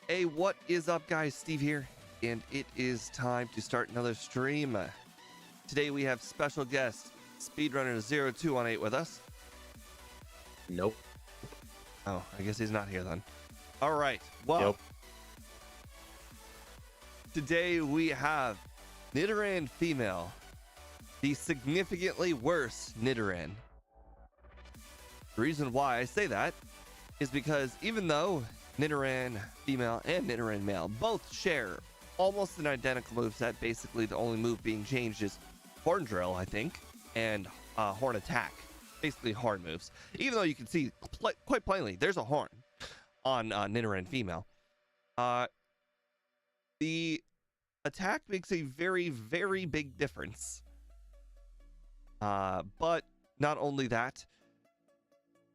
Hey, what is up, guys? Steve here, and it is time to start another stream. Today we have special guest Speedrunner0218 with us. Nope. Oh, I guess he's not here then. All right. Well, Nope. Today we have Nidoran female, the significantly worse Nidoran. The reason why I say that is because even though Nidoran female and Nidoran male both share almost an identical moveset, basically the only move being changed is Horn Drill, I think, and Horn Attack, basically horn moves. Even though you can see quite plainly there's a horn on Nidoran female. The attack makes a very, very big difference. But not only that,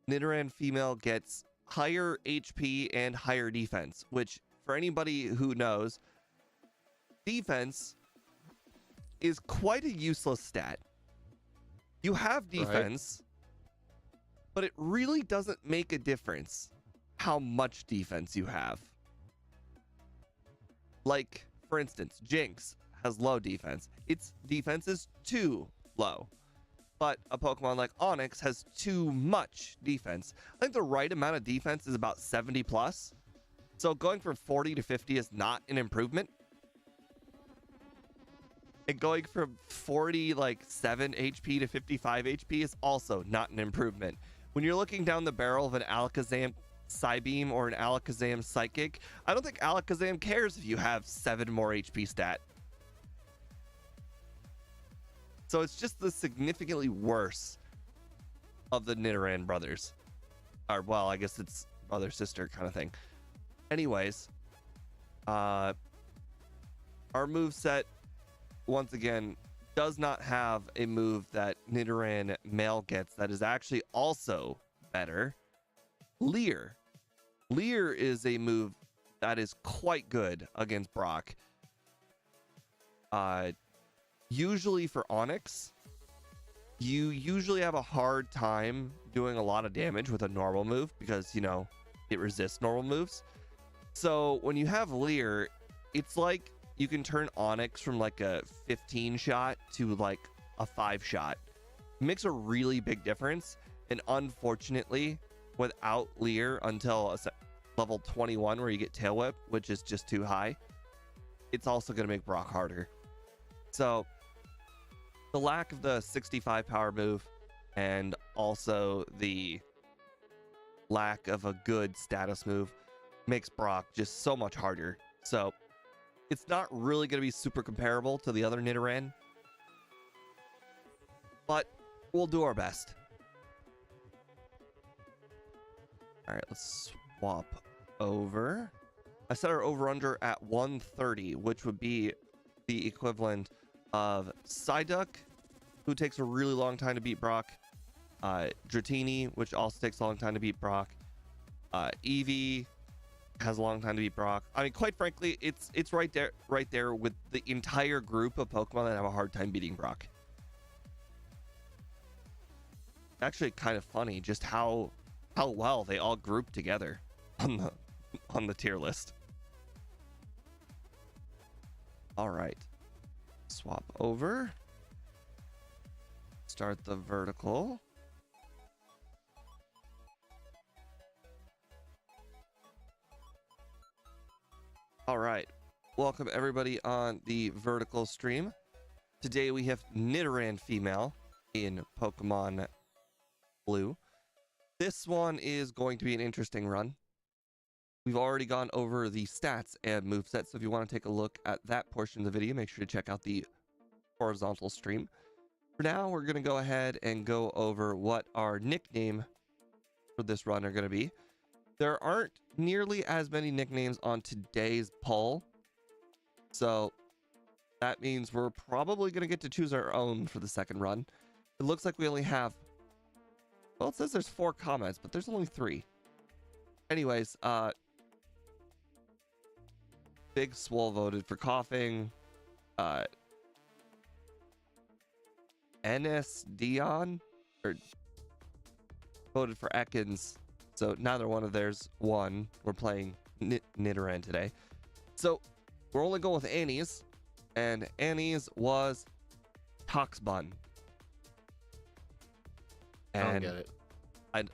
Nidoran female gets higher HP and higher defense, which for anybody who knows, defense is quite a useless stat. You have defense, but it really doesn't make a difference how much defense you have. Like, for instance, Jinx has low defense. Its defense is too low. But a Pokemon like Onix has too much defense. I think the right amount of defense is about 70 plus. So going from 40 to 50 is not an improvement. And going from 47 HP to 55 HP is also not an improvement. When you're looking down the barrel of an Alakazam Psybeam or an Alakazam Psychic, I don't think Alakazam cares if you have 7 more HP stat. So it's just the significantly worse of the Nidoran brothers. Or, well, I guess it's brother-sister kind of thing. Anyways, our moveset, once again, does not have a move that Nidoran male gets that is actually also better. Leer. Leer is a move that is quite good against Brock. Usually for Onix, you usually have a hard time doing a lot of damage with a normal move because, you know, it resists normal moves. So when you have Leer, it's like you can turn Onix from like a 15 shot to like a 5 shot. It makes a really big difference. And unfortunately, without Leer until level 21 where you get Tail Whip, which is just too high, it's also going to make Brock harder. So the lack of the 65 power move and also the lack of a good status move makes Brock just so much harder. So it's not really going to be super comparable to the other Nidoran, but we'll do our best. All right, let's swap over. I set our over-under at 130, which would be the equivalent of Psyduck, who takes a really long time to beat Brock, Dratini, which also takes a long time to beat Brock, Eevee has a long time to beat Brock. I mean, quite frankly, it's right there with the entire group of Pokemon that have a hard time beating Brock. Actually, kind of funny just how well they all group together on the tier list. All right. Swap over. Start the vertical. All right. Welcome everybody on the vertical stream. Today we have Nidoran female in Pokemon Blue. This one is going to be an interesting run. We've already gone over the stats and moveset, so if you want to take a look at that portion of the video, make sure to check out the horizontal stream. For now, we're going to go ahead and go over what our nickname for this run are going to be. There aren't nearly as many nicknames on today's poll, so that means we're probably going to get to choose our own for the second run. It looks like we only have, well, it says there's 4 comments, but there's only 3. Anyways, Big Swole voted for coughing. NS Dion voted for Ekans. So neither one of theirs won. We're playing Nidoran today. So we're only going with Annie's, and Annie's was Toxbun. I don't And get it.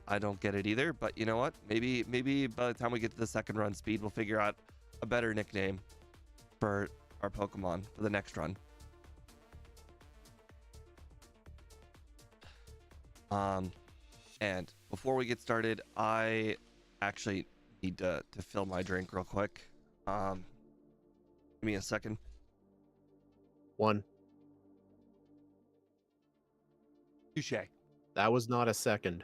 I don't get it either, but you know what? Maybe by the time we get to the second run speed, we'll figure out a better nickname for our Pokemon for the next run. And before we get started, I actually need to fill my drink real quick. Give me a second. 1. Touche. That was not a second.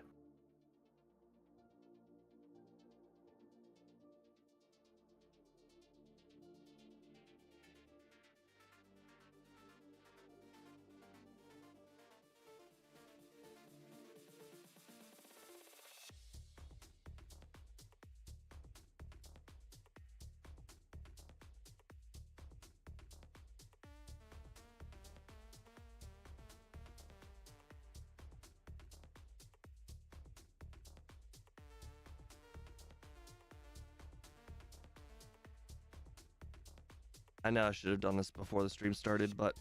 I know I should have done this before the stream started, but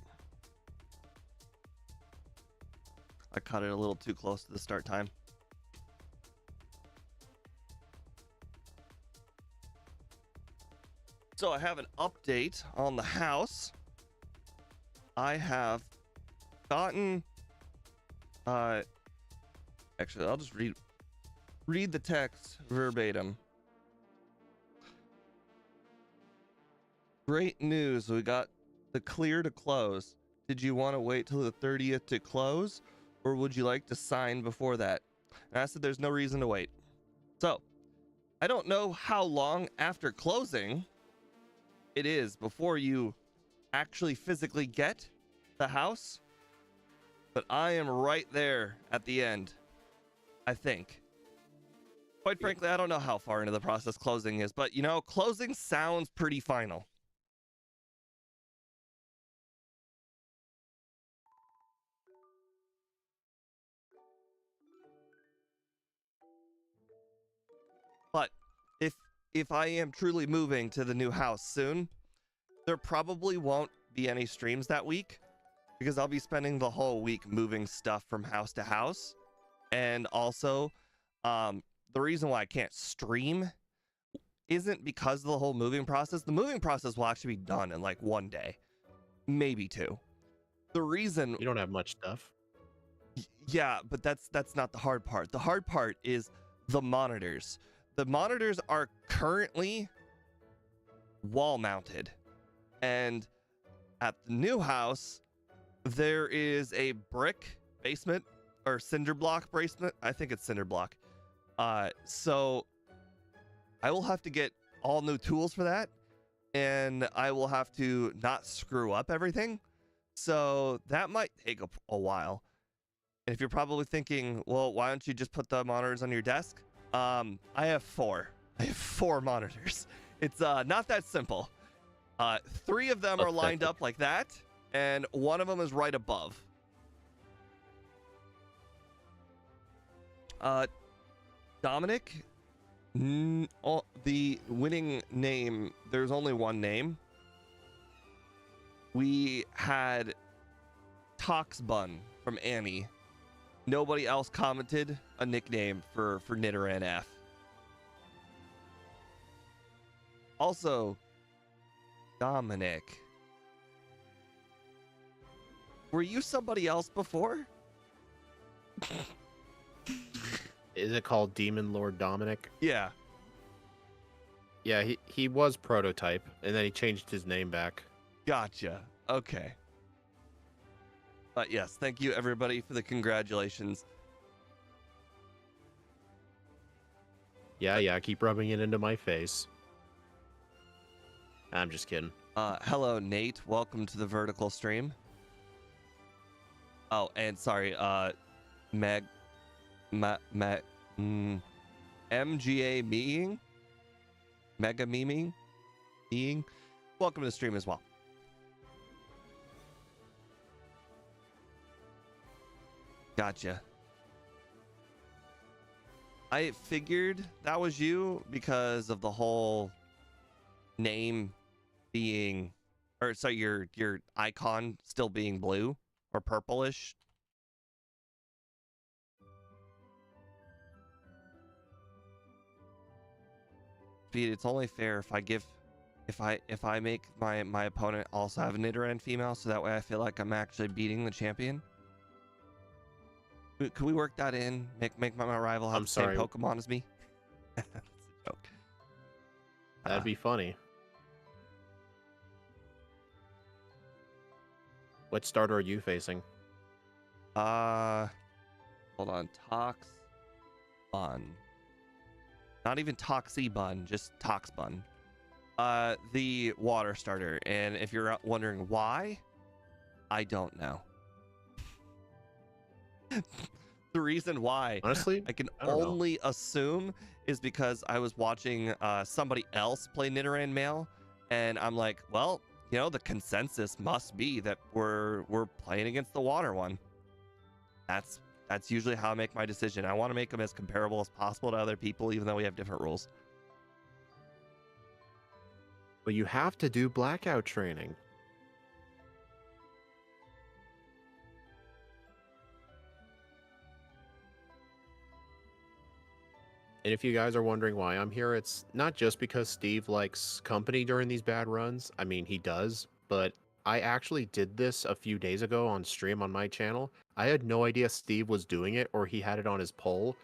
I cut it a little too close to the start time. So I have an update on the house. I have gotten actually I'll just read the text verbatim. Great news, we got the clear to close. Did you want to wait till the 30th to close, or would you like to sign before that? And I said there's no reason to wait. So I don't know how long after closing it is before you actually physically get the house, but I am right there at the end, I think. Quite frankly, I don't know how far into the process closing is, but you know, closing sounds pretty final. But if I am truly moving to the new house soon, there probably won't be any streams that week because I'll be spending the whole week moving stuff from house to house. And also, the reason why I can't stream isn't because of the whole moving process. The moving process will actually be done in like 1 day, maybe 2. The reason You don't have much stuff. Yeah, but that's not the hard part. The hard part is the monitors. The monitors are currently wall mounted, and at the new house there is a brick basement or cinder block basement. I think it's cinder block. So I will have to get all new tools for that, and I will have to not screw up everything. So that might take a while. And if you're probably thinking, well, why don't you just put the monitors on your desk? I have 4. I have 4 monitors. It's not that simple. 3 of them are lined up like that, and 1 of them is right above. Dominic, the winning name, there's only 1 name. We had Toxbun from Annie. Nobody else commented a nickname for Nidoran F. Also, Dominic, were you somebody else before? Is it called Demon Lord Dominic? Yeah. Yeah, he was Prototype, and then he changed his name back. Gotcha. Okay. But yes, thank you everybody for the congratulations. Yeah, keep rubbing it into my face. I'm just kidding. Hello, Nate. Welcome to the vertical stream. Oh, and sorry, MGA meeing? Mega memeing? Being? Welcome to the stream as well. Gotcha. I figured that was you because of the whole name being, or so your icon still being blue or purplish. Speed, it's only fair if I make my opponent also have a Nidoran female, so that way I feel like I'm actually beating the champion. Could we work that in? Make my rival have I'm the same sorry. Pokemon as me? That's a joke. That'd be funny. What starter are you facing? Hold on. Tox Bun. Not even Toxie Bun, just Tox Bun. The water starter. And if you're wondering why, I don't know. The reason why, Honestly, I can I don't know. only assume, is because I was watching somebody else play Nidoran male, and I'm like, well, you know, the consensus must be that we're playing against the water one. That's usually how I make my decision. I want to make them as comparable as possible to other people, even though we have different rules. But you have to do Blackout training. And if you guys are wondering why I'm here, it's not just because Steve likes company during these bad runs. I mean, he does, but I actually did this a few days ago on stream on my channel. I had no idea Steve was doing it or he had it on his poll.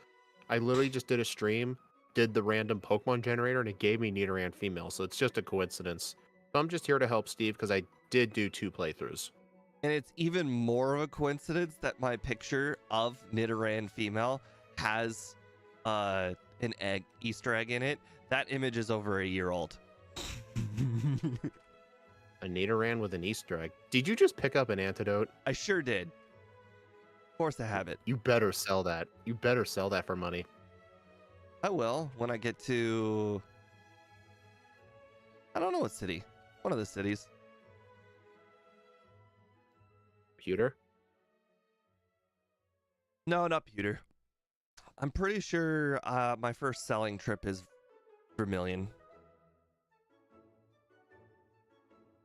I literally just did a stream, did the random Pokemon generator, and it gave me Nidoran female, so it's just a coincidence. So I'm just here to help Steve because I did do 2 playthroughs. And it's even more of a coincidence that my picture of Nidoran female has an Easter egg in it. That image is over a year old. A Nidoran with an Easter egg. Did you just pick up an antidote? I sure did. Force of habit. You better sell that. You better sell that for money. I will when I get to, I don't know what city. One of the cities. Pewter? No, not Pewter. I'm pretty sure my first selling trip is Vermilion.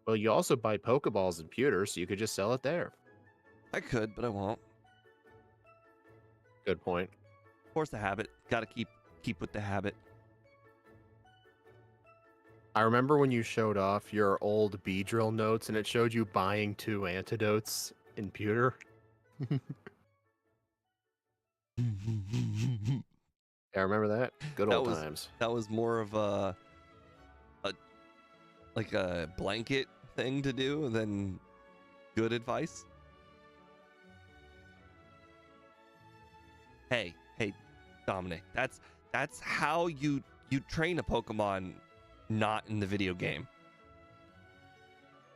Well, you also buy Pokeballs in Pewter, so you could just sell it there. I could, but I won't. Good point. Force the habit. Gotta keep with the habit. I remember when you showed off your old Beedrill notes and it showed you buying 2 antidotes in Pewter. I remember that. Good old times. That was more of a blanket thing to do than good advice. Hey, Dominic, that's how you train a Pokemon not in the video game.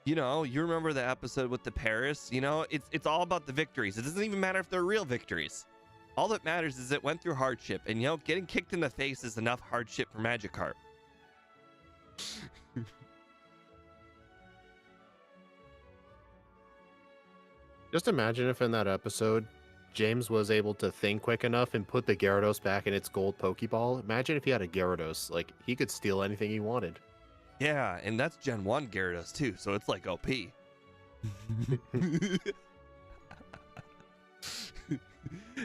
You know, you remember the episode with the Paris? You know, it's all about the victories. It doesn't even matter if they're real victories. All that matters is it went through hardship, and you know, getting kicked in the face is enough hardship for Magikarp. Just imagine if in that episode, James was able to think quick enough and put the Gyarados back in its gold Pokeball. Imagine if he had a Gyarados. Like, he could steal anything he wanted. Yeah, and that's Gen 1 Gyarados too, so it's like OP.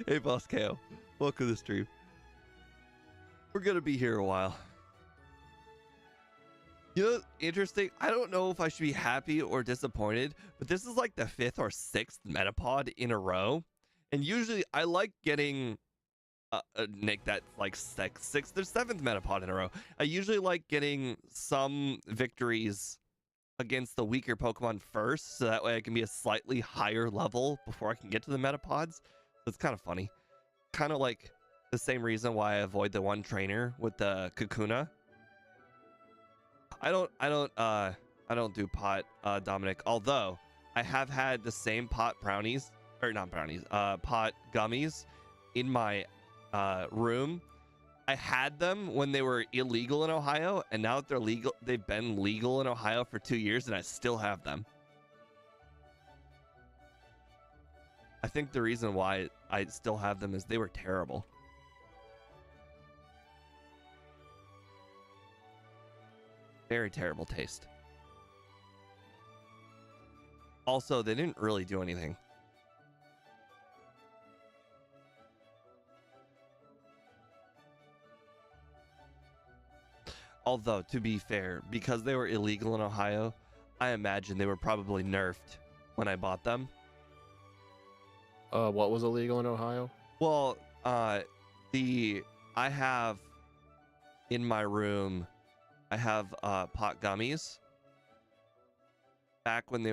Hey, Boss KO. Welcome to the stream. We're going to be here a while. You know, interesting. I don't know if I should be happy or disappointed, but this is like the 5th or 6th Metapod in a row. And usually I like getting, Nick, that's like 6th or 7th Metapod in a row. I usually like getting some victories against the weaker Pokemon first, so that way I can be a slightly higher level before I can get to the Metapods. So it's kind of funny. Kind of like the same reason why I avoid the one trainer with the Kakuna. I don't do pot, Dominic, although I have had the same pot brownies, or not brownies, pot gummies in my room. I had them when they were illegal in Ohio, and now that they're legal, they've been legal in Ohio for 2 years, and I still have them. I think the reason why I still have them is they were terrible. Very terrible taste. Also, they didn't really do anything. Although, to be fair, because they were illegal in Ohio, I imagine they were probably nerfed when I bought them. What was illegal in Ohio? Well, I have in my room, I have pot gummies. Back when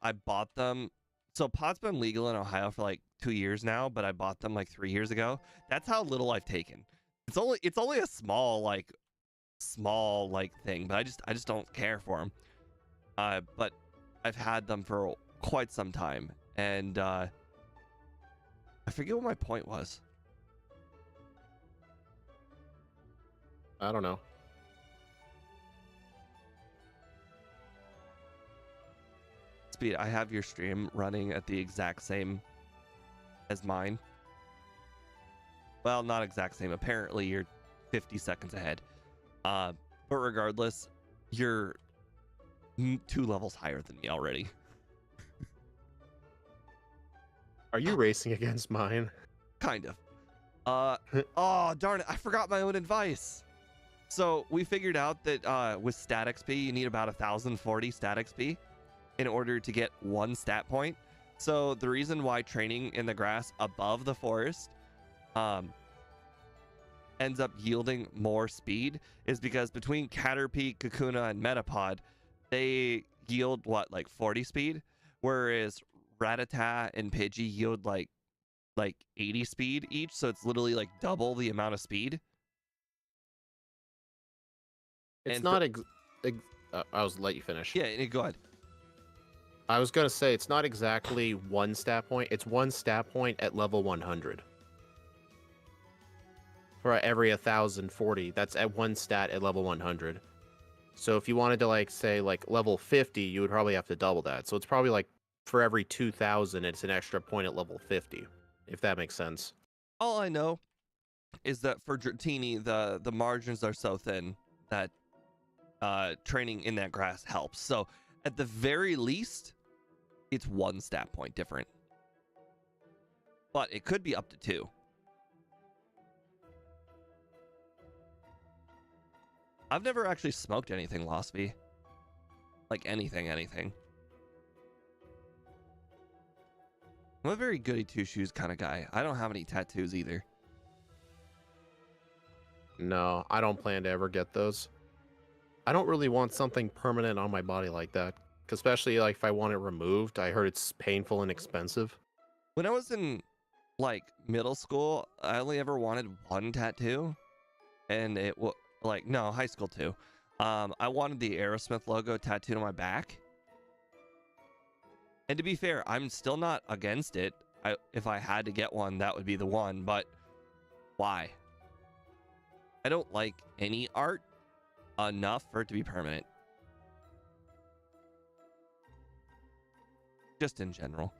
I bought them. So pot's been legal in Ohio for like 2 years now, but I bought them like 3 years ago. That's how little I've taken. It's only a small thing, but I just don't care for them. But I've had them for quite some time, and I forget what my point was. I don't know. Speed, I have your stream running at the exact same as mine. Well, not exact same. Apparently, you're 50 seconds ahead. But regardless, you're 2 levels higher than me already. Are you racing against mine? Kind of. Oh, darn it. I forgot my own advice. So we figured out that with stat XP, you need about 1040 stat XP in order to get 1 stat point. So the reason why training in the grass above the forest ends up yielding more speed is because between Caterpie, Kakuna, and Metapod, they yield what, like 40 speed, whereas Rattata and Pidgey yield like 80 speed each, so it's literally like double the amount of speed. It's And not I was let you finish. Yeah, go ahead. I was gonna say it's not exactly 1 stat point. It's 1 stat point at level 100. For every 1040, that's at 1 stat at level 100. So if you wanted to say level 50, you would probably have to double that. So it's probably like for every 2000, it's an extra point at level 50, if that makes sense. All I know is that for Dratini, the margins are so thin that training in that grass helps. So at the very least, it's 1 stat point different. But it could be up to 2. I've never actually smoked anything, Losby. Like anything. I'm a very goody two-shoes kind of guy. I don't have any tattoos either. No, I don't plan to ever get those. I don't really want something permanent on my body like that. Especially if I want it removed. I heard it's painful and expensive. When I was in middle school, I only ever wanted 1 tattoo. And it was no, high school too. I wanted the Aerosmith logo tattooed on my back. And to be fair, I'm still not against it. If I had to get one, that would be the one. But why? I don't like any art enough for it to be permanent. Just in general.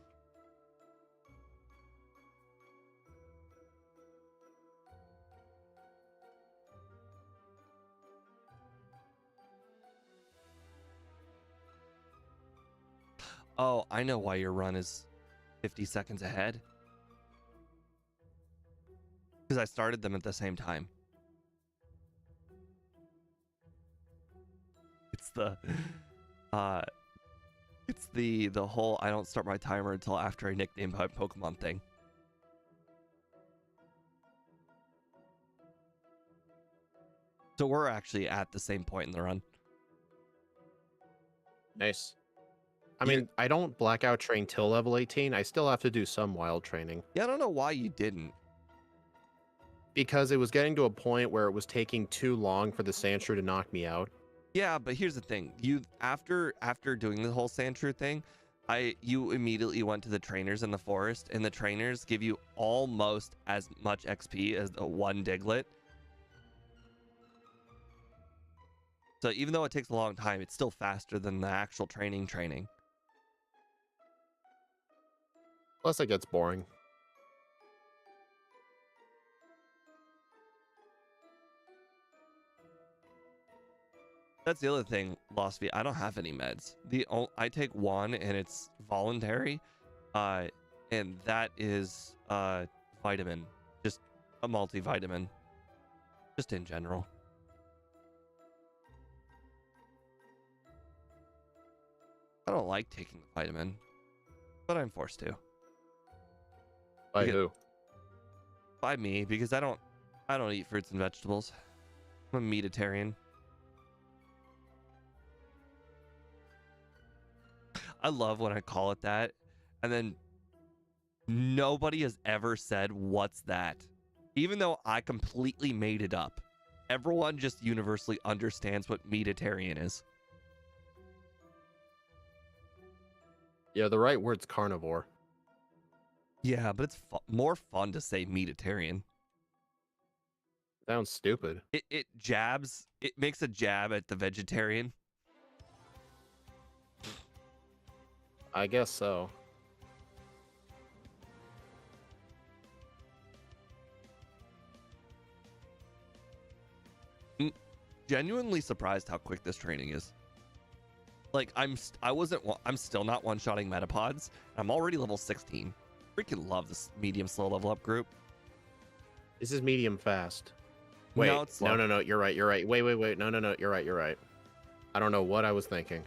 Oh, I know why your run is 50 seconds ahead. Because I started them at the same time. It's the whole I don't start my timer until after I nickname my Pokemon thing. So we're actually at the same point in the run. Nice. I mean, I don't Blackout train till level 18. I still have to do some wild training. Yeah, I don't know why you didn't. Because it was getting to a point where it was taking too long for the Sandshrew to knock me out. Yeah, but here's the thing. You after doing the whole Sandshrew thing, you immediately went to the trainers in the forest, and the trainers give you almost as much XP as the 1 Diglett. So even though it takes a long time, it's still faster than the actual training. Plus, it gets boring. That's the other thing, Lost V. I don't have any meds. I take one and it's voluntary, and that is vitamin, just a multivitamin, just in general. I don't like taking the vitamin, but I'm forced to. By who? By me, because I don't eat fruits and vegetables. I'm a meatitarian. I love when I call it that, and then nobody has ever said, "What's that?" Even though I completely made it up. Everyone just universally understands what meatitarian is. Yeah, the right word's carnivore. Yeah, but it's more fun to say meatitarian. Sounds stupid. It makes a jab at the vegetarian. I guess so. Genuinely surprised how quick this training is. Like I'm still not one-shotting metapods. I'm already level 16. Freaking love this medium slow level up group. This is medium fast. Wait, no, it's slow. No, you're right. Wait. No, you're right. I don't know what I was thinking.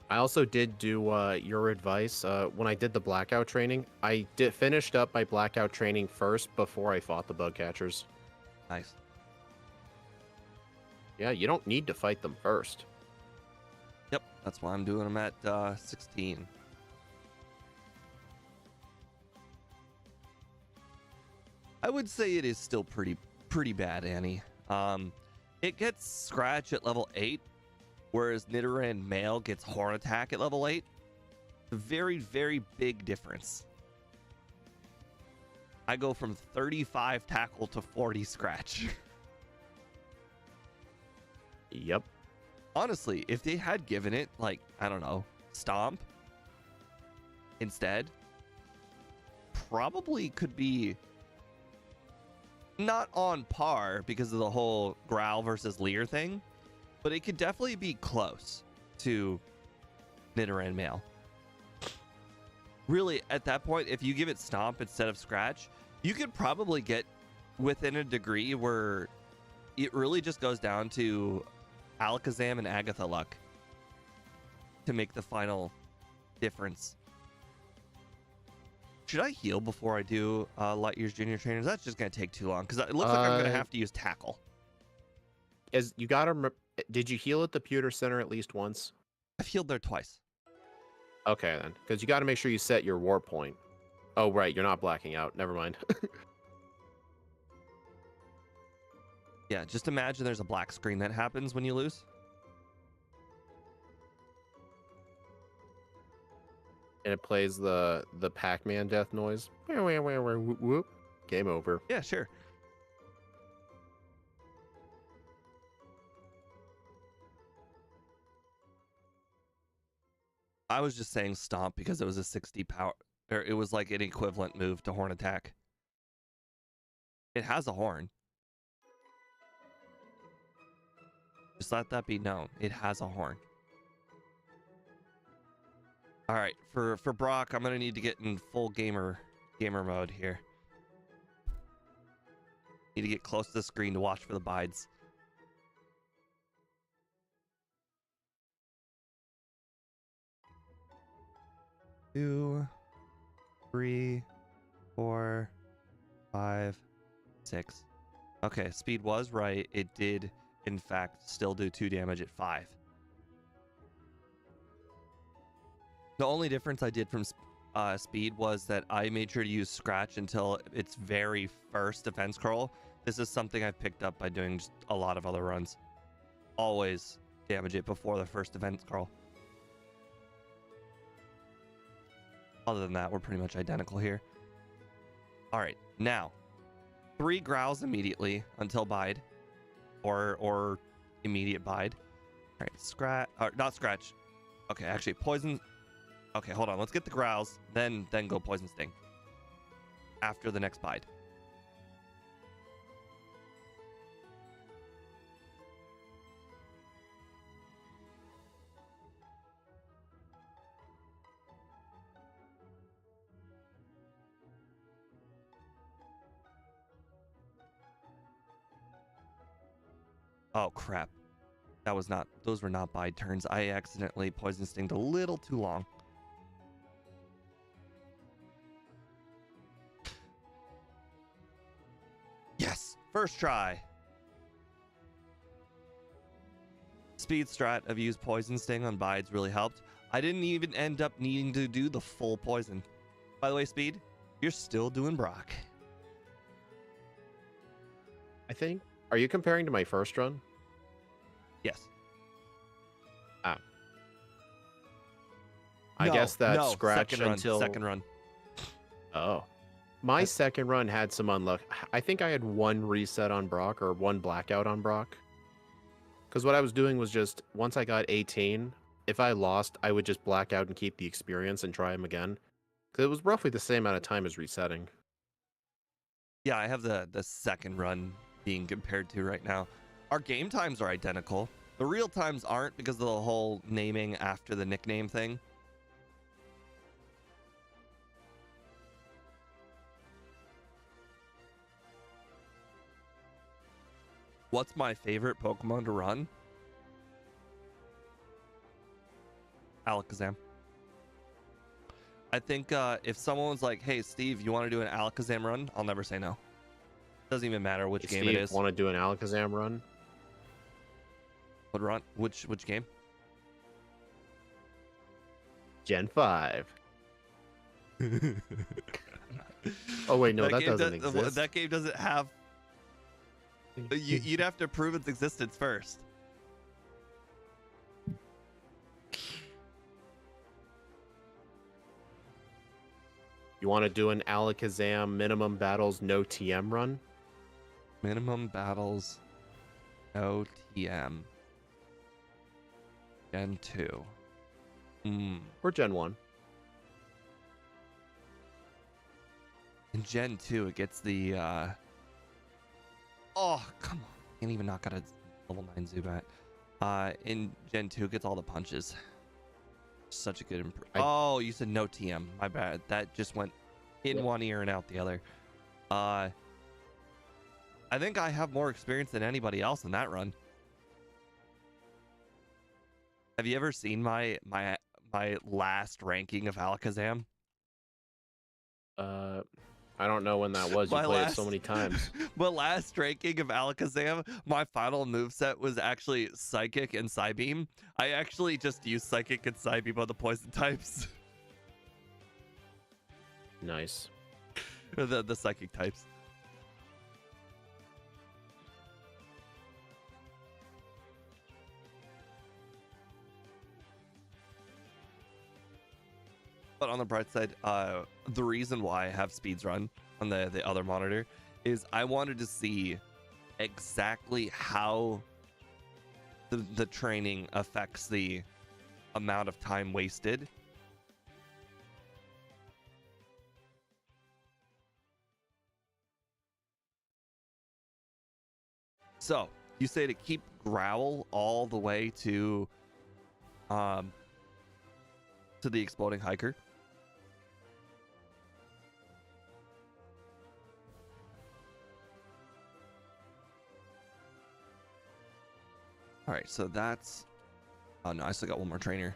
I also did do your advice when I did the Blackout training. I finished up my Blackout training first before I fought the bug catchers. Nice. Yeah, you don't need to fight them first. Yep, that's why I'm doing them at 16. I would say it is still pretty bad, Annie. It gets Scratch at level 8, whereas Nidoran male gets Horn Attack at level 8. A very, very big difference. I go from 35 tackle to 40 Scratch. Yep. Honestly, if they had given it, like, I don't know, Stomp instead, probably could be not on par because of the whole Growl versus Leer thing, but it could definitely be close to Nidoran male. Really, at that point, if you give it Stomp instead of Scratch, you could probably get within a degree where it really just goes down to Alakazam and Agatha luck to make the final difference. Should I heal before I do Light Years Junior Trainers? That's just going to take too long because it looks like I'm going to have to use Tackle. As you got to, did you heal at the Pewter Center at least once? I've healed there twice. Okay, then. Because you got to make sure you set your war point. Oh, right. You're not blacking out. Never mind. Yeah, just imagine there's a black screen that happens when you lose. And it plays the Pac-Man death noise. Whoop, whoop. Game over. Yeah, sure. I was just saying Stomp because it was a 60 power, or it was like an equivalent move to Horn Attack. It has a horn. Just let that be known. It has a horn. All right, for Brock, I'm gonna need to get in full gamer mode here. Need to get close to the screen to watch for the bides. Two, 3, 4, 5, 6. Okay, speed was right. It did, in fact, still do 2 damage at 5. The only difference I did from speed was that I made sure to use Scratch until its very first defense curl. This is something I've picked up by doing just a lot of other runs. Always damage it before the first defense curl. Other than that, we're pretty much identical here. All right, now 3 growls immediately until bide, or immediate bide. All right, scratch, or not scratch. Okay, actually poison. Okay, hold on. Let's get the growls, then go poison sting. after the next bide. Oh crap. Those were not bide turns. I accidentally poison stinged a little too long. Yes, first try. Speed strat of use poison sting on bides really helped. I didn't even end up needing to do the full poison. By the way, Speed, you're still doing Brock. I think. Are you comparing to my first run? Yes. Ah. I guess that no, scratch second run. Oh. My second run had some unluck. I think I had one reset on Brock or one blackout on Brock. Because what I was doing was just, once I got 18, if I lost, I would just black out and keep the experience and try him again. Because it was roughly the same amount of time as resetting. Yeah, I have the second run being compared to right now. Our game times are identical. The real times aren't because of the whole naming after the nickname thing. What's my favorite Pokemon to run? Alakazam. I think if someone's like, hey, Steve, you want to do an Alakazam run? I'll never say no. Doesn't even matter which game it is. Want to do an Alakazam run? What run? Which game? Gen 5. Oh, wait, no, that doesn't exist. That game doesn't have... You'd have to prove its existence first. You want to do an Alakazam minimum battles no TM run? Minimum battles no TM. Gen 2. Or Gen 1. In Gen 2, it gets the... Oh, come on. Can't even knock out a level 9 Zubat. In Gen 2, it gets all the punches. Such a good improvement. Oh, you said no TM. My bad. That just went in one ear and out the other. I think I have more experience than anybody else in that run. Have you ever seen my last ranking of Alakazam? I don't know when that was. You played it so many times. My last ranking of Alakazam, my final moveset was actually Psychic and Psybeam. I actually just used Psychic and Psybeam on the poison types. Nice. the Psychic types. But on the bright side, the reason why I have speeds run on the other monitor is I wanted to see exactly how the training affects the amount of time wasted. So you say to keep Growl all the way to the exploding hiker. All right, so that's... Oh, no, I still got one more trainer.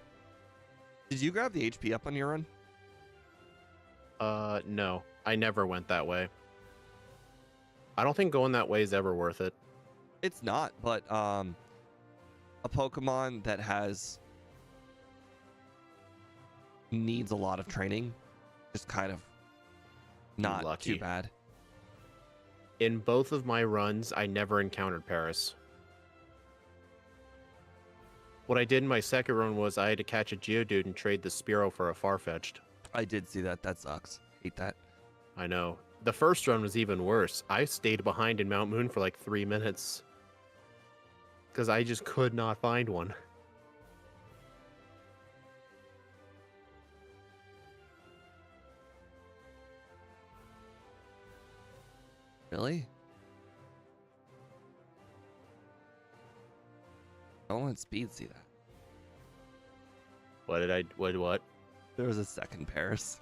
Did you grab the HP up on your run? No. I never went that way. I don't think going that way is ever worth it. It's not, but a Pokemon that needs a lot of training, just kind of not too bad. In both of my runs, I never encountered Paris. What I did in my second run was I had to catch a Geodude and trade the Spearow for a Farfetch'd. I did see that. That sucks. Hate that. I know. The first run was even worse. I stayed behind in Mount Moon for like 3 minutes. Because I just could not find one. Really? Don't let Speed see that. What? There was a second Paris.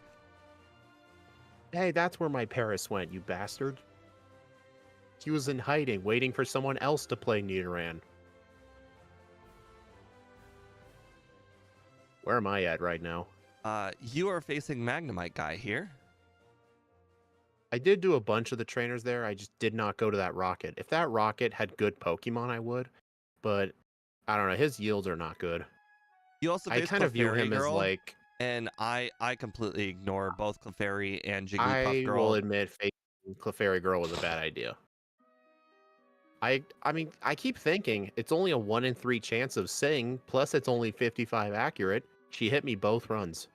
Hey, that's where my Paris went, you bastard. He was in hiding, waiting for someone else to play Nidoran. Where am I at right now? You are facing Magnemite guy here. I did do a bunch of the trainers there. I just did not go to that rocket. If that rocket had good Pokemon, I would. But I don't know. His yields are not good. You also I face kind of view Clefairy him as Girl, like, and I completely ignore both Clefairy and Jigglypuff I will Girl. admit facing Clefairy Girl was a bad idea. I mean, I keep thinking it's only a 1 in 3 chance of Sing, plus it's only 55 accurate. She hit me both runs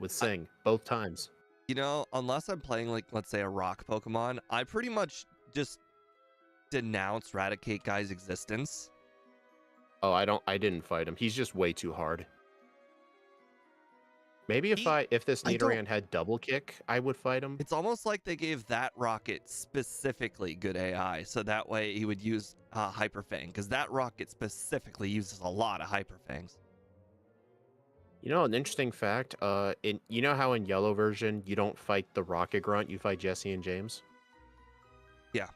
with Sing, both times. You know, unless I'm playing like, let's say, a rock Pokemon, I pretty much just denounce Raticate guy's existence. Oh, I didn't fight him. He's just way too hard. Maybe if this Nidoran had double kick, I would fight him. It's almost like they gave that rocket specifically good AI, so that way he would use Hyper Fang, because that rocket specifically uses a lot of Hyper Fangs. You know, an interesting fact, you know how in yellow version you don't fight the Rocket Grunt, you fight Jesse and James? Yeah.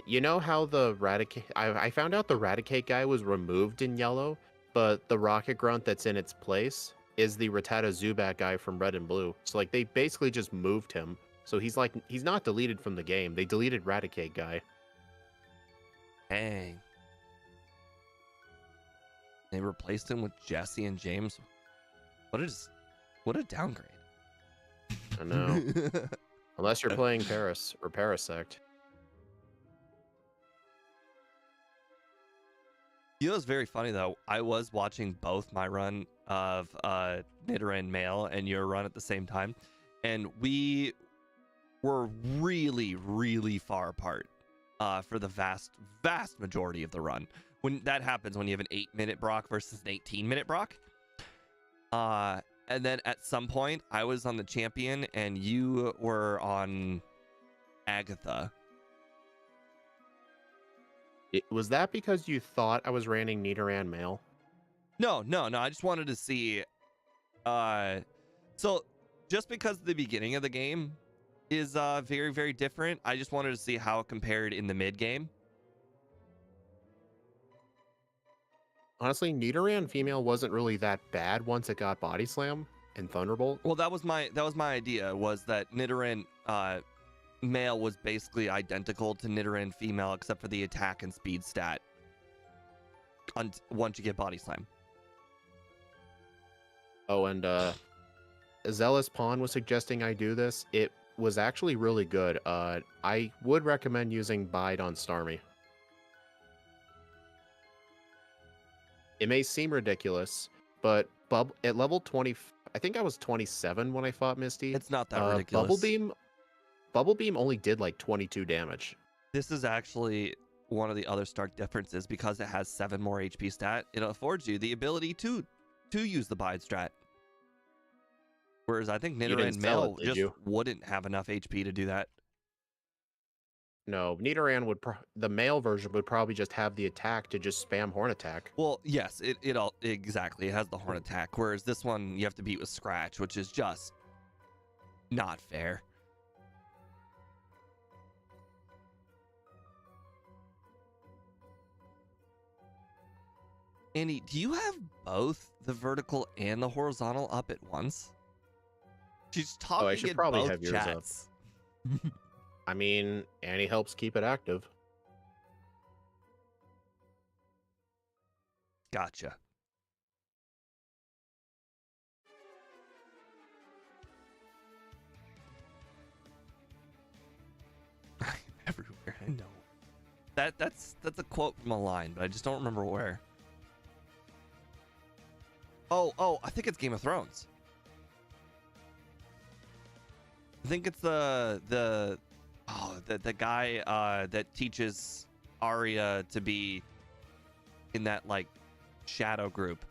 You know how the Raticate I found out the Raticate guy was removed in yellow, but the Rocket Grunt that's in its place is the Rattata Zubat guy from Red and Blue. So like they basically just moved him. So he's not deleted from the game. They deleted Raticate guy. Dang. They replaced him with Jesse and James. What a downgrade. I know. Unless you're playing Paris or Parasect. You know, it's very funny though. I was watching both my run of Nidoran male and your run at the same time, and we were really, really far apart for the vast majority of the run. When that happens, when you have an 8-minute Brock versus an 18-minute Brock, and then at some point I was on the champion and you were on Agatha. Was that because you thought I was running Nidoran male? No. I just wanted to see. So just because the beginning of the game is very, very different, I just wanted to see how it compared in the mid game. Honestly, Nidoran female wasn't really that bad once it got Body Slam and Thunderbolt. Well, that was my idea, was that Nidoran male was basically identical to Nidoran female except for the attack and speed stat once you get Body Slam. Oh, and Zealous Pawn was suggesting I do this. It was actually really good. I would recommend using Bide on Starmie. It may seem ridiculous, but at level 20, I think I was 27 when I fought Misty. It's not that ridiculous. Bubble Beam only did like 22 damage. This is actually one of the other stark differences. Because it has 7 more HP stat, it affords you the ability to use the Bide strat. Whereas I think Nidoran male just wouldn't have enough HP to do that. No, Nidoran the male version would probably just have the attack to just spam Horn Attack. Well, yes, exactly. It has the Horn Attack, whereas this one you have to beat with Scratch, which is just not fair. Andy, do you have both the vertical and the horizontal up at once? She's talking. I should probably have yours chats. up. I mean, Annie helps keep it active. Gotcha. I'm everywhere. I know. That's a quote from a line, but I just don't remember where. Oh, I think it's Game of Thrones. I think it's the guy that teaches Arya to be in that like shadow group.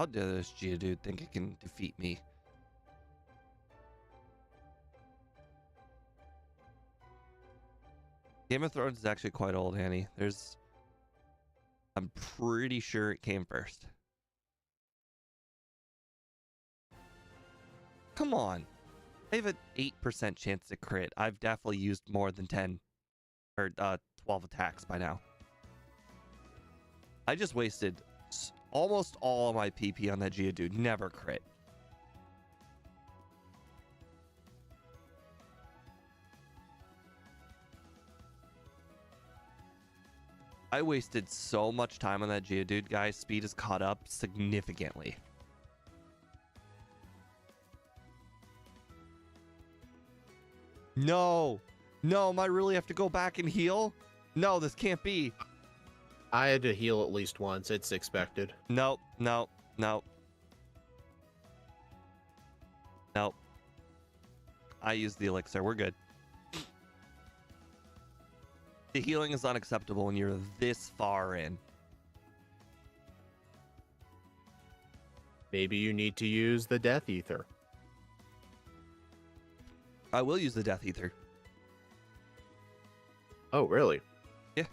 How dare this Geodude think it can defeat me? Game of Thrones is actually quite old, Annie. I'm pretty sure it came first. Come on. I have an 8% chance to crit. I've definitely used more than 10 or 12 attacks by now. I just wasted almost all of my PP on that Geodude. Never crit. I wasted so much time on that Geodude, guys. Speed has caught up significantly. No. No, am I really have to go back and heal? No, this can't be. I had to heal at least once. It's expected. Nope, nope, nope. Nope. I used the elixir. We're good. The healing is unacceptable when you're this far in. Maybe you need to use the Death Ether. I will use the Death Ether. Oh, really? Yeah.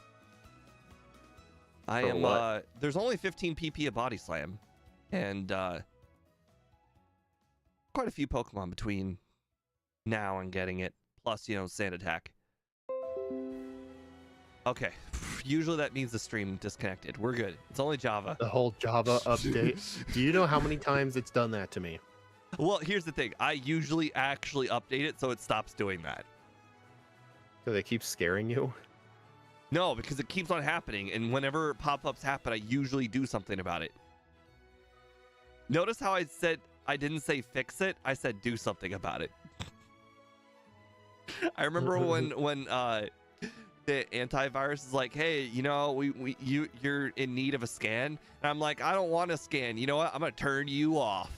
I For am, what? there's only 15 PP a Body Slam. And, quite a few Pokemon between now and getting it. Plus, you know, Sand Attack. Okay. Usually that means the stream disconnected. We're good. It's only Java. The whole Java update. Do you know how many times it's done that to me? Well, here's the thing. I usually actually update it so it stops doing that. So they keep scaring you? No, because it keeps on happening, and whenever pop-ups happen, I usually do something about it. Notice how I said I didn't say fix it, I said do something about it. I remember when the antivirus is like, hey, you know, you're in need of a scan, and I'm like, I don't want a scan. You know what? I'm gonna turn you off.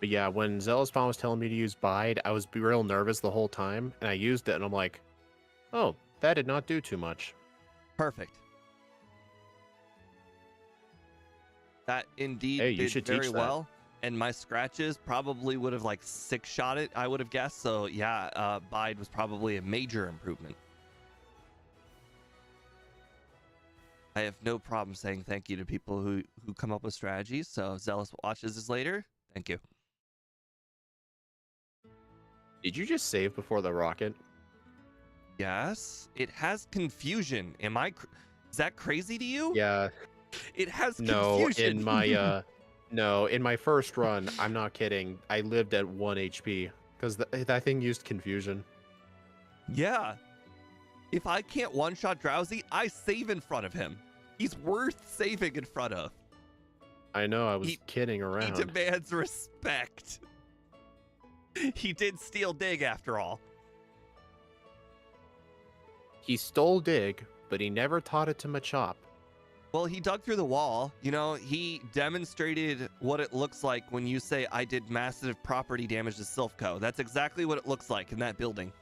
But yeah, when Zealous Spawn was telling me to use Bide, I was real nervous the whole time, and I used it, and I'm like, oh, that did not do too much. Perfect. That indeed Hey, you did should very teach that. well. And my scratches probably would have like 6-shot it, I would have guessed. So yeah, Bide was probably a major improvement. I have no problem saying thank you to people who come up with strategies. So if Zealous watches this later, thank you. Did you just save before the rocket? Yes, it has confusion. Is that crazy to you? Yeah. It has No, confusion. in my no, in my first run, I'm not kidding. I lived at 1 HP because that thing used confusion. Yeah. If I can't one-shot Drowsy, I save in front of him. He's worth saving in front of. I know, I was kidding around. He demands respect. He did steal Dig after all. He stole Dig, but he never taught it to Machop. Well, he dug through the wall. You know, he demonstrated what it looks like when you say, I did massive property damage to Silphco. That's exactly what it looks like in that building.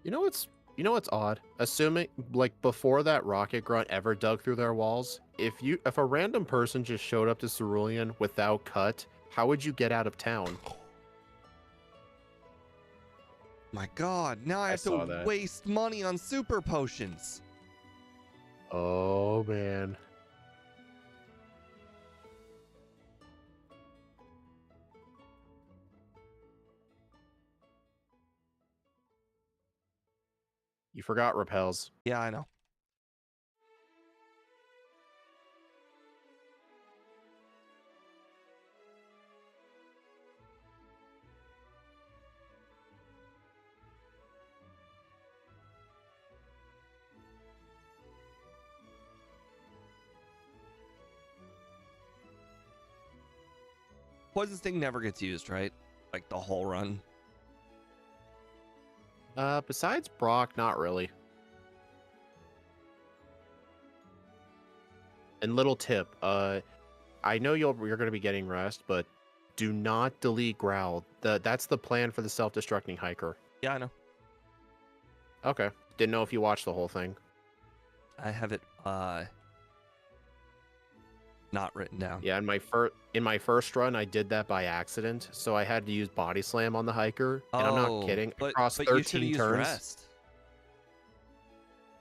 You know what's odd? Assuming, like, before that Rocket Grunt ever dug through their walls, if a random person just showed up to Cerulean without cut, how would you get out of town? My God, now I have to waste money on super potions. Oh, man. You forgot repels. Yeah, I know. Poison Sting never gets used, right? Like the whole run. Besides Brock, not really. And little tip, I know you're going to be getting rest, but do not delete Growl. That's the plan for the self-destructing hiker. Yeah, I know. Okay. Didn't know if you watched the whole thing. I have it not written down. Yeah, in my first run, I did that by accident, so I had to use Body Slam on the hiker, and I'm not kidding. Across but 13 you turns, rest.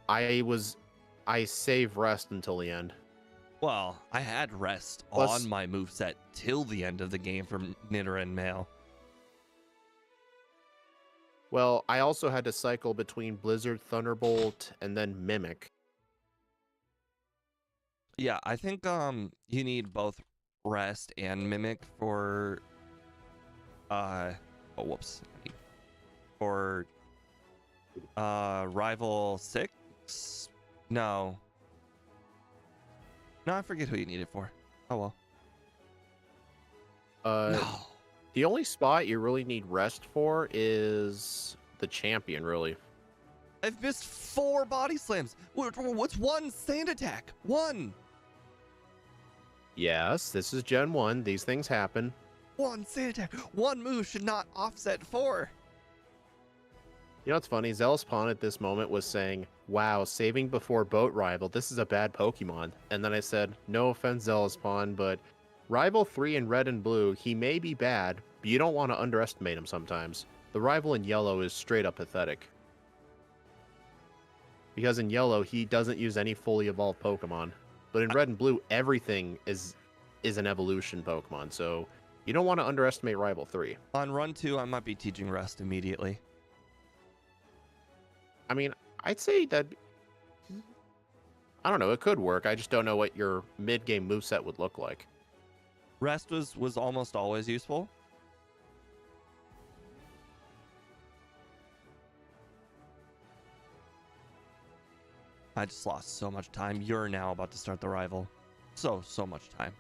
I save rest until the end. Well, I had rest Plus- on my moveset till the end of the game from Nidoran male. Well, I also had to cycle between Blizzard, Thunderbolt, and then Mimic. Yeah, I think you need both rest and mimic for for rival 6. No, I forget who you need it for. Oh well. No. The only spot you really need rest for is the champion, really. I've missed 4 body slams. What's one sand attack? One Yes, this is Gen 1. These things happen. sand attack. One move should not offset 4. You know what's funny? Zealous at this moment was saying, wow, saving before boat rival, this is a bad Pokemon. And then I said, no offense, Zealous, but Rival 3 in red and blue, he may be bad, but you don't want to underestimate him sometimes. The rival in yellow is straight up pathetic. Because in yellow, he doesn't use any fully evolved Pokemon. But in red and blue, everything is an evolution Pokemon, so you don't want to underestimate Rival 3. On run 2, I might be teaching rest immediately. I mean, I'd say that... I don't know, it could work. I just don't know what your mid-game moveset would look like. Rest was almost always useful. I just lost so much time. You're now about to start the rival. So much time.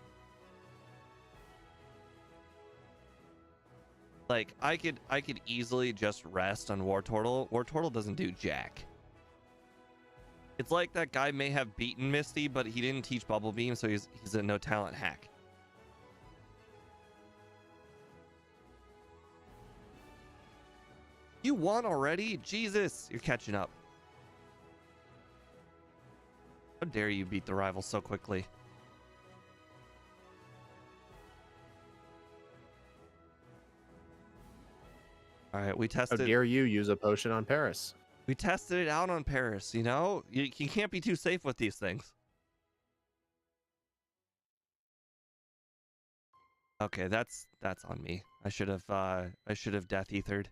Like, I could easily just rest on War Turtle. War Turtle doesn't do jack. It's like that guy may have beaten Misty, but he didn't teach Bubble Beam, so he's a no talent hack. You won already? Jesus, you're catching up. How dare you beat the rival so quickly? All right, we tested. How dare you use a potion on Paris? We tested it out on Paris. You know, you can't be too safe with these things. Okay, that's on me. I should have death ethered.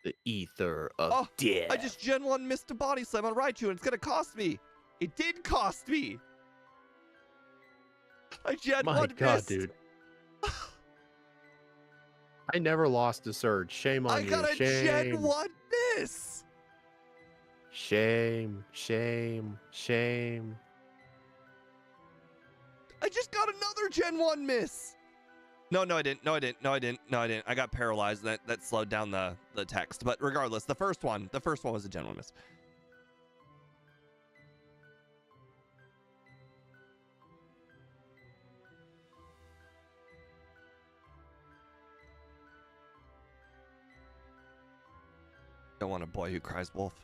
The ether of death. I just Gen 1 missed a body slam on Raichu, and it's gonna cost me. It did cost me. I Gen 1 missed. My God, dude. I never lost a Surge. Shame on you. I got a Gen 1 miss. Shame, shame, shame. I just got another Gen 1 miss. No, I didn't. I got paralyzed. That slowed down the text. But regardless, the first one was a Gen 1 miss. Don't want a boy who cries wolf.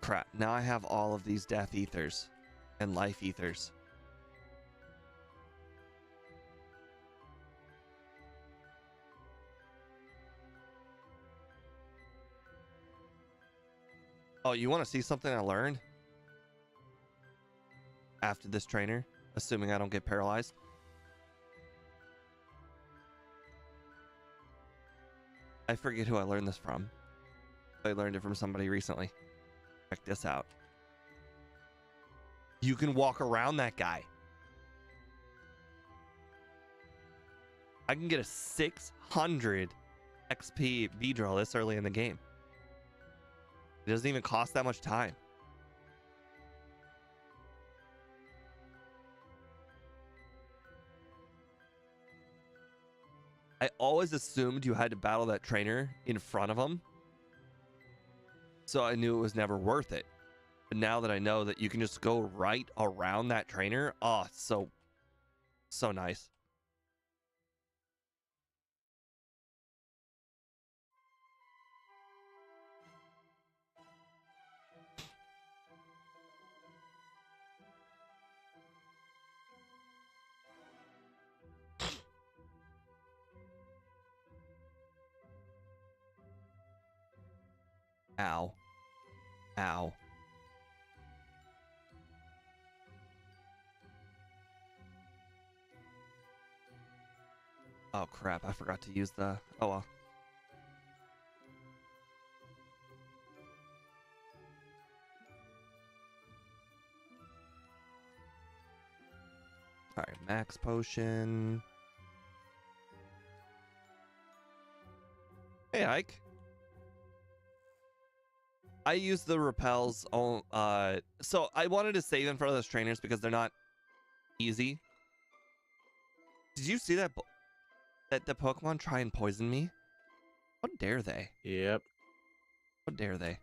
Crap, now I have all of these death ethers and life ethers. Oh, you want to see something I learned? After this trainer, assuming I don't get paralyzed. I forget who I learned this from. I learned it from somebody recently. Check this out. You can walk around that guy. I can get a 600 XP V-Drill this early in the game. It doesn't even cost that much time. I always assumed you had to battle that trainer in front of him. So I knew it was never worth it. But now that I know that you can just go right around that trainer, oh, it's so nice. Ow. Ow. Oh crap, I forgot to use the... Oh well. Alright, max potion. Hey Ike. I use the repels on, so I wanted to save in front of those trainers because they're not easy. Did you see that that the Pokemon try and poison me? How dare they? Yep. How dare they?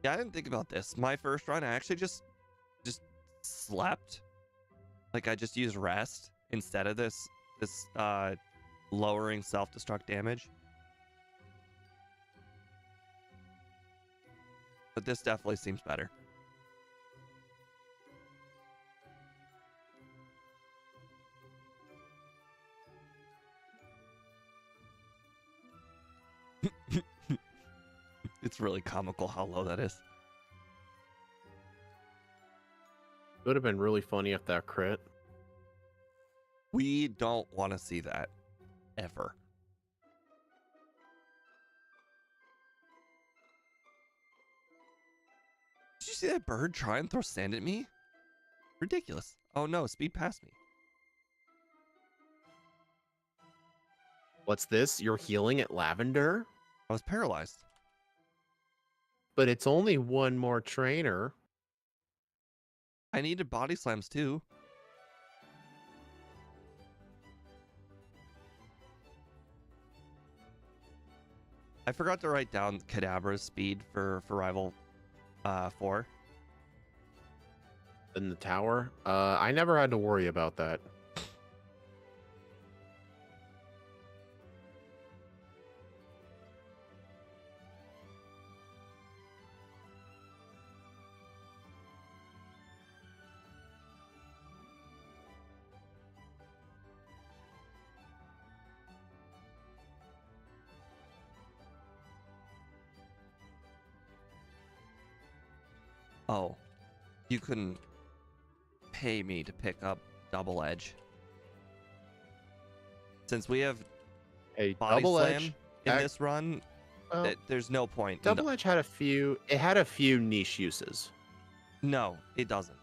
Yeah, I didn't think about this. My first run, I actually just slept. Like I just used rest instead of this lowering self-destruct damage. But this definitely seems better. It's really comical how low that is. It would have been really funny if that crit. We don't want to see that ever. Did you see that bird try and throw sand at me? Ridiculous. Oh no, speed past me. What's this? You're healing at Lavender? I was paralyzed. But it's only one more trainer. I needed body slams too. I forgot to write down Kadabra's speed for rival 4. In the tower? I never had to worry about that. Oh, you couldn't pay me to pick up Double Edge. Since we have Hey, Body Double Slam Edge in this run, well, there's no point. Double Edge had a few. It had a few niche uses. No, it doesn't.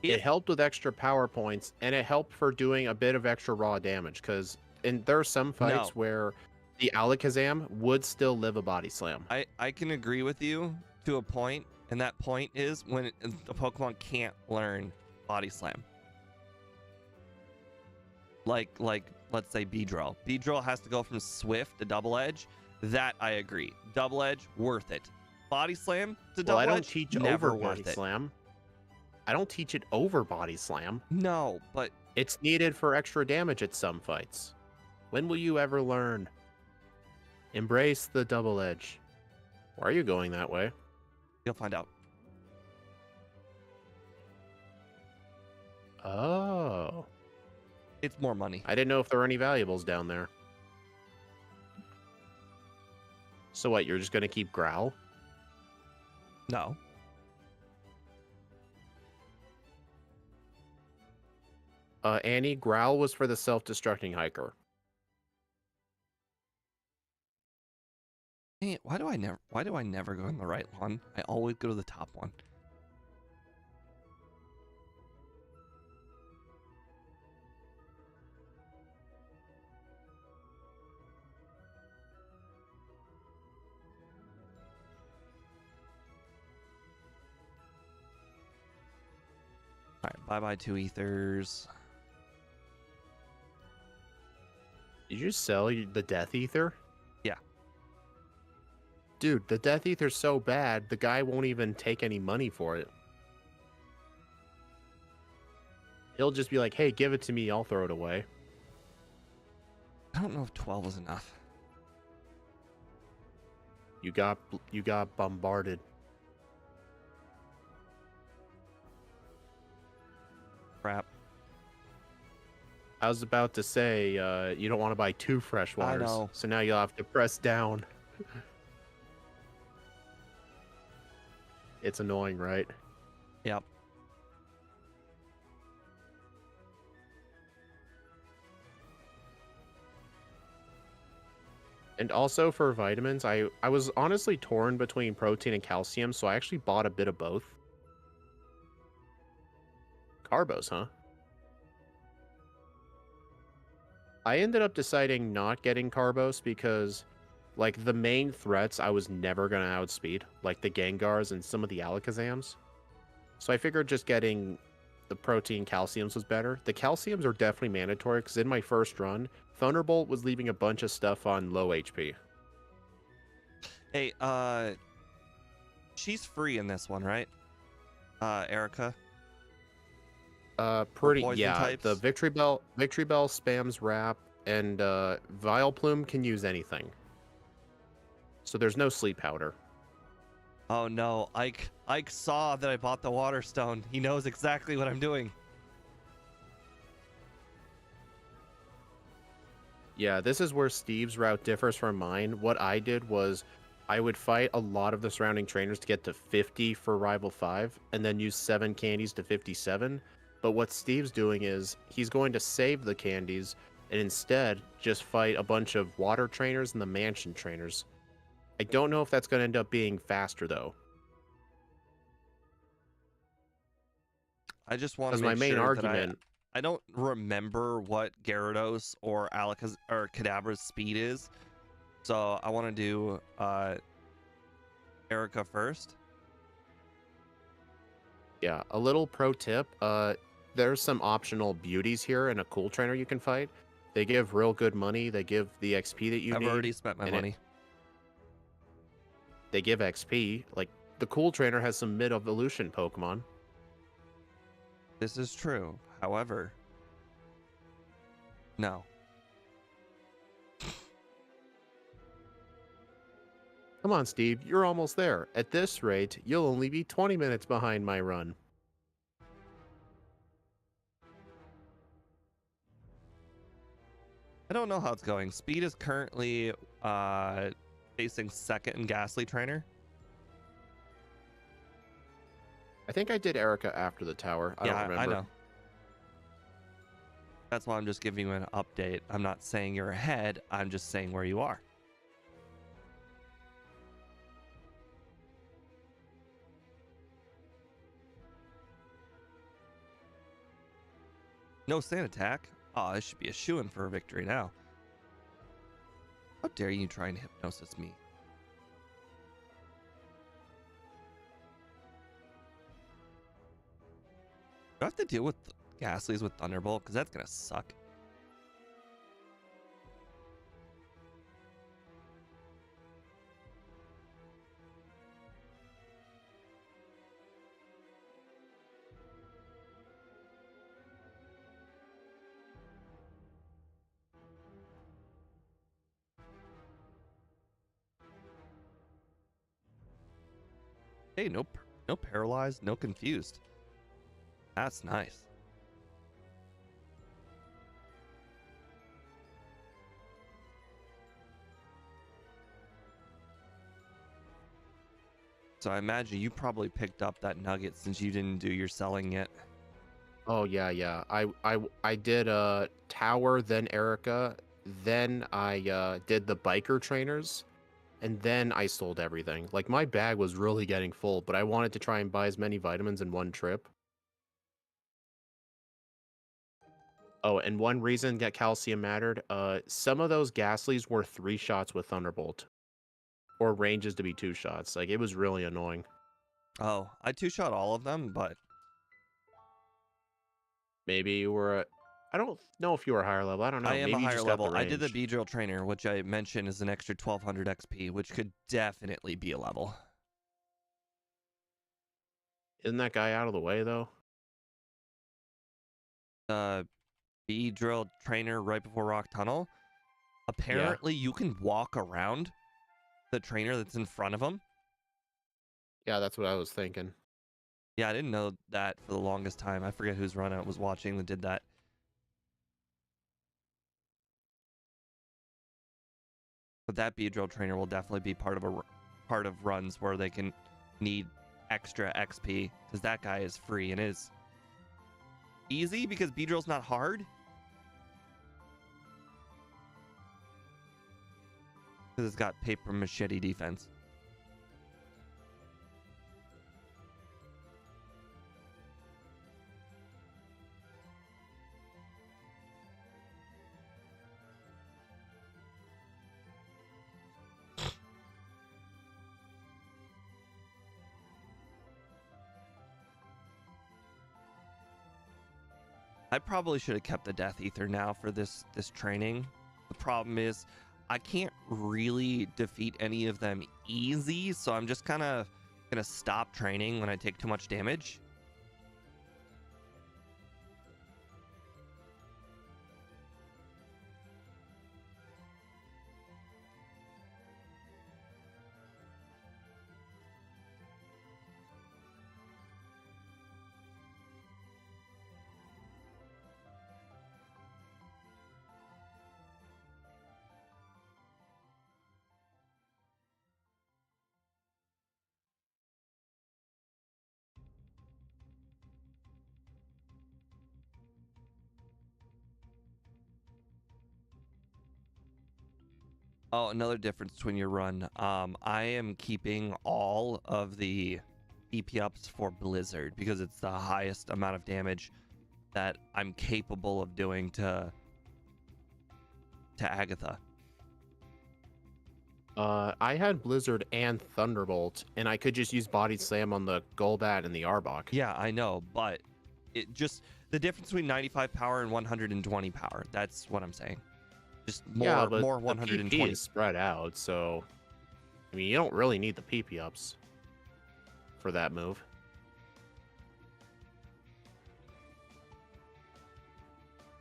It helped with extra power points, and it helped for doing a bit of extra raw damage. Because there are some fights where the Alakazam would still live a body slam. I can agree with you to a point, and that point is when the Pokemon can't learn Body Slam. Like let's say Beedrill. Beedrill has to go from Swift to Double Edge. That I agree. Double Edge, worth it. Body Slam to Double Edge, I don't teach never over worth Body it. Slam. I don't teach it over Body Slam. No, but it's needed for extra damage at some fights. When will you ever learn? Embrace the Double Edge. Why are you going that way? You'll find out. Oh. It's more money. I didn't know if there were any valuables down there. So what, you're just going to keep Growl? No. Annie, Growl was for the self-destructing hiker. Dang it, why do I never go in the right one? I always go to the top one. buy 2 ethers. Did you sell the Death Ether? Yeah. Dude, the Death Ether's so bad, the guy won't even take any money for it. He'll just be like, hey, give it to me, I'll throw it away. I don't know if 12 is enough. You got bombarded. Crap. I was about to say, you don't want to buy 2 fresh I waters. know. So now you'll have to press down. It's annoying, right? Yep. And also for vitamins, I was honestly torn between protein and calcium, so I actually bought a bit of both. Carbos, huh? I ended up deciding not getting Carbos because, like, the main threats I was never going to outspeed, like the Gengars and some of the Alakazams. So I figured just getting the protein calciums was better. The calciums are definitely mandatory because in my first run, Thunderbolt was leaving a bunch of stuff on low HP. Hey, she's free in this one, right? Erica? Pretty, poison yeah. types? The Victory Bell spams Wrap, and Vileplume can use anything. So there's no Sleep Powder. Oh no, Ike saw that I bought the water stone. He knows exactly what I'm doing. Yeah, this is where Steve's route differs from mine. What I did was I would fight a lot of the surrounding trainers to get to 50 for Rival 5, and then use 7 candies to 57. But what Steve's doing is he's going to save the candies and instead just fight a bunch of water trainers and the mansion trainers. I don't know if that's going to end up being faster, though. I just want Because to my make main sure argument... I don't remember what Gyarados or Kadabra's speed is. So I want to do Erica first. Yeah, a little pro tip. There's some optional beauties here and a cool trainer you can fight. They give real good money. They give the XP that you need. I've already spent my money. They give XP. Like, the cool trainer has some mid-evolution Pokemon. This is true. However, no. Come on, Steve. You're almost there. At this rate, you'll only be 20 minutes behind my run. I don't know how it's going. Speed is currently facing second in Ghastly Trainer. I think I did Erica after the tower. I don't remember. I know. That's why I'm just giving you an update. I'm not saying you're ahead. I'm just saying where you are. No sand attack. Oh, this should be a shoo-in for a victory now. How dare you try and hypnosis me? Do I have to deal with Ghastlies with Thunderbolt? Because that's going to suck. Hey, no paralyzed, no confused. That's nice. So I imagine you probably picked up that nugget since you didn't do your selling yet. Oh, yeah. I did Tower, then Erica, then I did the biker trainers, and then I sold everything. Like, my bag was really getting full, but I wanted to try and buy as many vitamins in one trip. Oh, and one reason that calcium mattered, some of those Ghastlies were 3 shots with Thunderbolt. Or ranges to be 2 shots. Like, it was really annoying. Oh, I two-shot all of them, but Maybe you were. I don't know if you were higher level. I don't I know. am a Maybe you higher just got the level. I did the range. B drill trainer, which I mentioned is an extra 1200 XP, which could definitely be a level. Isn't that guy out of the way though? Uh, B drill trainer right before Rock Tunnel. Yeah. Apparently, you can walk around the trainer that's in front of him. Yeah, that's what I was thinking. Yeah, I didn't know that for the longest time. I forget whose run I was watching that did that. But that B drill trainer will definitely be part of runs where they can need extra XP because that guy is free and is easy because B drill's not hard. Because it's got paper machete defense. I probably should have kept the Death Ether now for this training. The problem is I can't really defeat any of them easy, so I'm just kind of gonna stop training when I take too much damage. Oh, another difference between your run. I am keeping all of the EP ups for Blizzard because it's the highest amount of damage that I'm capable of doing to Agatha. I had Blizzard and Thunderbolt, and I could just use Body Slam on the Golbat and the Arbok. Yeah, I know, but it just the difference between 95 power and 120 power. That's what I'm saying. Just Yeah, but more the 120. PP is spread out, so I mean you don't really need the PP ups for that move.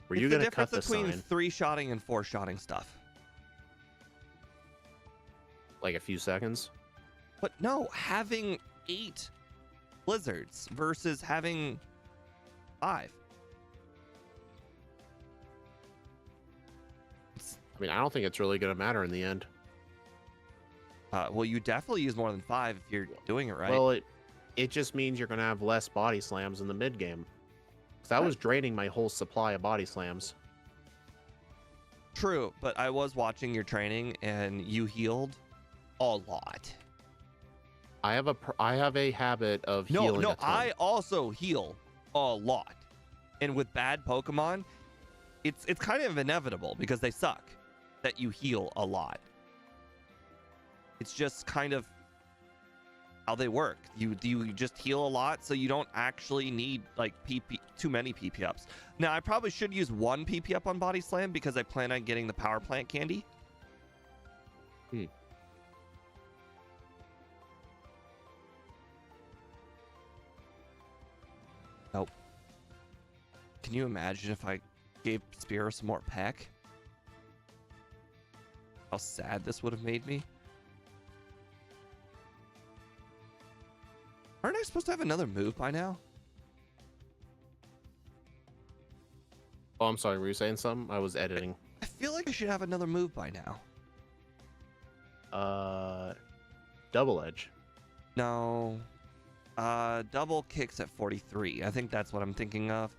Were you It's the gonna difference cut the between sign 3-shotting and 4-shotting stuff. like a few seconds? But no, having 8 blizzards versus having 5. I mean, I don't think it's really gonna matter in the end. Well, you definitely use more than 5 if you're doing it right. Well, it just means you're gonna have less Body Slams in the mid game. Because I was draining my whole supply of Body Slams. True, but I was watching your training and you healed a lot. I have a habit of healing. No, a ton. I also heal a lot. And with bad Pokemon, it's kind of inevitable because they suck that you heal a lot. It's just kind of how they work. You just heal a lot, so you don't actually need like too many PP ups. Now I probably should use 1 PP up on Body Slam because I plan on getting the Power Plant candy. Nope. Can you imagine if I gave Spearow some more peck? How sad this would have made me. Aren't I supposed to have another move by now? Oh, I'm sorry. Were you saying something? I was editing. I feel like I should have another move by now. Double Edge. No. Double kicks at 43. I think that's what I'm thinking of.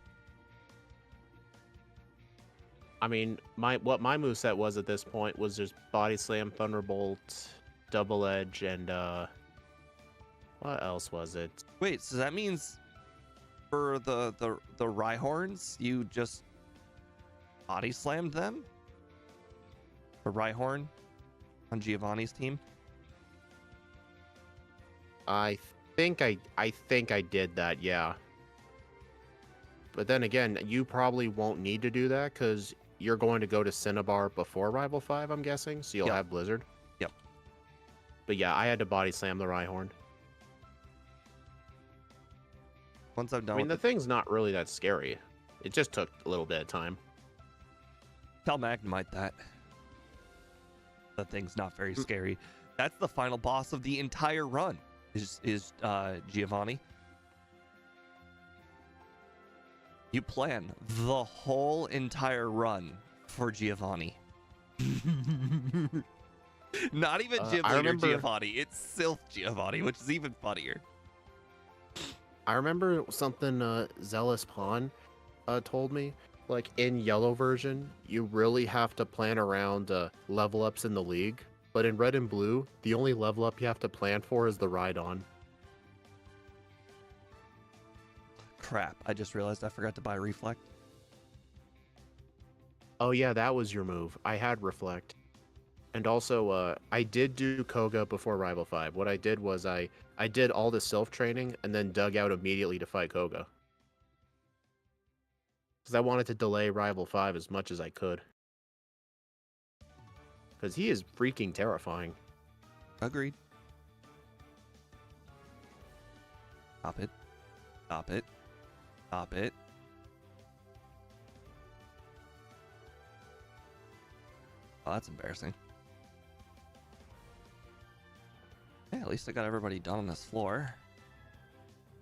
I mean, what my moveset was at this point was just Body Slam, Thunderbolt, Double Edge, and what else was it? Wait, so that means for the Rhyhorns, you just body slammed them? The Rhyhorn on Giovanni's team? I think I did that, yeah. But then again, you probably won't need to do that because you're going to go to Cinnabar before Rival 5, I'm guessing, so you'll Yep. have Blizzard. Yep. But yeah, I had to body slam the Rhyhorn. Once I'm done I mean, the with thing's not really that scary. It just took a little bit of time. tell Magnemite that. The thing's not very scary. That's the final boss of the entire run. Is Giovanni. You plan the whole entire run for Giovanni. Not even Gym I Leader remember- Giovanni. It's Sylph Giovanni, which is even funnier. I remember something Zealous Pawn told me. Like, in Yellow version, you really have to plan around level ups in the league. But in Red and Blue, the only level up you have to plan for is the Rhydon. Crap, I just realized I forgot to buy Reflect. Oh yeah, that was your move. I had Reflect. And also, I did do Koga before Rival 5. What I did was I did all the self-training and then dug out immediately to fight Koga. Because I wanted to delay Rival 5 as much as I could. Because he is freaking terrifying. Agreed. Stop it. Stop it. Stop it. Oh, that's embarrassing. Yeah, at least I got everybody done on this floor.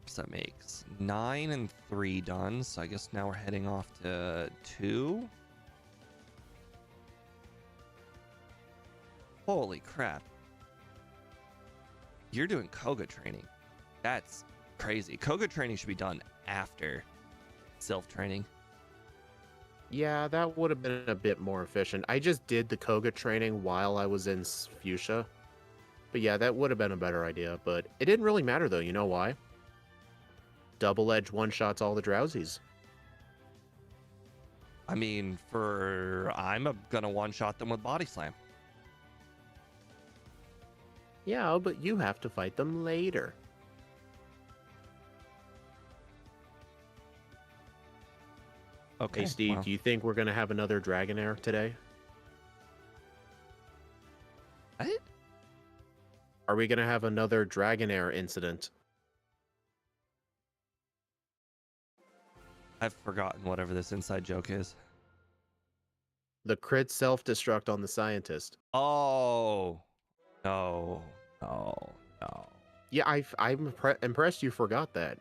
So that makes 9 and 3 done. So I guess now we're heading off to 2. Holy crap. You're doing Koga training. That's crazy. Koga training should be done after self-training. Yeah, that would have been a bit more efficient. I just did the Koga training while I was in Fuchsia. But yeah, that would have been a better idea. But it didn't really matter though, you know why? Double Edge one-shots all the Drowsies. I mean, I'm gonna one-shot them with Body Slam. Yeah, but you have to fight them later. Okay. Hey, Steve, well, do you think we're going to have another Dragonair today? what? Are we going to have another Dragonair incident? I've forgotten whatever this inside joke is. The crit self-destruct on the scientist. Oh. No. No. No. Yeah, I'm impressed you forgot that.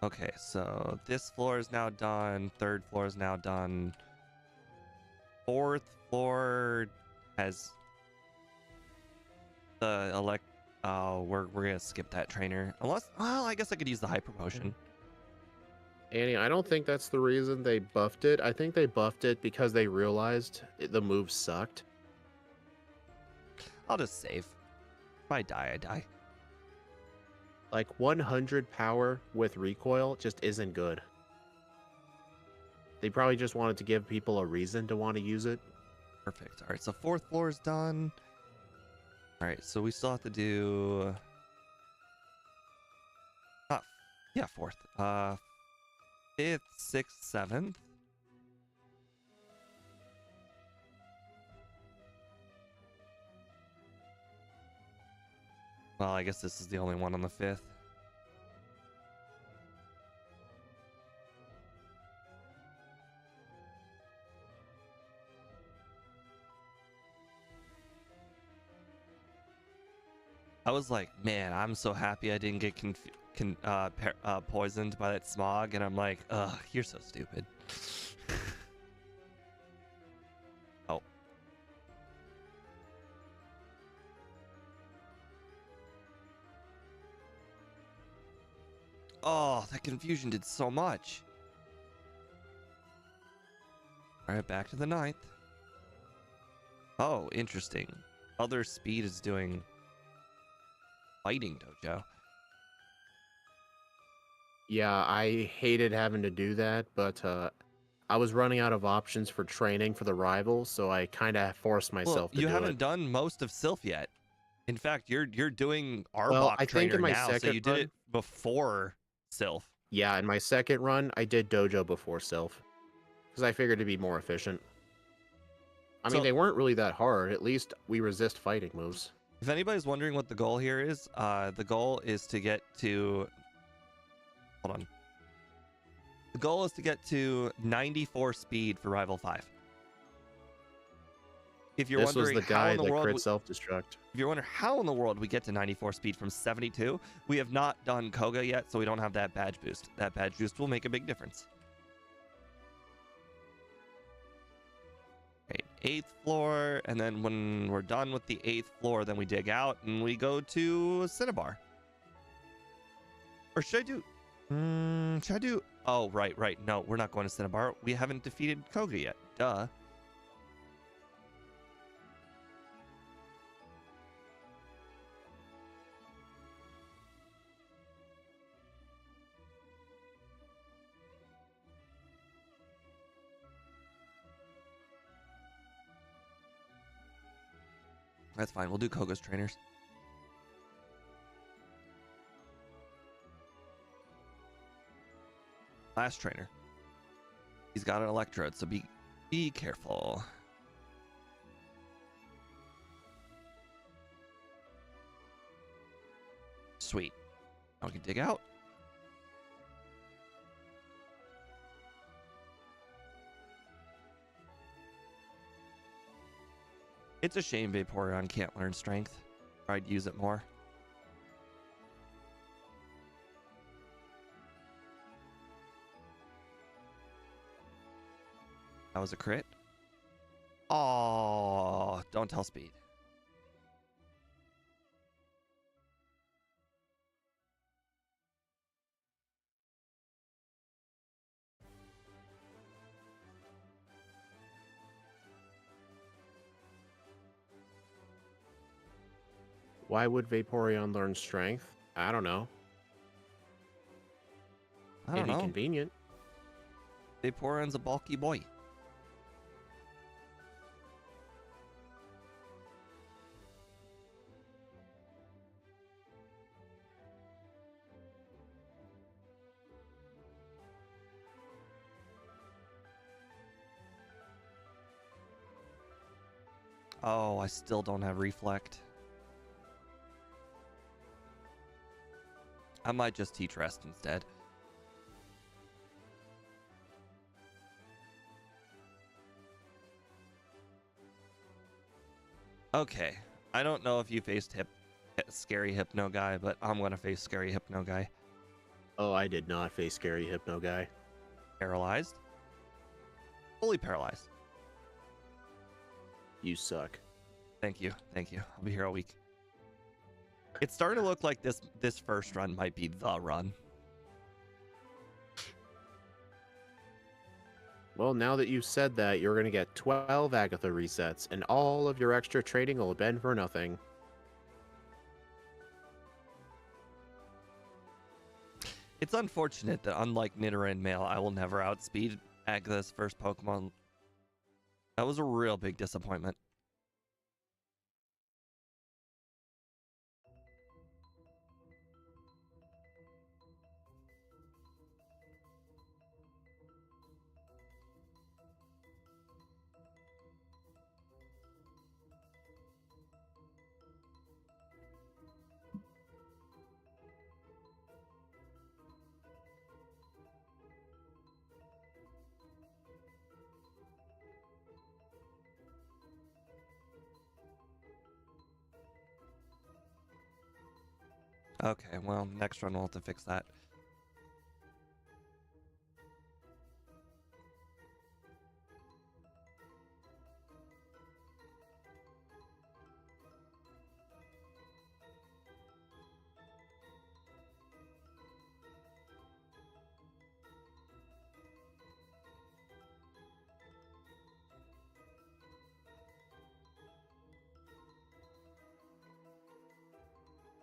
Okay, so this floor is now done. Third floor is now done. Fourth floor has the Oh, we're gonna skip that trainer. Unless, well, I guess I could use the hyper potion. Annie, I don't think that's the reason they buffed it. I think they buffed it because they realized the move sucked. I'll just save. If I die, I die. Like 100 power with recoil just isn't good. They probably just wanted to give people a reason to want to use it. Perfect. All right, so fourth floor is done. All right, so we still have to do. Yeah, fourth. Fifth, sixth, seventh. Well, I guess this is the only one on the fifth. I was like, man, I'm so happy I didn't get poisoned by that smog, and I'm like, ugh, you're so stupid. Oh. Oh, that confusion did so much. All right, back to the ninth. Oh, interesting. Other speed is doing fighting dojo. Yeah, I hated having to do that, but I was running out of options for training for the rival, so I kind of forced myself to you do haven't it. done most of Sylph yet. In fact, you're doing Well, Arbok I think in trainer my now, so second you did run, it before Sylph. yeah, in my second run, I did Dojo before Sylph because I figured it'd be more efficient. I mean, So they weren't really that hard. At least we resist fighting moves. if anybody's wondering what the goal here is, the goal is to get to. Hold on. The goal is to get to 94 speed for Rival 5. If you're This was wondering the how guy in the that world, crit self-destruct. if you're wondering how in the world we get to 94 speed from 72, we have not done Koga yet, so we don't have that badge boost. That badge boost will make a big difference. Right, 8th floor, and then when we're done with the 8th floor, then we dig out and we go to Cinnabar. Or should I do? Should I do? Oh, right. No, we're not going to Cinnabar. We haven't defeated Koga yet. Duh. That's fine. We'll do Koga's trainers. Last trainer. He's got an electrode, so be careful. Sweet. Now we can dig out. It's a shame Vaporeon can't learn strength. I'd use it more. That was a crit. Oh, don't tell speed. Why would Vaporeon learn strength? I don't know. I don't Maybe know. convenient. Vaporeon's a bulky boy. Oh, I still don't have Reflect. I might just teach Rest instead. Okay. I don't know if you faced Scary Hypno Guy, but I'm going to face Scary Hypno Guy. Oh, I did not face Scary Hypno Guy. Paralyzed. Fully paralyzed. You suck. Thank you. I'll be here all week. It's starting to look like this first run might be the run. Well, now that you've said that, you're going to get 12 Agatha resets, and all of your extra trading will have been for nothing. It's unfortunate that unlike Nidoran male, I will never outspeed Agatha's first Pokemon. That was a real big disappointment. Okay, well, next run we'll have to fix that.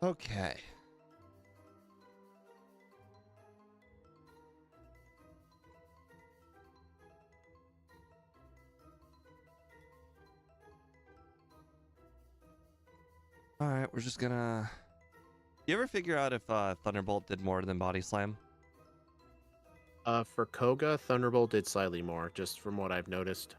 Okay. All right, we're just gonna. You ever figure out if Thunderbolt did more than Body Slam? For Koga, Thunderbolt did slightly more, just from what I've noticed.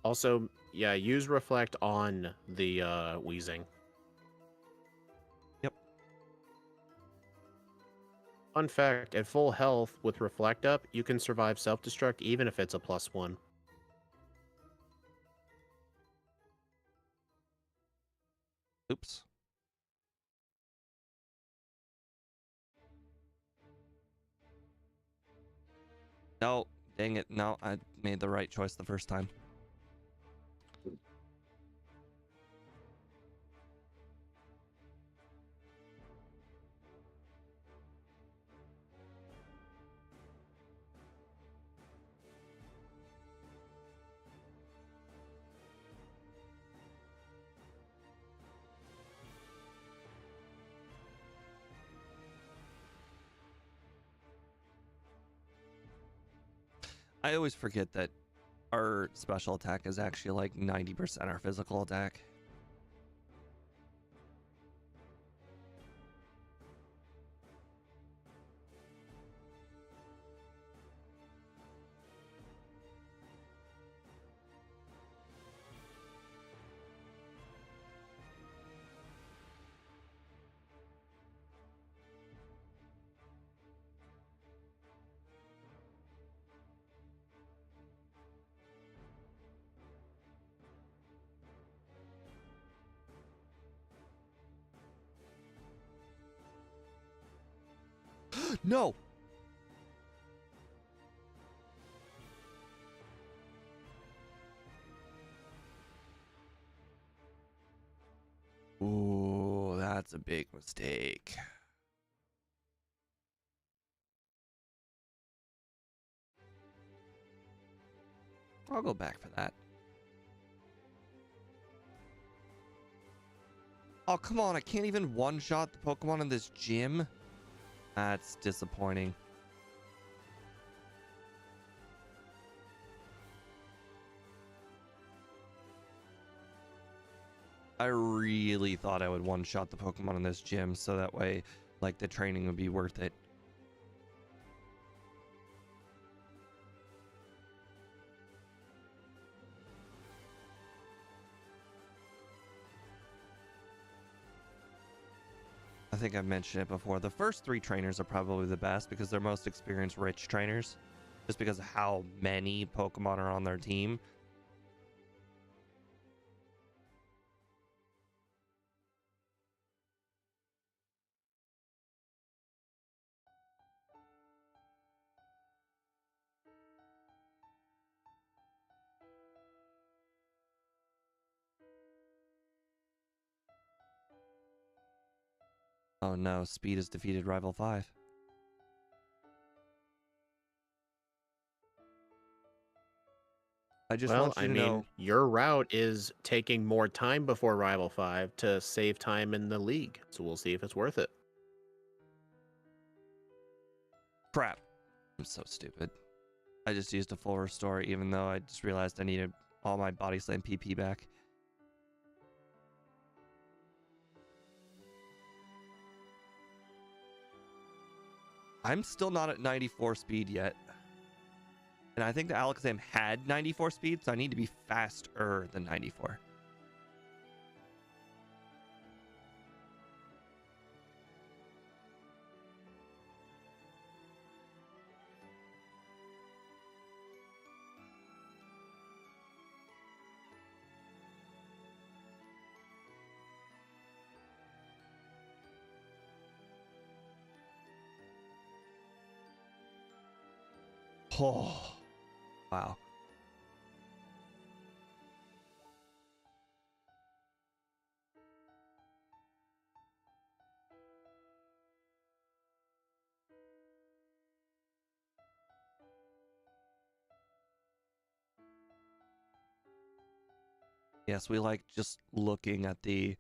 Also, yeah, use Reflect on the Wheezing. Yep. Fun fact, at full health with Reflect up, you can survive Self-Destruct even if it's a +1. Oops. No, dang it. No, I made the right choice the first time. I always forget that our special attack is actually like 90% our physical attack. No! Ooh, that's a big mistake. I'll go back for that. Oh, come on. I can't even one-shot the Pokemon in this gym. That's disappointing. I really thought I would one-shot the Pokemon in this gym so that way, like, the training would be worth it. I think I've mentioned it before. The first 3 trainers are probably the best because they're most experienced rich trainers, just because of how many Pokemon are on their team. Oh no, Speed has defeated Rival 5. I just Well, want you I to mean, know. your route is taking more time before Rival 5 to save time in the league, so we'll see if it's worth it. Crap. I'm so stupid. I just used a full restore even though I just realized I needed all my Body Slam PP back. I'm still not at 94 speed yet. And I think the Alakazam had 94 speed, so I need to be faster than 94. Oh, wow. Yes, we like just looking at the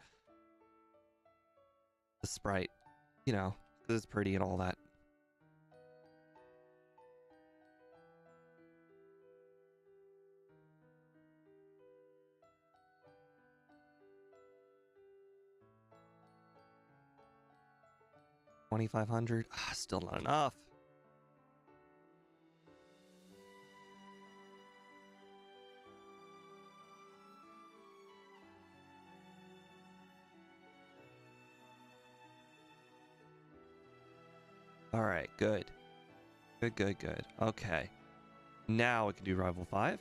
sprite, you know, because it's pretty and all that. 2,500. Still not enough. All right, good. Good. Okay. Now we can do Rival 5.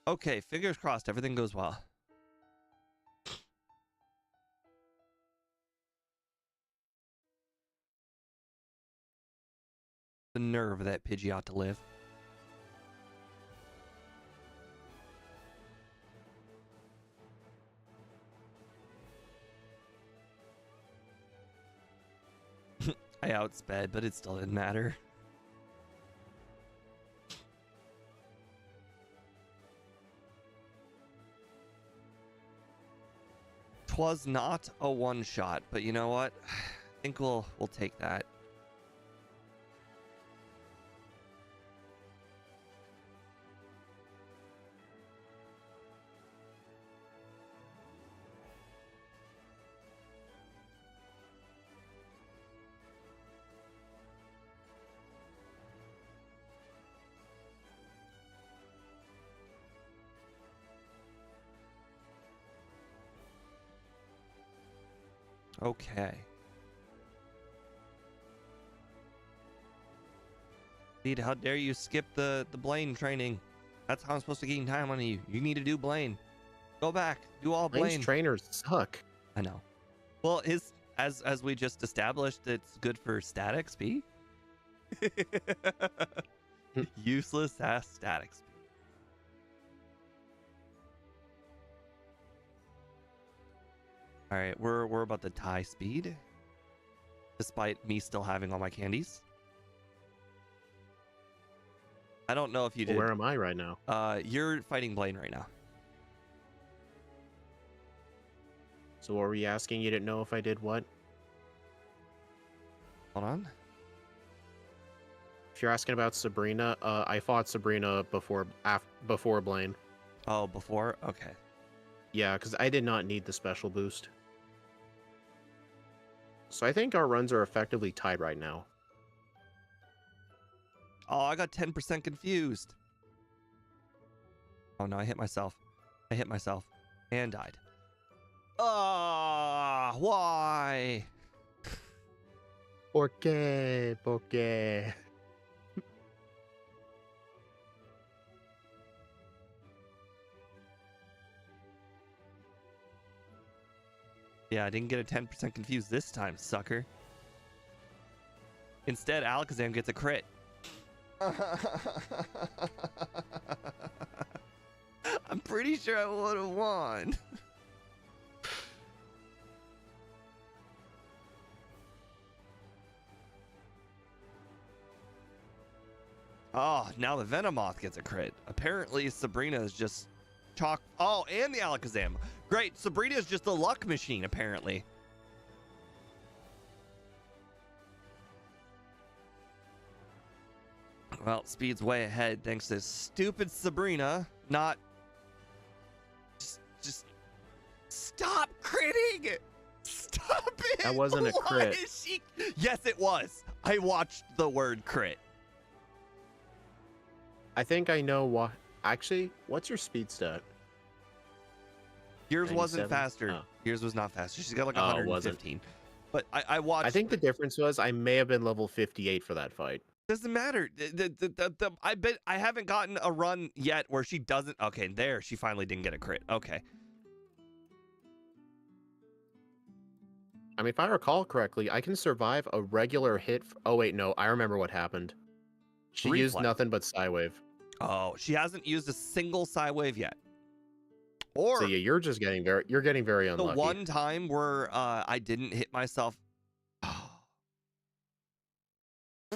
Okay, fingers crossed, everything goes well. The nerve of that Pidgeot to live. I outsped, but it still didn't matter. Twas not a one-shot, but you know what? I think we'll take that. Okay. Dude, how dare you skip the Blaine training? That's how I'm supposed to gain time on you. You need to do Blaine. Go back. Do all Blaine's Blaine. trainers suck. I know. Well, as we just established, it's good for static speed. Useless ass static speed. All right, we're about to tie speed, despite me still having all my candies. I don't know if you did. Where am I right now? You're fighting Blaine right now. So are we asking? You didn't know if I did what? Hold on. If you're asking about Sabrina, I fought Sabrina before Blaine. Oh, before? Okay. Yeah, because I did not need the special boost. So I think our runs are effectively tied right now. Oh, I got 10% confused. Oh no, I hit myself. And died. Ah, why? ¿Por qué? ¿Por qué? Yeah, I didn't get a 10% confused this time, sucker. Instead, Alakazam gets a crit. I'm pretty sure I would have won. Oh, now the Venomoth gets a crit. Apparently, Sabrina is just chalk. Oh, and the Alakazam. Great. Sabrina is just a luck machine, apparently. Well, speed's way ahead thanks to stupid Sabrina. Not. Just stop critting. Stop it. That wasn't a crit. Yes, it was. I watched the word crit. I think I know what. Actually, what's your speed stat? Yours 97? wasn't faster. Oh. Yours was not faster. She's got like Oh, 115. But I watched. I think the difference was I may have been level 58 for that fight. Doesn't matter. I bet I haven't gotten a run yet where she doesn't. Okay, there. She finally didn't get a crit. Okay. I mean, if I recall correctly, I can survive a regular hit. Oh, wait, no. I remember what happened. She used Reflex. nothing but Psywave. Oh, she hasn't used a single Psywave yet. Or So yeah, you're getting very unlucky. the one time where I didn't hit myself.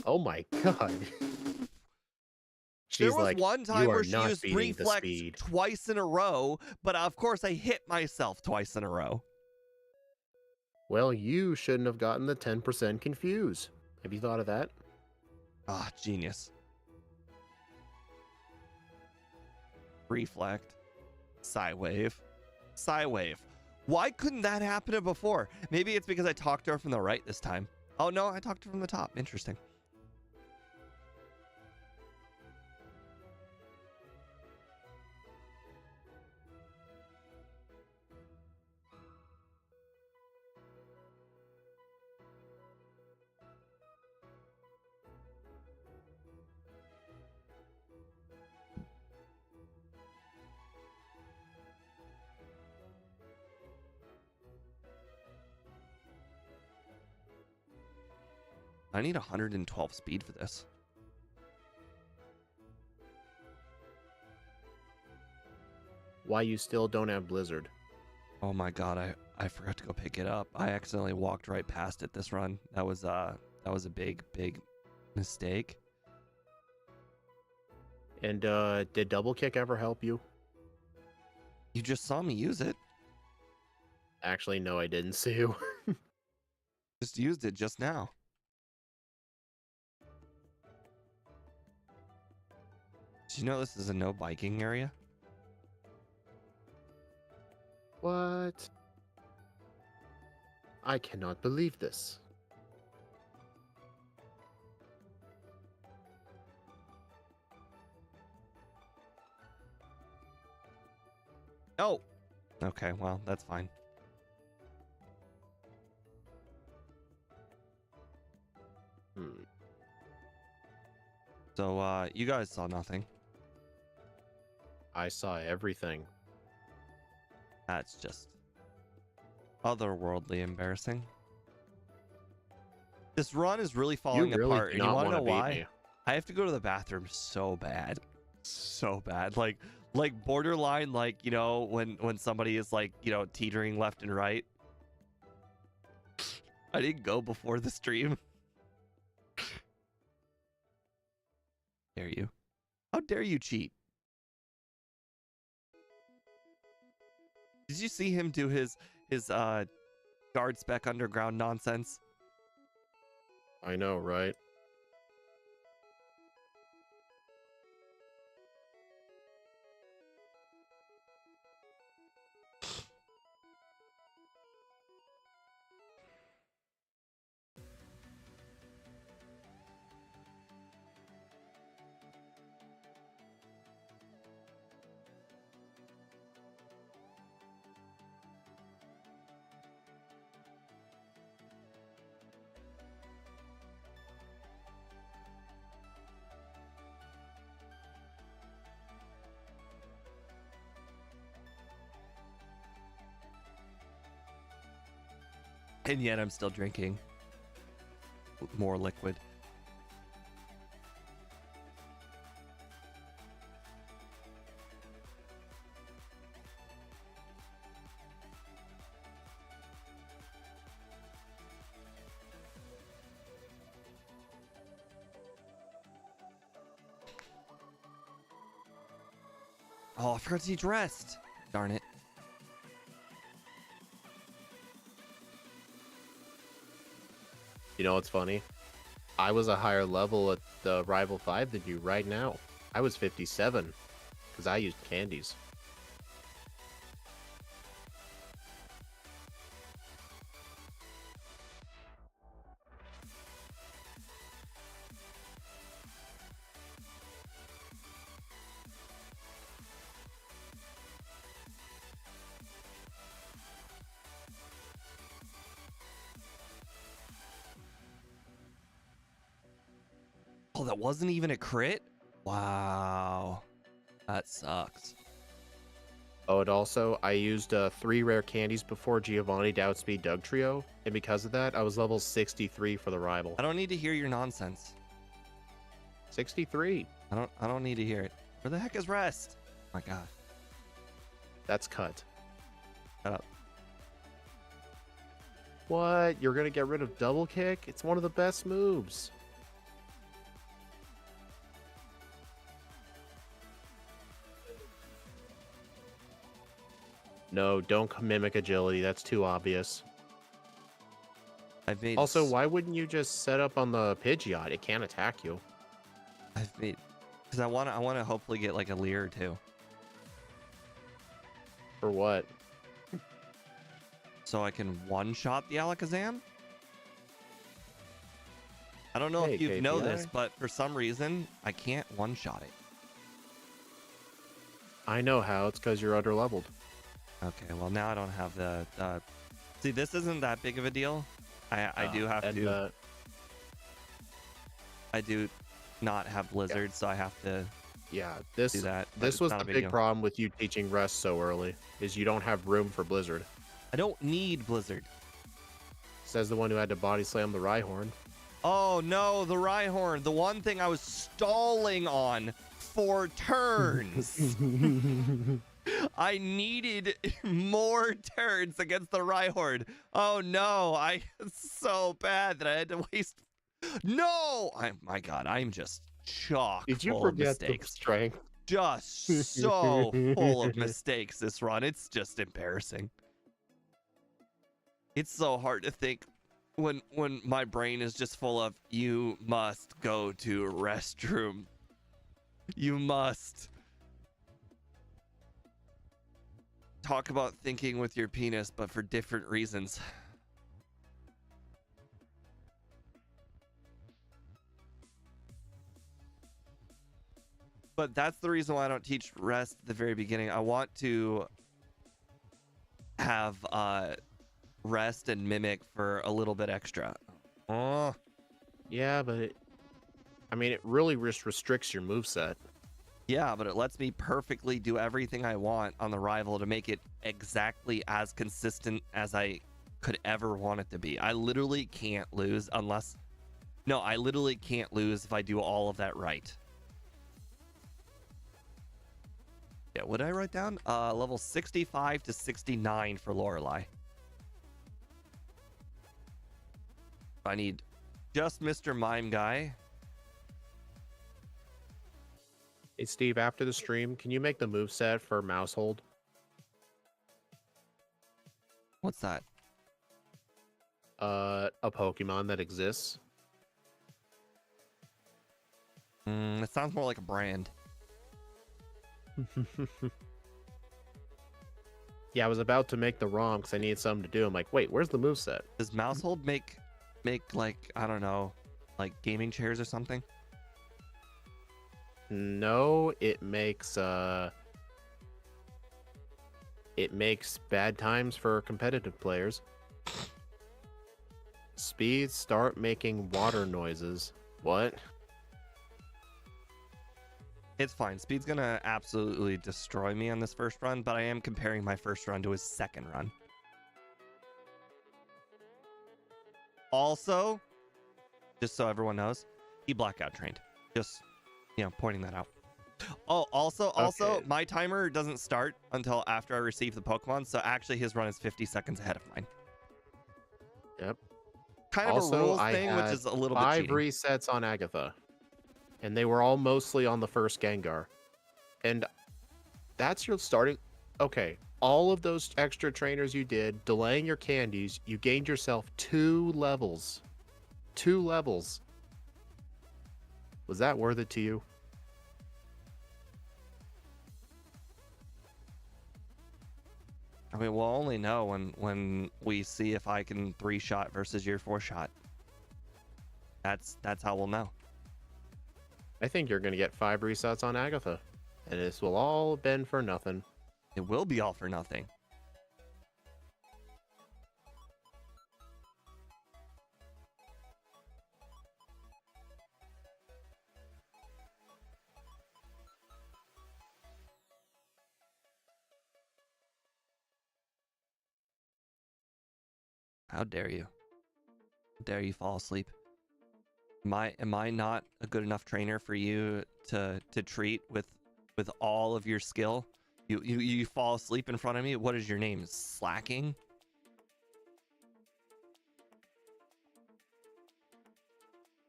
Oh my god. There She's was like, one you time are where she not used beating the reflex speed. twice in a row, but of course I hit myself twice in a row. Well, you shouldn't have gotten the 10% confused. Have you thought of that? Ah, genius. Reflect. Psywave. Psywave. Why couldn't that happen before? Maybe it's because I talked to her from the right this time. Oh no, I talked to her from the top. Interesting. I need 112 speed for this. Why you still don't have Blizzard? Oh my god, I forgot to go pick it up. I accidentally walked right past it this run. That was a big mistake. And did double kick ever help you? You just saw me use it. Actually, no, I didn't see you. Just used it just now. Did you know this is a no biking area? What? I cannot believe this. Oh. Okay, well, that's fine. So, you guys saw nothing. I saw everything. That's just otherworldly embarrassing. This run is really falling You really apart, do and you not want to know wanna beat why? me. I have to go to the bathroom so bad. So bad. Like borderline, like, you know, when somebody is like, you know, teetering left and right. I didn't go before the stream. Dare you? How dare you cheat? Did you see him do his guard spec underground nonsense? I know, right? And yet I'm still drinking more liquid. Oh, I forgot to teach rest. Darn it. You know what's funny? I was a higher level at the Rival 5 than you right now. I was 57, because I used candies. Oh, that wasn't even a crit? Wow. That sucks. Oh, and also, I used 3 rare candies before Giovanni Douhtspeed Doug Trio, and because of that, I was level 63 for the Rival. I don't need to hear your nonsense. 63. I don't need to hear it. Where the heck is rest? Oh my god. That's cut. Shut up. What? You're gonna get rid of double kick? It's one of the best moves. No, don't mimic agility. That's too obvious. I've made Also, why wouldn't you just set up on the Pidgeot? It can't attack you. I've made because I want to hopefully get like a Leer or two. For what? So I can one-shot the Alakazam? I don't know if you know this, but for some reason, I can't one-shot it. I know how. It's because you're under-leveled. Okay, well, now I don't have the... See, this isn't that big of a deal. I do have to... I do not have Blizzard, so I have to do that. This was the big problem with you teaching Rest so early, is you don't have room for Blizzard. I don't need Blizzard. Says the one who had to body slam the Rhyhorn. Oh no, the Rhyhorn, the one thing I was stalling on for turns. I needed more turns against the Rhyhorn. Oh no, it's so bad that I had to waste. No, my God, I'm just chock Did you full forget of mistakes. the strength? Just so full of mistakes this run. It's just embarrassing. It's so hard to think when my brain is just full of, you must go to a restroom. You must. Talk about thinking with your penis, but for different reasons. But that's the reason why I don't teach Rest at the very beginning. I want to have Rest and Mimic for a little bit extra. Oh. Yeah, but it really restricts your moveset. Yeah, but it lets me perfectly do everything I want on the rival to make it exactly as consistent as I could ever want it to be. I literally can't lose unless... No, I literally can't lose if I do all of that right. Yeah, what did I write down? Level 65 to 69 for Lorelei. I need just Mr. Mime Guy. Hey, Steve, after the stream, can you make the moveset for Mousehold? What's that? A Pokemon that exists. It sounds more like a brand. Yeah, I was about to make the ROM because I needed something to do. I'm like, wait, where's the moveset? Does Mousehold make like, I don't know, like gaming chairs or something? No, it makes bad times for competitive players. Speed, start making water noises. What? It's fine. Speed's gonna absolutely destroy me on this first run, but I am comparing my first run to his second run. Also, just so everyone knows, he Blackout trained. Just, pointing that out. Oh, also, Okay. my timer doesn't start until after I receive the Pokemon, so actually his run is 50 seconds ahead of mine. Yep. Kind of Also, a rules I thing, which had is a little bit 5 cheating. resets on Agatha, and they were all mostly on the first Gengar. And that's your starting... Okay, all of those extra trainers you did, delaying your candies, you gained yourself 2 levels. 2 levels. Was that worth it to you? I mean, we'll only know when we see if I can 3-shot versus your 4-shot. That's how we'll know. I think you're going to get 5 resets on Agatha. And this will all been for nothing. It will be all for nothing. How dare you? How dare you fall asleep? Am I not a good enough trainer for you to treat with all of your skill? You fall asleep in front of me? What is your name? Slacking?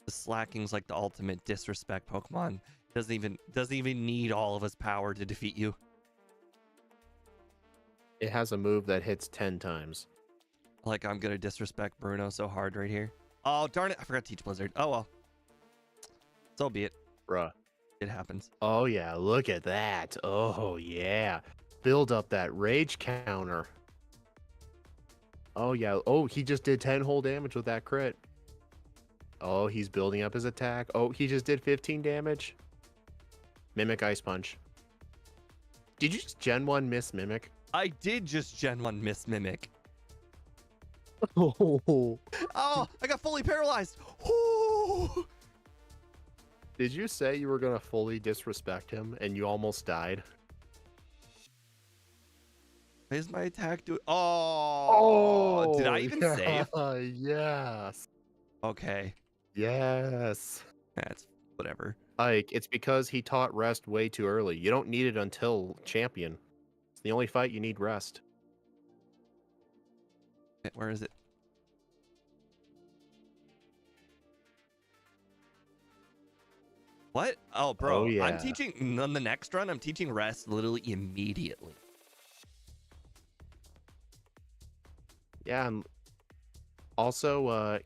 The Slacking's like the ultimate disrespect Pokemon. Doesn't even need all of his power to defeat you. It has a move that hits 10 times. Like I'm gonna disrespect Bruno so hard right here. Oh darn it! I forgot to teach Blizzard. Oh well. So be it. Bruh. It happens. Oh yeah, look at that. Oh yeah. Build up that rage counter. Oh yeah. Oh, he just did 10 whole damage with that crit. Oh, he's building up his attack. Oh, he just did 15 damage. Mimic Ice Punch. Did you just Gen 1 miss Mimic? I did just Gen 1 miss Mimic. Oh. Oh, I got fully paralyzed. Ooh. Did you say you were gonna fully disrespect him and you almost died? What is my attack doing? Oh, did I even save? Yes. Okay, Yes. that's whatever. Like, it's because he taught rest way too early. You don't need it until champion. It's the only fight you need rest. Where is it? What? Oh, bro, Oh, yeah. I'm teaching on the next run. I'm teaching rest literally immediately. Yeah, and also,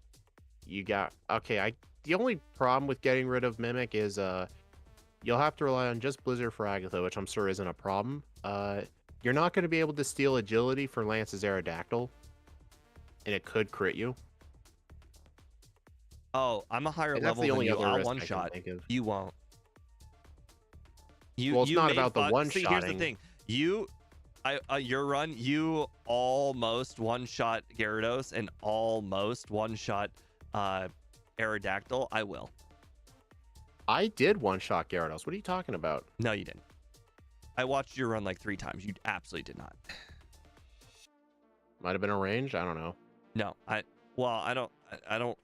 you got... Okay, the only problem with getting rid of Mimic is, you'll have to rely on just Blizzard for Agatha, which I'm sure isn't a problem. You're not going to be able to steal Agility for Lance's Aerodactyl, and it could crit you. Oh, I'm a higher And that's level the than only you. other I'll risk I one can shot. think of. You won't. Well, it's not made about the fun- See, here's the one-shotting. thing. Your run, you almost one-shot Gyarados and almost one-shot Aerodactyl. I will. I did one-shot Gyarados. What are you talking about? No, you didn't. I watched your run like 3 times. You absolutely did not. Might have been a range. I don't know. No, I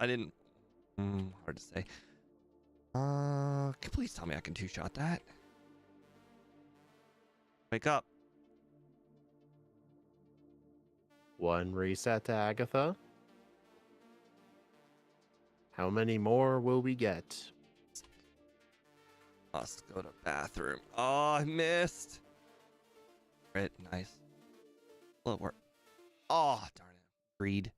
didn't. Hard to say. Can you please tell me I can two-shot that? Wake up. One reset to Agatha. How many more will we get? Must go to bathroom. Oh, I missed. Right, nice. Will it work? Oh, darn it. Read.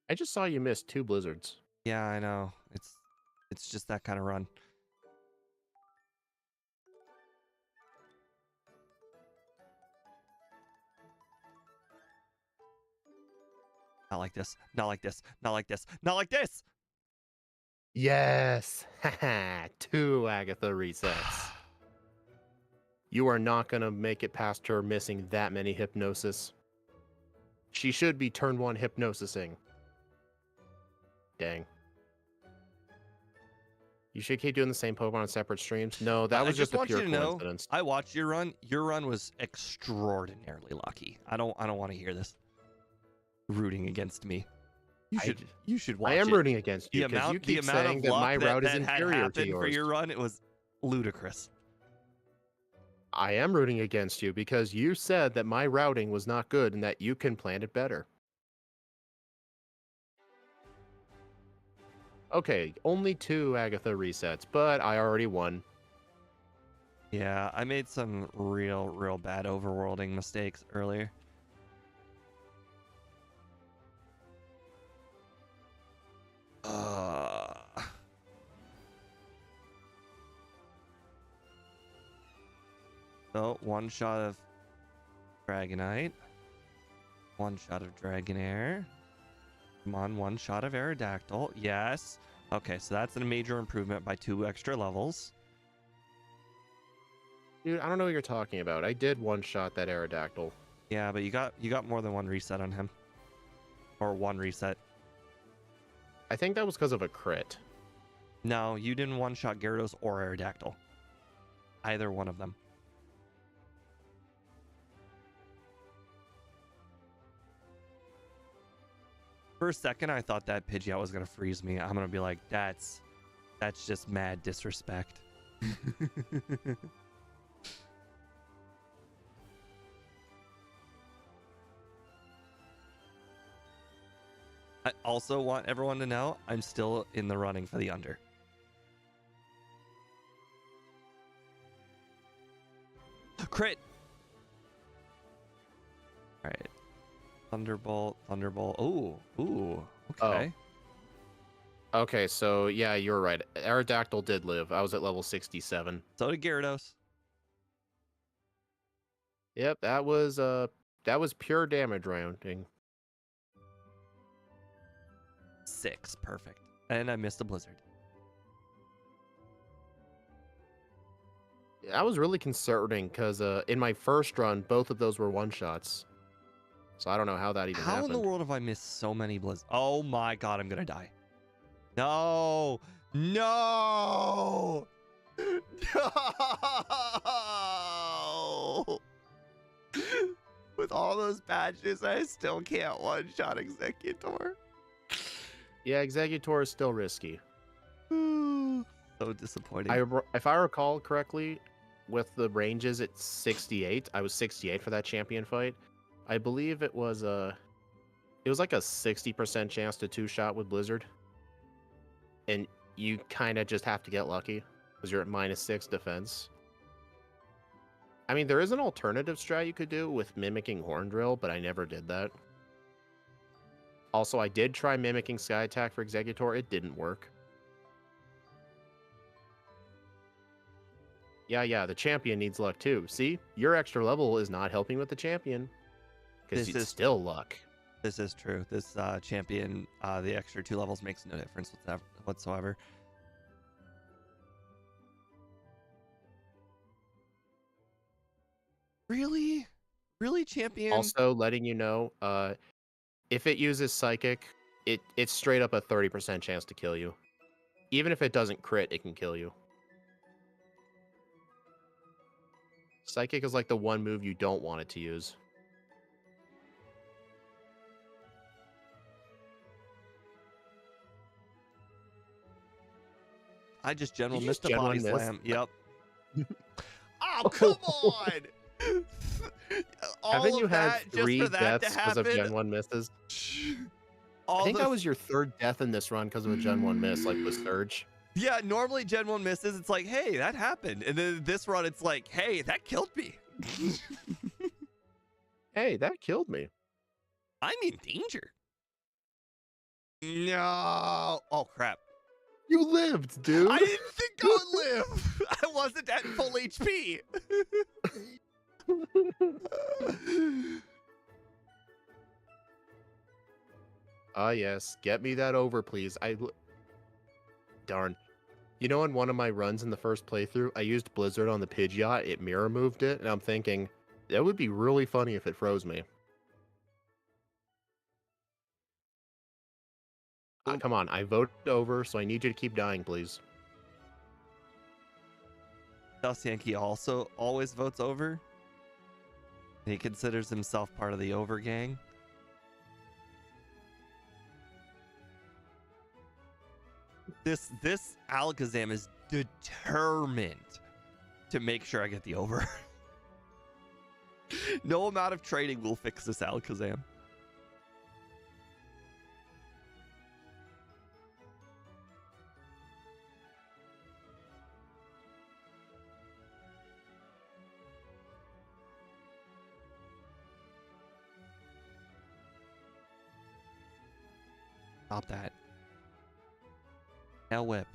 I just saw you miss 2 blizzards. Yeah, I know. It's just that kind of run. Not like this. Not like this. Not like this. Not like this. Yes! Haha, 2 Agatha resets. You are not going to make it past her missing that many hypnosis. She should be turn 1 hypnosising. Dang. You should keep doing the same Pokemon on separate streams. No, that was just a pure coincidence. I watched your run. Your run was extraordinarily lucky. I don't want to hear this. Rooting against me. You should watch it. I am rooting against you because you keep saying that my route is inferior to yours. For your run, it was ludicrous. I am rooting against you because you said that my routing was not good and that you can plan it better. Okay, only 2 Agatha resets, but I already won. Yeah, I made some real bad overworlding mistakes earlier. So, one shot of Dragonite. One shot of Dragonair. Come on, one shot of Aerodactyl. Yes. Okay, so that's a major improvement by 2 extra levels. Dude, I don't know what you're talking about. I did one-shot that Aerodactyl. Yeah, but you got more than 1 reset on him. Or 1 reset. I think that was because of a crit. No, you didn't one-shot Gyarados or Aerodactyl. Either one of them. For a second, I thought that Pidgeot was going to freeze me. I'm going to be like, that's just mad disrespect. I also want everyone to know I'm still in the running for the under. Crit. All right. Thunderbolt. Ooh. Okay. Okay, so yeah, you're right. Aerodactyl did live. I was at level 67. So did Gyarados. Yep, that was pure damage rounding. 6. Perfect. And I missed a blizzard. I was really concerning because in my first run, both of those were one-shots. So I don't know how that even happened. How in the world have I missed so many blizzards? Oh my god, I'm gonna die. No! No! No! With all those badges, I still can't one-shot Executor. Yeah, Executor is still risky. So disappointing. If I recall correctly, with the ranges at 68, I was 68 for that champion fight. I believe it was like a 60% chance to two-shot with Blizzard. And you kind of just have to get lucky because you're at -6 defense. I mean, there is an alternative strat you could do with mimicking Horn Drill, but I never did that. Also, I did try mimicking Sky Attack for Executor. It didn't work. Yeah, the champion needs luck too. See? Your extra level is not helping with the champion. Because it's still luck. This is true. This champion, the extra 2 levels makes no difference whatsoever. Really? Really, champion? Also, letting you know, if it uses Psychic, it's straight up a 30% chance to kill you. Even if it doesn't crit, it can kill you. Psychic is like the one move you don't want it to use. I just general You missed a Gen body 1 miss? slam. Yep. Oh, come on! Haven't you had that, 3 deaths because of Gen 1 misses? I think that was your 3rd death in this run because of a Gen 1 miss, like with Surge. Yeah, normally Gen 1 misses, it's like, hey, that happened. And then this run, it's like, hey, that killed me. Hey, that killed me. I'm in danger. No. Oh, crap. You lived, dude. I didn't think I would live. I wasn't at full HP. Ah, yes. Get me that over, please. Darn. You know, in one of my runs in the first playthrough, I used Blizzard on the Pidgeot. It mirror moved it, and I'm thinking, that would be really funny if it froze me. Come on, I voted over, so I need you to keep dying, please. Dust Yankee also always votes over. He considers himself part of the over gang. This Alakazam is determined to make sure I get the over. No amount of trading will fix this Alakazam. Stop that. Tail Whip.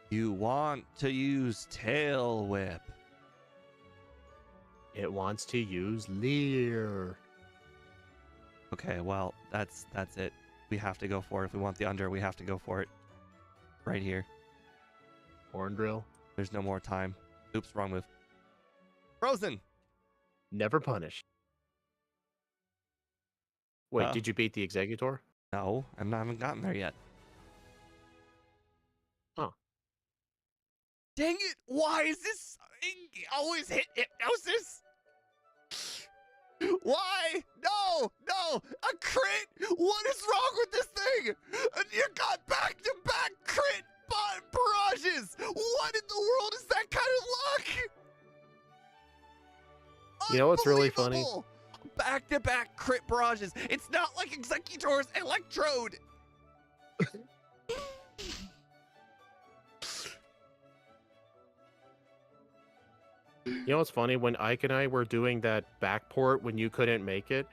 You want to use Tail Whip. It wants to use Leer. Okay, well, that's it. We have to go for it. If we want the under, we have to go for it. Right here. Horn Drill. There's no more time. Oops, wrong move. Frozen! Never punished. Wait, did you beat the Executor? No, I haven't gotten there yet. Huh. Dang it! Why is this always hit hypnosis? Why? No! A crit! What is wrong with this thing? You got back-to-back crit barrages! What in the world is that kind of luck? You know what's really funny? back-to-back crit barrages. It's not like Executor's Electrode. You know what's funny? When Ike and I were doing that backport when you couldn't make it,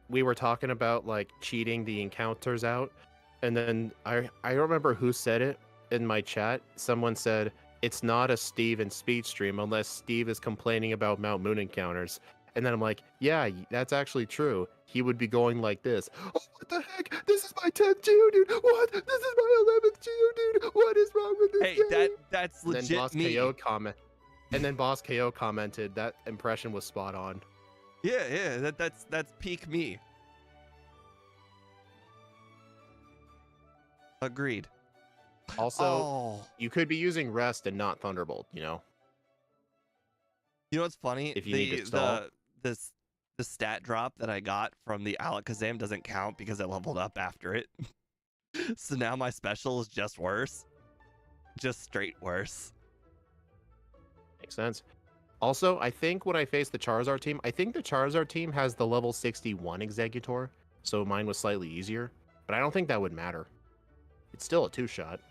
we were talking about like cheating the encounters out, and then I don't remember who said it in my chat. Someone said it's not a Steve and speed stream unless Steve is complaining about Mount Moon encounters. And then I'm like, yeah, that's actually true. He would be going like this. Oh, what the heck? This is my 10th Geodude. What? This is my 11th Geodude. What is wrong with this game? That's And then legit Boss me. KO comment. And then Boss KO commented that impression was spot on. Yeah, that's peak me. Agreed. Also, you could be using Rest and not Thunderbolt, you know? You know what's funny? If you need to stall. The stat drop that I got from the Alakazam doesn't count because I leveled up after it. So now my special is just worse. Just straight worse. Makes sense. Also, I think when I faced the Charizard team, I think the Charizard team has the level 61 Executor, so mine was slightly easier. But I don't think that would matter. It's still a 2-shot.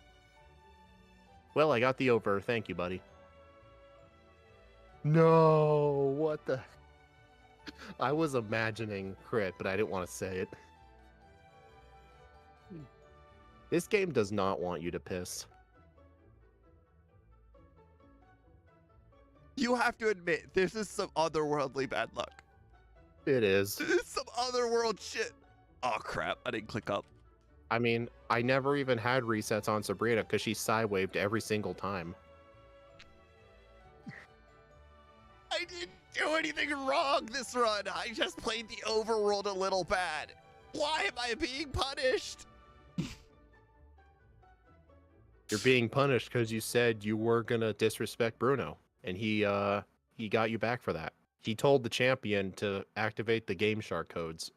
Well, I got the over. Thank you, buddy. No, what the... I was imagining crit, but I didn't want to say it. This game does not want you to piss. You have to admit, this is some otherworldly bad luck. It is. This is some otherworld shit. Oh, crap. I didn't click up. I mean, I never even had resets on Sabrina because she side-waved every single time. I didn't do anything wrong this run. I just played the overworld a little bad. Why am I being punished? You're being punished because you said you were gonna disrespect Bruno, and he got you back for that. He told the champion to activate the Game Shark codes.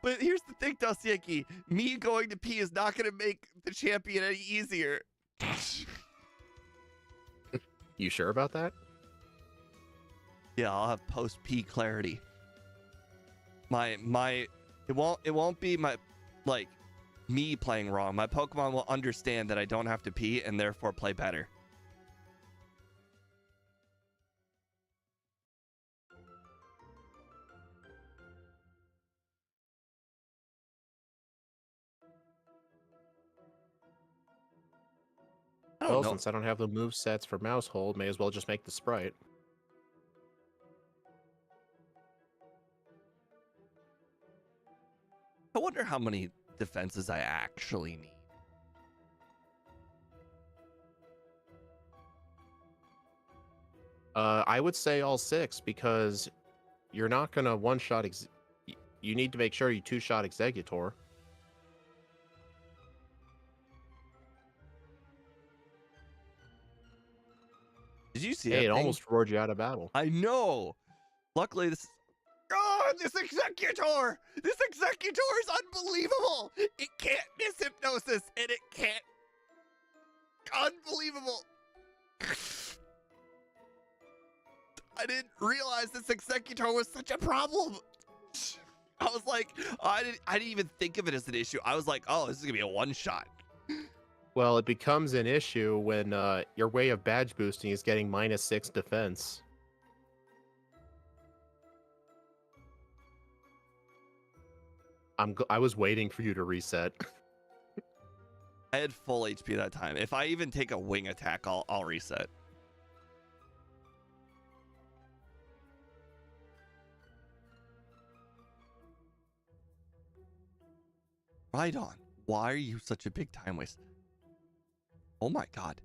But here's the thing, Dosieki. Me going to pee is not going to make the champion any easier. You sure about that? Yeah, I'll have post-pee clarity. It won't be my, like, me playing wrong. My Pokemon will understand that I don't have to pee and therefore play better. Well, since I don't have the move sets for Mousehold, may as well just make the sprite. I wonder how many defenses I actually need. I would say all 6 because you're not gonna one-shot. You need to make sure you 2-shot Executor. Did you see Hey, that it thing? almost roared you out of battle. I know. Luckily, this. Oh, this Executor! This Executor is unbelievable! It can't miss Hypnosis, and it can't. Unbelievable! I didn't realize this Executor was such a problem. I was like, I didn't even think of it as an issue. I was like, oh, this is gonna be a one-shot. Well, it becomes an issue when your way of badge boosting is getting -6 defense. I was waiting for you to reset. I had full HP that time. If I even take a wing attack, I'll reset. Right on. Why are you such a big time waste? Oh my god.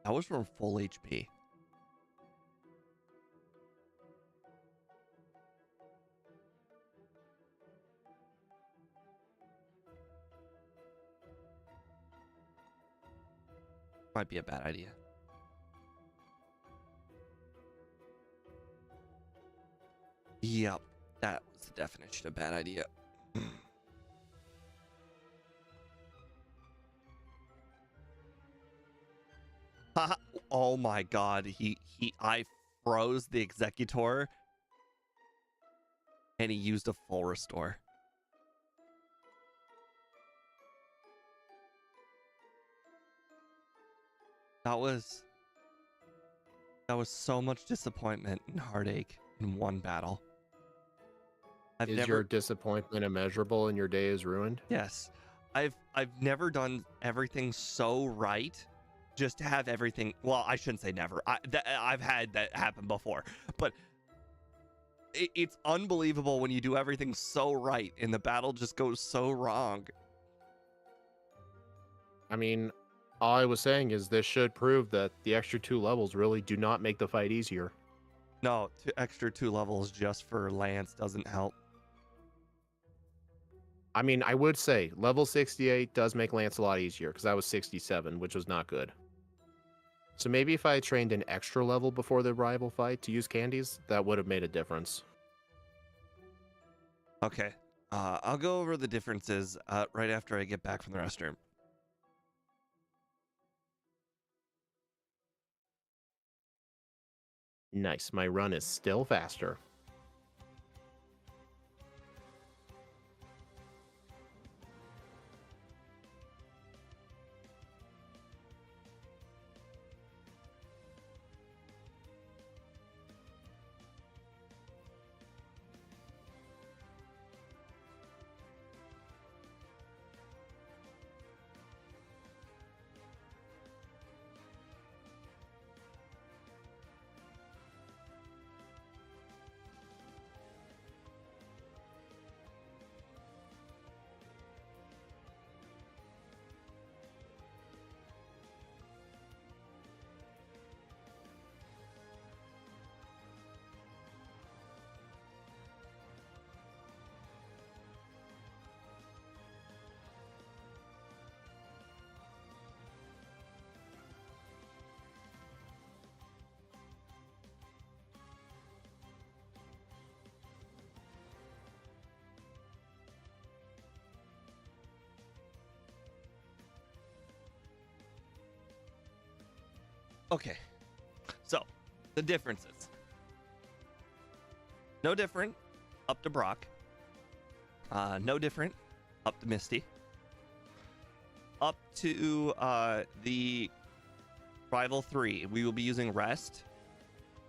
That was from full HP. Might be a bad idea. Yep, that was the definition of bad idea. Oh my god, I froze the Executor and he used a full restore. That was so much disappointment and heartache in one battle. Is your disappointment immeasurable and your day is ruined? Yes. I've never done everything so right just to have everything. Well, I shouldn't say never. I've had that happen before, but it's unbelievable when you do everything so right and the battle just goes so wrong. I mean, all I was saying is this should prove that the extra 2 levels really do not make the fight easier. No, extra 2 levels just for Lance doesn't help. I mean, I would say level 68 does make Lance a lot easier because I was 67, which was not good. So maybe if I had trained an extra level before the rival fight to use candies, that would have made a difference. Okay. I'll go over the differences right after I get back from the restroom. Nice, my run is still faster. Okay. So, the differences. No different up to Brock. No different up to Misty. Up to the Rival 3, we will be using Rest,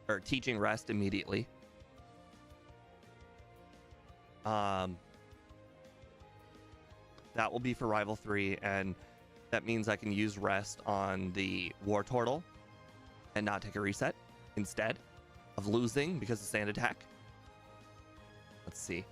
or teaching Rest immediately. That will be for Rival 3, and that means I can use Rest on the War Turtle and not take a reset instead of losing because of Sand Attack. Let's see.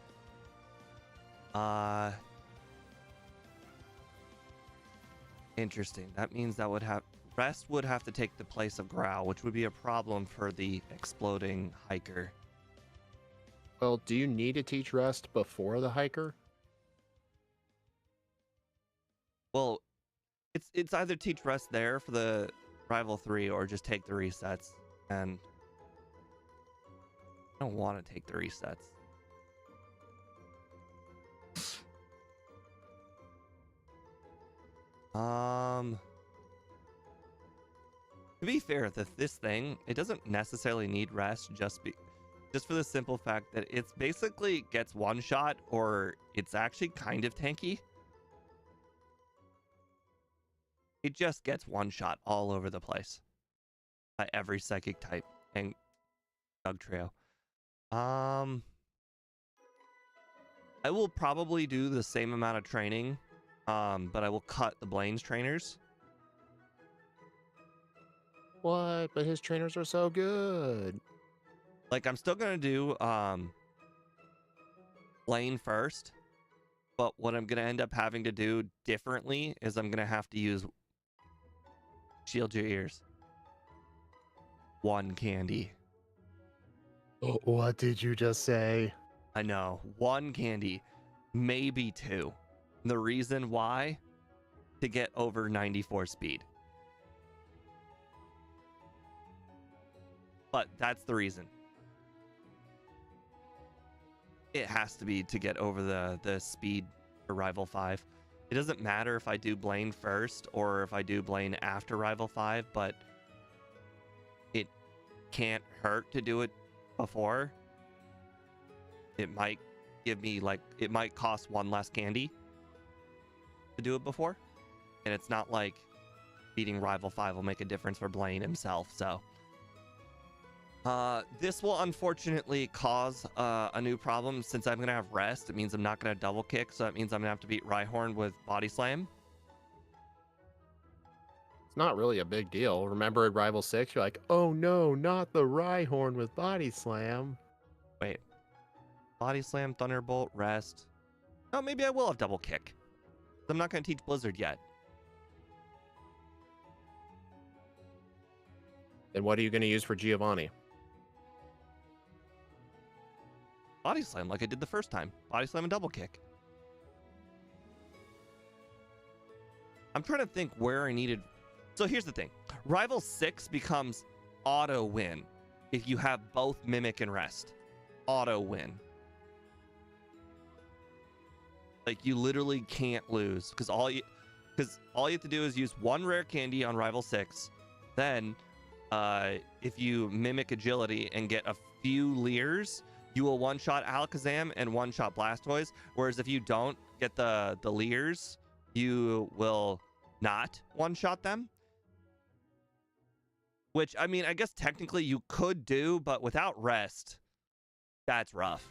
Interesting. That means that would have Rest would have to take the place of Growl, which would be a problem for the exploding hiker. Well, do you need to teach Rest before the hiker? Well, it's either teach Rest there for the Rival 3 or just take the resets, and I don't want to take the resets. To be fair, this thing, it doesn't necessarily need Rest just for the simple fact that it's basically gets one shot, or it's actually kind of tanky. It just gets one shot all over the place by every psychic type and Dug Trio. I will probably do the same amount of training, but I will cut the Blaine's trainers. What? But his trainers are so good. Like, I'm still gonna do Blaine first, but what I'm gonna end up having to do differently is I'm gonna have to use Shield Your Ears. 1 candy. Oh, what did you just say? I know. 1 candy. Maybe 2. The reason why? To get over 94 speed. But that's the reason. It has to be to get over the speed for Rival 5. It doesn't matter if I do Blaine first or if I do Blaine after Rival 5, but can't hurt to do it before. It might give me like, it might cost one less candy to do it before. And it's not like beating Rival 5 will make a difference for Blaine himself, so. This will unfortunately cause a new problem. Since I'm going to have rest, it means I'm not going to double kick, so that means I'm going to have to beat Rhyhorn with Body Slam. It's not really a big deal. Remember at Rival 6, you're like, oh no, not the Rhyhorn with Body Slam. Wait. Body Slam, Thunderbolt, rest. Oh, maybe I will have double kick. I'm not going to teach Blizzard yet. Then what are you going to use for Giovanni? Body Slam like I did the first time. Body Slam and double kick. I'm trying to think where I needed. So here's the thing. Rival 6 becomes auto win if you have both Mimic and Rest. Auto win. Like you literally can't lose because all you have to do is use one rare candy on Rival 6. Then if you Mimic Agility and get a few Leers, you will one-shot Alakazam and one-shot Blastoise. Whereas if you don't get the Leers, you will not one-shot them. Which, I mean, I guess technically you could do, but without rest, that's rough.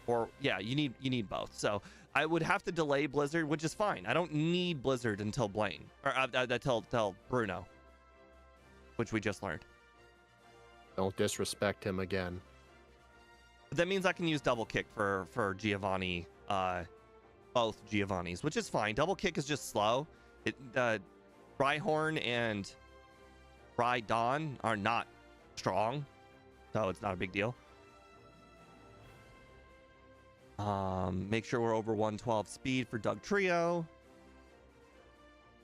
Or, yeah, you need both. So I would have to delay Blizzard, which is fine. I don't need Blizzard until Blaine. Or until Bruno. Which we just learned. Don't disrespect him again. But that means I can use double kick for Giovanni, both Giovannis, which is fine. Double kick is just slow. Rhyhorn and Rhydon are not strong, so it's not a big deal. Make sure we're over 112 speed for Doug Trio.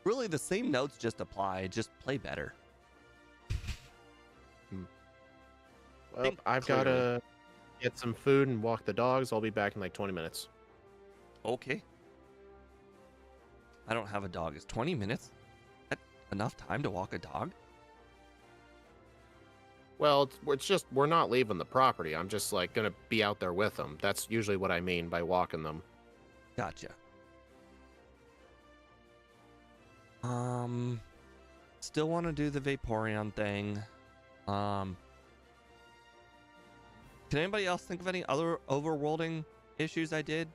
Really, the same notes just apply. Just play better. Well, I've got to get some food and walk the dogs. I'll be back in like 20 minutes. Okay. I don't have a dog. Is 20 minutes enough time to walk a dog? Well, it's just, we're not leaving the property. I'm just like going to be out there with them. That's usually what I mean by walking them. Gotcha. Still want to do the Vaporeon thing. Can anybody else think of any other overworlding issues I did?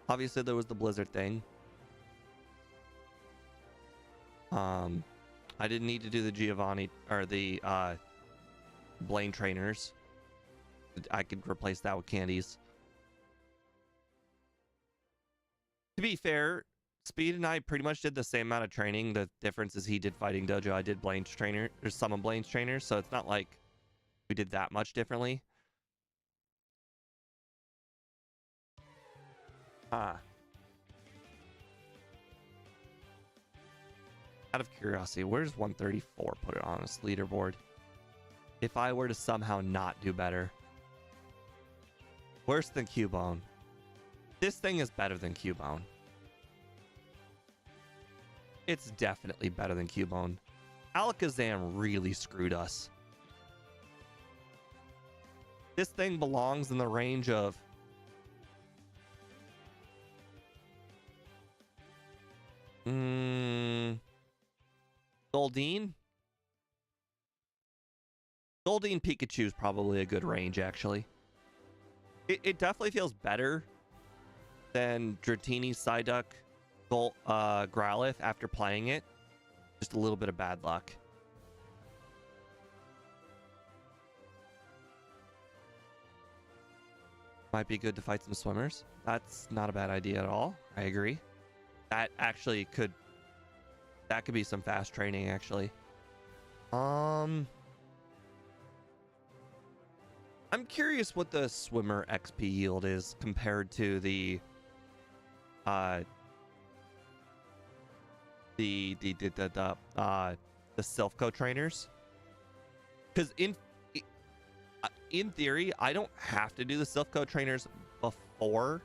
Obviously, there was the Blizzard thing. I didn't need to do the Giovanni or the Blaine trainers. I could replace that with candies. To be fair, Speed and I pretty much did the same amount of training. The difference is he did Fighting Dojo. I did Blaine's trainer, or some of Blaine's trainers, so it's not like we did that much differently. Out of curiosity, where's 134 put it on this leaderboard? If I were to somehow not do better. Worse than Cubone. This thing is better than Cubone. It's definitely better than Cubone. Alakazam really screwed us. This thing belongs in the range of Goldeen? Goldeen Pikachu is probably a good range, actually. It definitely feels better than Dratini, Psyduck, Growlithe after playing it. Just a little bit of bad luck. Might be good to fight some swimmers. That's not a bad idea at all. I agree. That actually could be some fast training, actually. I'm curious what the swimmer XP yield is compared to the Silph-Co trainers. Because in theory, I don't have to do the Silph-Co trainers before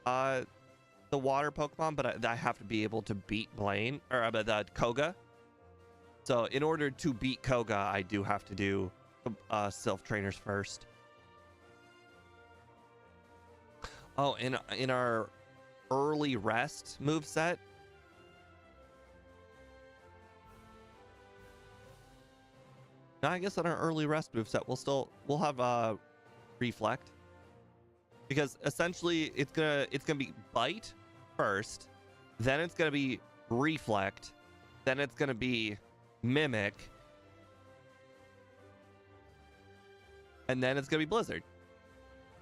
the water Pokemon, but I have to be able to beat Blaine or the Koga So in order to beat Koga, I do have to do Sylph trainers first. Oh, in our early rest moveset, no, I guess on our early rest moveset, we'll have reflect, because essentially it's gonna be bite first, then it's gonna be reflect, then it's gonna be mimic, and then it's gonna be blizzard.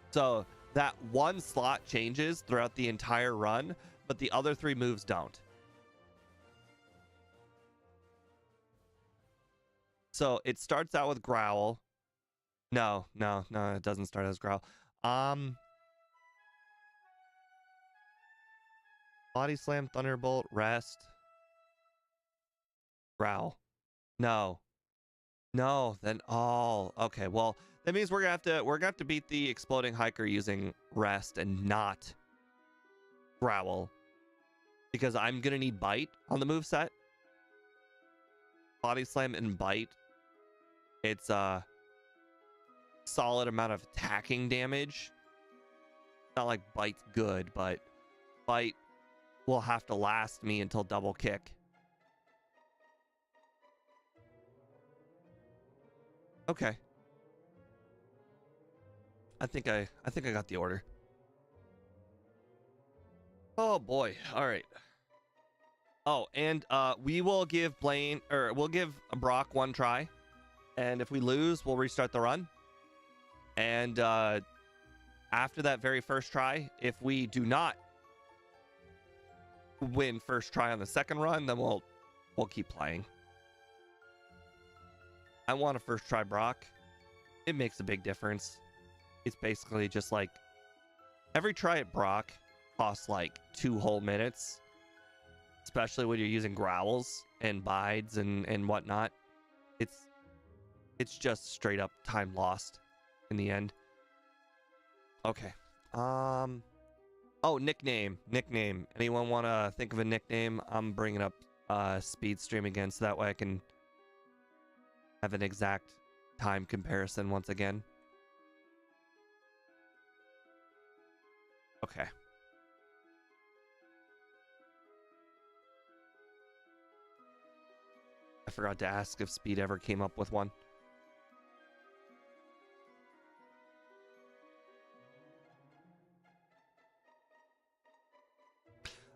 So that one slot changes throughout the entire run, but the other 3 moves don't. So it starts out with growl. No, it doesn't start as growl. Body slam, thunderbolt, rest, growl. No. Then okay. Well, that means we're gonna have to beat the exploding hiker using rest and not growl, because I'm gonna need bite on the moveset. Body slam and bite. It's a solid amount of attacking damage. Not like bite's good, but bite will have to last me until double kick. Okay. I think I got the order. Oh boy. All right. Oh, and we will give we'll give Brock 1 try, and if we lose, we'll restart the run. And after that very first try, if we do not win first try on the second run, then we'll keep playing. I want to first try Brock. It makes a big difference. It's basically just like every try at Brock costs like 2 whole minutes, especially when you're using growls and bides and whatnot. It's just straight up time lost in the end. Okay. Oh, nickname. Anyone want to think of a nickname? I'm bringing up speed stream again, so that way I can have an exact time comparison once again. Okay. I forgot to ask if Speed ever came up with one.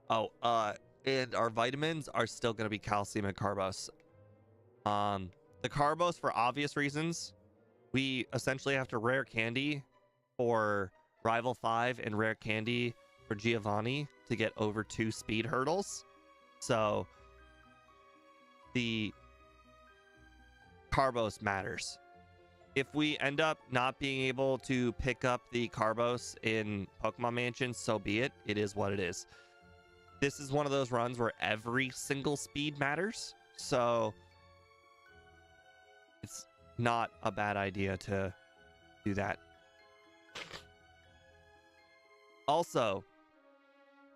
Oh, and our vitamins are still going to be calcium and carbos. The carbos, for obvious reasons, we essentially have to rare candy for Rival 5 and rare candy for Giovanni to get over 2 speed hurdles. So the carbos matters. If we end up not being able to pick up the carbos in Pokemon Mansion, so be it. It is what it is. This is one of those runs where every single speed matters, so it's not a bad idea to do that. Also,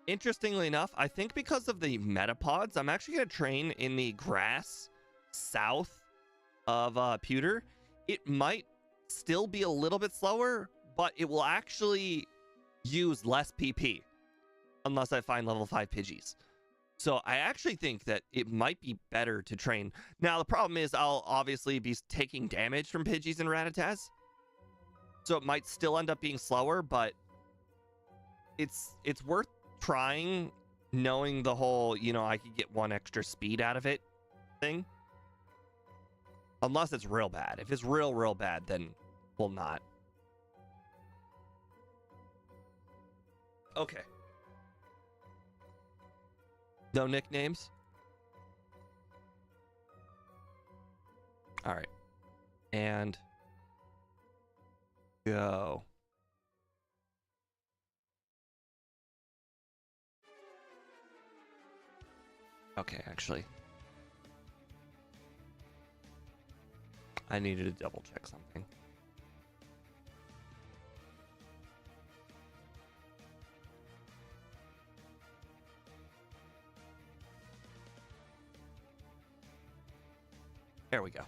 interestingly enough, I think because of the Metapods, I'm actually going to train in the grass south of Pewter. It might still be a little bit slower, but it will actually use less PP unless I find level 5 Pidgeys. So I actually think that it might be better to train. Now, the problem is I'll obviously be taking damage from Pidgeys and Rattatas, so it might still end up being slower, but it's worth trying, knowing the whole, I could get 1 extra speed out of it thing. Unless it's real bad. If it's real bad, then we'll not. Okay. No nicknames? All right. And go. Okay, actually, I needed to double check something. There we go.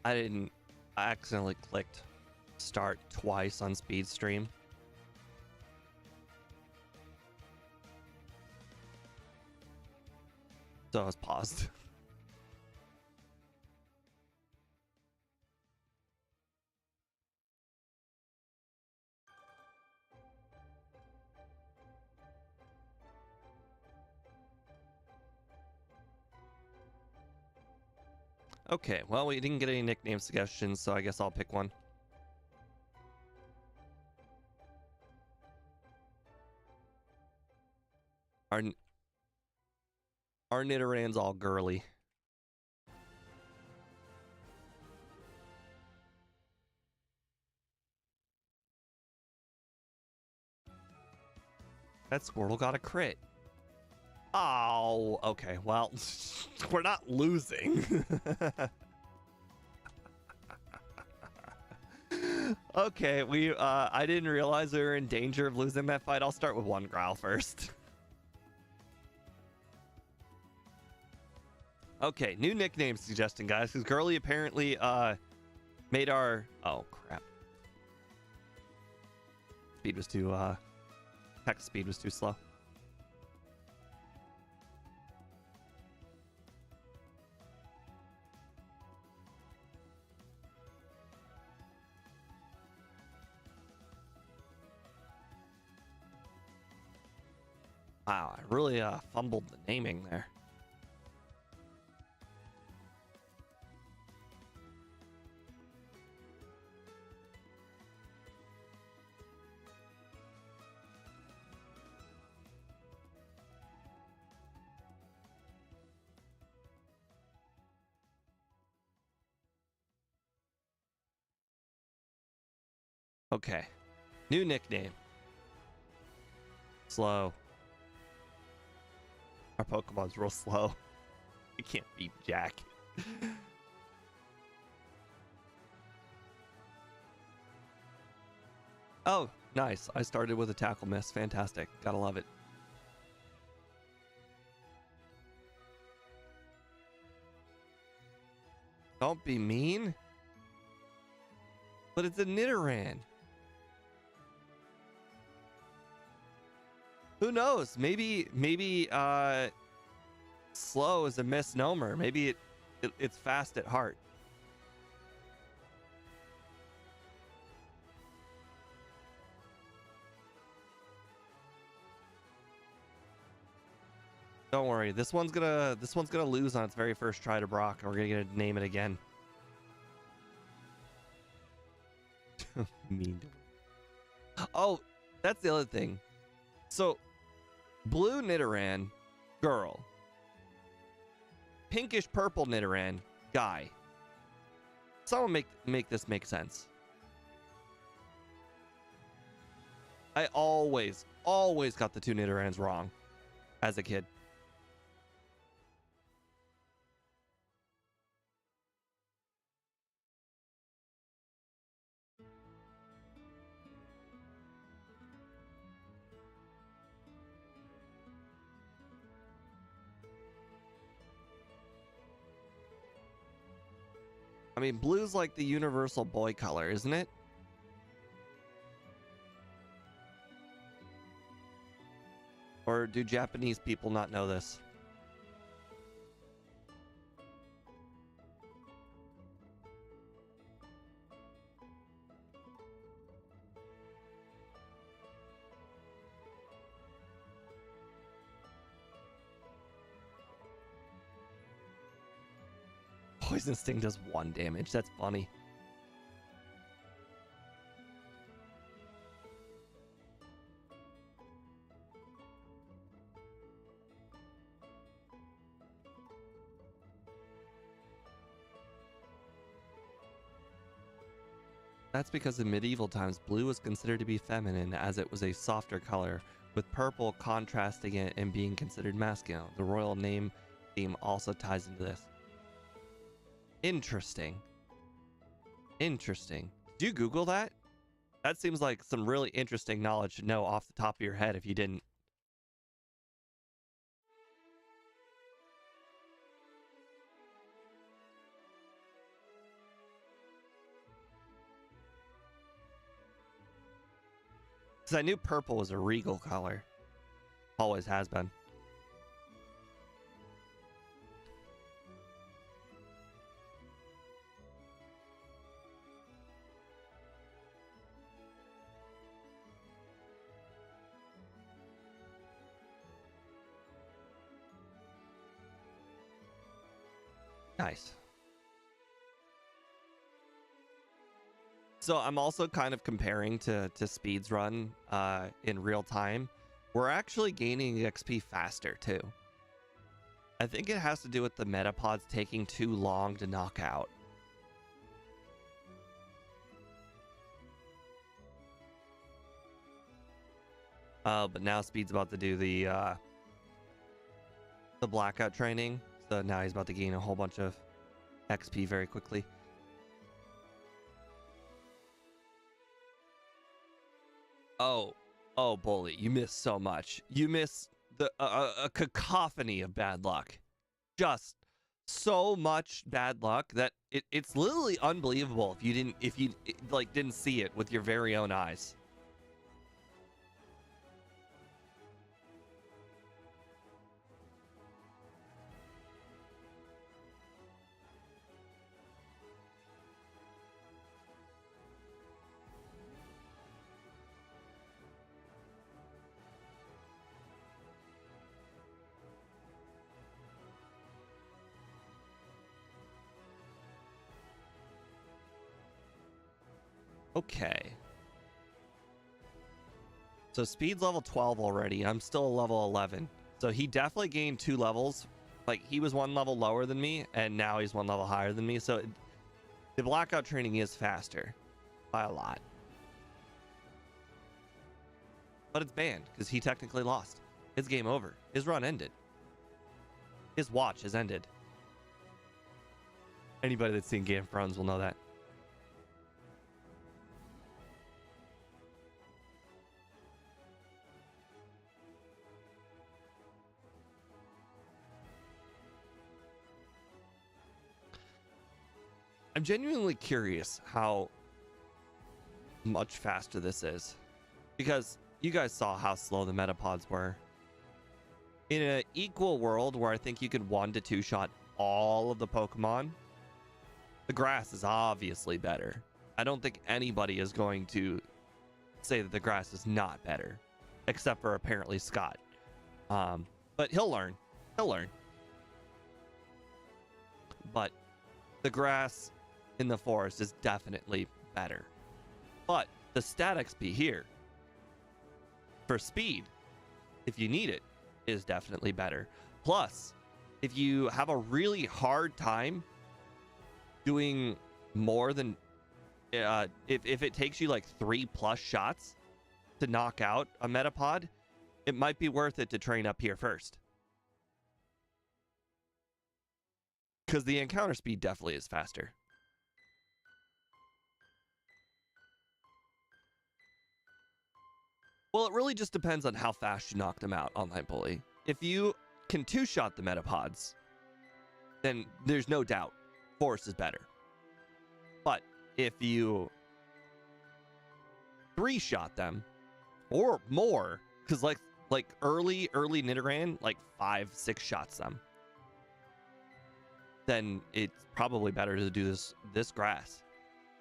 I accidentally clicked start twice on speed stream. So I was paused. Okay, well, we didn't get any nickname suggestions, so I guess I'll pick one. Our Nidoran's all girly. That Squirtle got a crit. Oh, okay. Well, we're not losing. Okay, I didn't realize we were in danger of losing that fight. I'll start with one growl first. Okay, new nickname suggestion, guys, because Girly apparently made our... Oh, crap. Speed was too... Text speed was too slow. Wow, I really fumbled the naming there. Okay, new nickname. Slow. Our Pokemon's real slow. You can't beat Jack. Oh, nice. I started with a tackle miss. Fantastic. Gotta love it. Don't be mean. But it's a Nidoran. Who knows? Maybe slow is a misnomer. Maybe it's fast at heart. Don't worry. This one's gonna lose on its very first try to Brock, and we're gonna get to name it again. Mean. Oh, that's the other thing. So, blue Nidoran, girl. Pinkish purple Nidoran, guy. Someone make this make sense. I always got the two Nidorans wrong as a kid. I mean, blue's like the universal boy color, isn't it? Or do Japanese people not know this? Poison Sting does 1 damage. That's funny. That's because in medieval times, blue was considered to be feminine as it was a softer color, with purple contrasting it and being considered masculine. The royal name theme also ties into this. Interesting. Interesting. Did you Google that? That seems like some really interesting knowledge to know off the top of your head if you didn't. Because I knew purple was a regal color. Always has been. Nice. So I'm also kind of comparing to Speed's run in real time. We're actually gaining XP faster too. I think it has to do with the metapods taking too long to knock out. But now Speed's about to do the Blackout training. So now he's about to gain a whole bunch of XP very quickly. Oh, Bully, you miss so much. You miss the a cacophony of bad luck. Just so much bad luck that it's literally unbelievable if you didn't see it with your very own eyes. Okay. So Speed's level 12 already. I'm still level 11. So he definitely gained 2 levels. Like, he was 1 level lower than me, and now he's 1 level higher than me. So the Blackout training is faster by a lot. But it's banned because he technically lost. His game over. His run ended. His watch has ended. Anybody that's seen Game of Thrones will know that. I'm genuinely curious how much faster this is, because you guys saw how slow the metapods were. In an equal world where I think you could 1 to 2 shot all of the Pokemon, the grass is obviously better. I don't think anybody is going to say that the grass is not better, except for apparently Scott. But he'll learn. He'll learn. But the grass in the forest is definitely better. But the stat XP here for Speed, if you need it, is definitely better. Plus, if you have a really hard time doing more than if it takes you like 3+ shots to knock out a metapod, it might be worth it to train up here first, because the encounter speed definitely is faster. Well, it really just depends on how fast you knock them out, Online Bully. If you can 2-shot the metapods, then there's no doubt Forest is better. But if you 3-shot them or more, because like early Nidoran, like 5-6 shots them, then it's probably better to do this grass,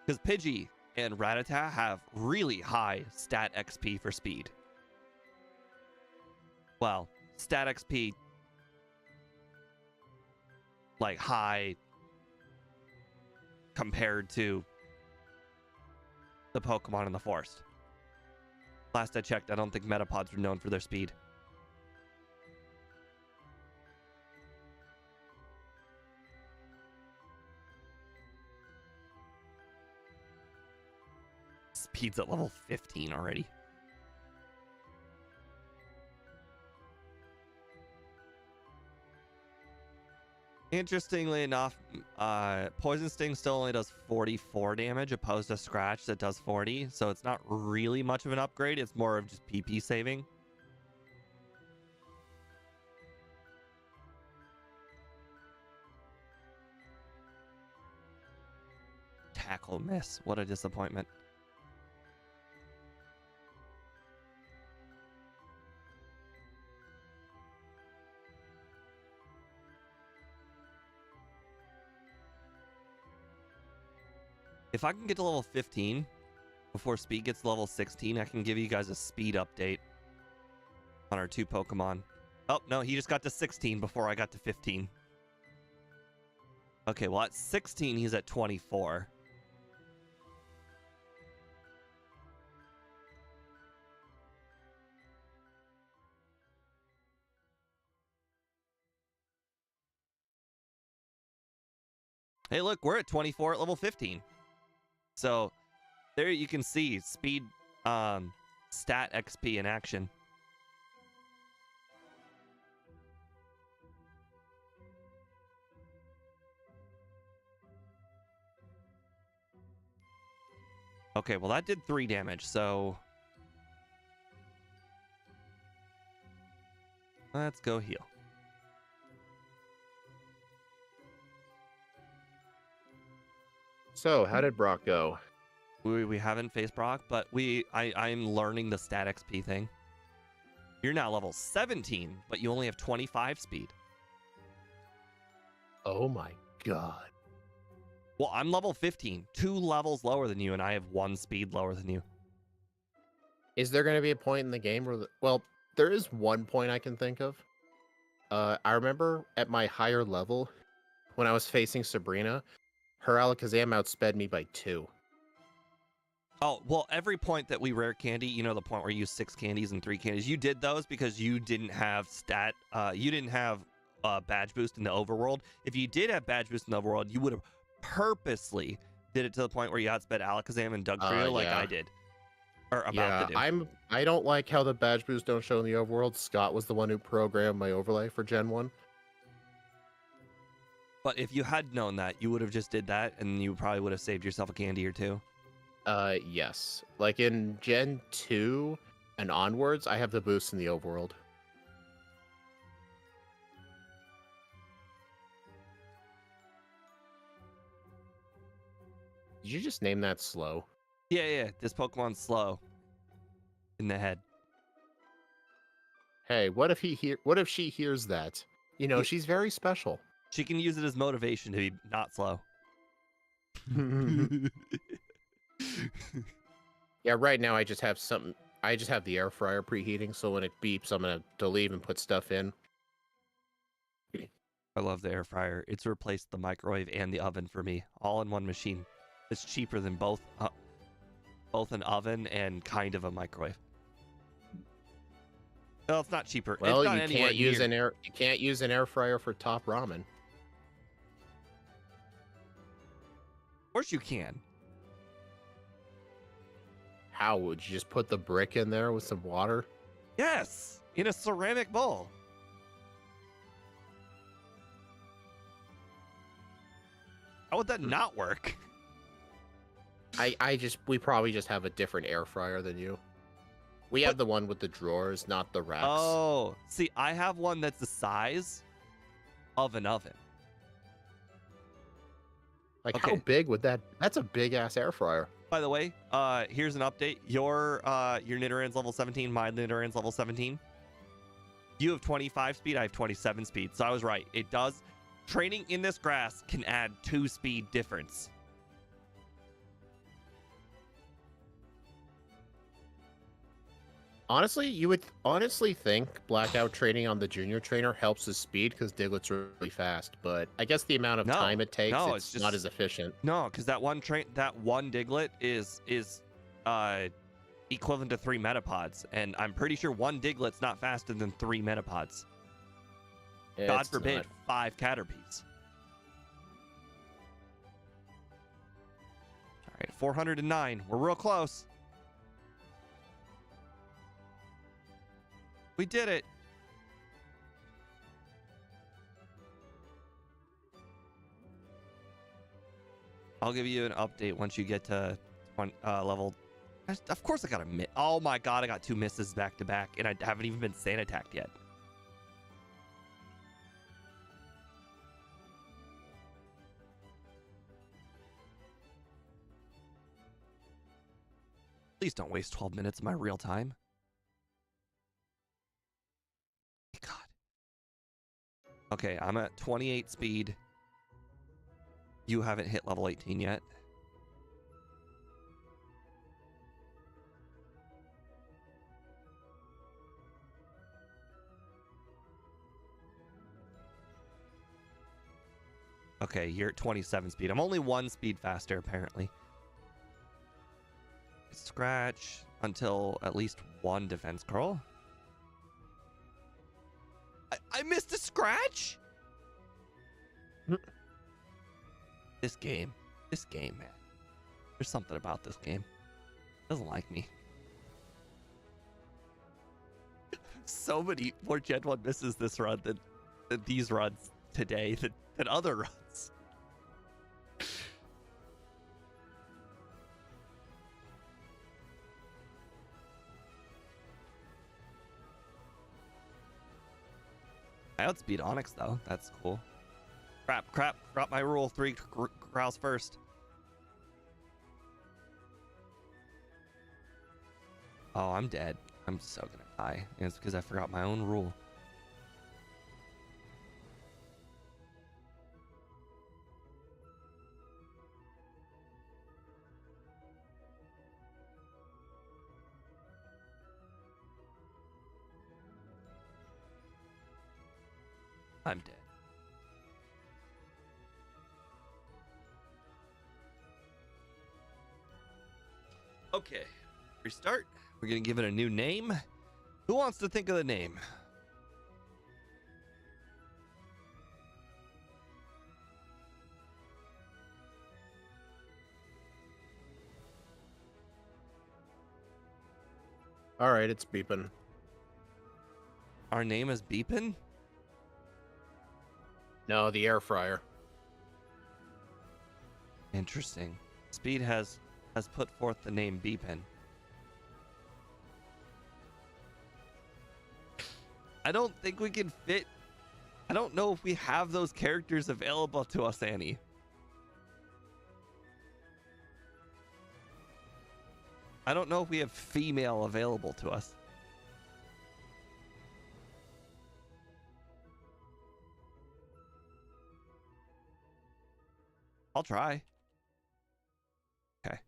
because Pidgey and Rattata have really high stat XP for Speed. Well, stat XP, like, high compared to the Pokemon in the forest. Last I checked, I don't think metapods are known for their speed. Speed's at level 15 already. Interestingly enough, Poison Sting still only does 44 damage opposed to Scratch that does 40, so it's not really much of an upgrade. It's more of just PP saving. Tackle miss. What a disappointment. If I can get to level 15 before speed gets to level 16, I can give you guys a speed update on our 2 Pokemon. Oh, no, he just got to 16 before I got to 15. Okay, well, at 16, he's at 24. Hey, look, we're at 24 at level 15. So there you can see speed stat XP in action. Okay, well, that did 3 damage, so let's go heal. So, how did Brock go? We haven't faced Brock, but I'm learning the stat XP thing. You're now level 17, but you only have 25 speed. Oh my god. Well, I'm level 15, 2 levels lower than you, and I have 1 speed lower than you. Is there going to be a point in the game where... Well, there is one point I can think of. I remember at my higher level, when I was facing Sabrina, her Alakazam outsped me by 2. Oh, well, every point that we rare candy, you know, the point where you use 6 candies and 3 candies, you did those because you didn't have badge boost in the overworld. If you did have badge boost in the overworld, you would have purposely did it to the point where you outsped Alakazam and Dugtrio like yeah. I did. Or about Yeah, to do. I don't like how the badge boosts don't show in the overworld. Scott was the one who programmed my overlay for Gen 1. But if you had known that, you would have just did that, and you probably would have saved yourself a candy or 2. Yes. Like in Gen 2 and onwards, I have the boost in the overworld. Did you just name that Slow? Yeah, this Pokemon's slow in the head. Hey, what if she hears that? You know, she's very special. She can use it as motivation to be not slow. Yeah, right now I just have the air fryer preheating, so when it beeps, I'm gonna leave and put stuff in. I love the air fryer. It's replaced the microwave and the oven for me, all in one machine. It's cheaper than both an oven and kind of a microwave. Well, it's not cheaper. Well, it's not you can't use an air fryer for top ramen. Of course you can. How would you just put the brick in there with some water? Yes, in a ceramic bowl. How would that not work? We probably just have a different air fryer than you. We have the one with the drawers, not the racks. Oh, see, I have one that's the size of an oven. Like, how big would that... That's a big-ass air fryer. By the way, here's an update. Your Nidoran's level 17, my Nidoran's level 17. You have 25 speed, I have 27 speed. So I was right. It does... Training in this grass can add 2 speed difference. Honestly, you would think Blackout training on the junior trainer helps his speed because Diglett's really fast, but I guess the amount of time it takes, it's just not as efficient. No, because that one Diglett is equivalent to 3 Metapods, and I'm pretty sure 1 Diglett's not faster than 3 Metapods. God forbid, 5 Caterpies. All right, 409. We're real close. We did it. I'll give you an update once you get to level. Of course I got a miss. Oh my god, I got 2 misses back to back, and I haven't even been sand attacked yet. Please don't waste 12 minutes of my real time. God. Okay, I'm at 28 speed. You haven't hit level 18 yet. Okay, you're at 27 speed. I'm only 1 speed faster, apparently. Scratch until at least 1 defense curl. I missed a scratch? This game, man. There's something about this game. It doesn't like me. So many more Gen 1 misses this run than these runs today than other runs. I outspeed Onyx though. That's cool. Crap. Drop my rule. 3 growls first. Oh, I'm dead. I'm so gonna die. And it's because I forgot my own rule. I'm dead. Okay. Restart. We're gonna give it a new name. Who wants to think of the name? All right, it's beeping. Our name is Beepin? No, the air fryer. Interesting. Speed has put forth the name Beepin. I don't think we can fit. I don't know if we have those characters available to us, Annie. I don't know if we have female available to us. I'll try. Okay.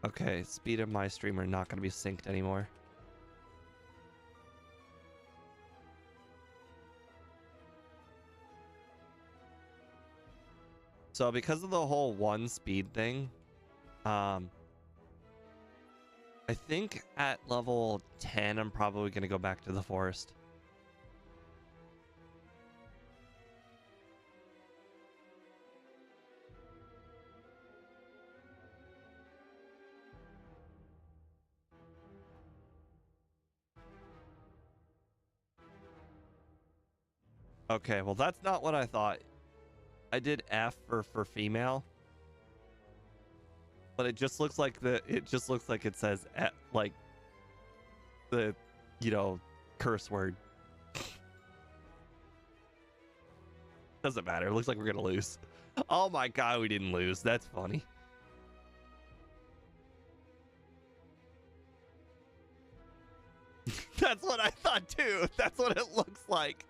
Okay, speed and my stream are not going to be synced anymore. So because of the whole 1 speed thing, I think at level 10, I'm probably going to go back to the forest. Okay, well that's not what I thought. I did F for female, but it just looks like it says like the curse word. Doesn't matter. It looks like we're gonna lose. Oh my god, we didn't lose. That's funny. That's what I thought too. That's what it looks like.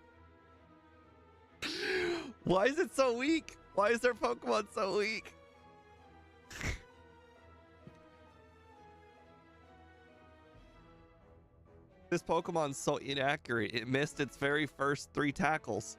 Why is it so weak? Why is their Pokemon so weak? This Pokemon's so inaccurate. It missed its very first 3 tackles.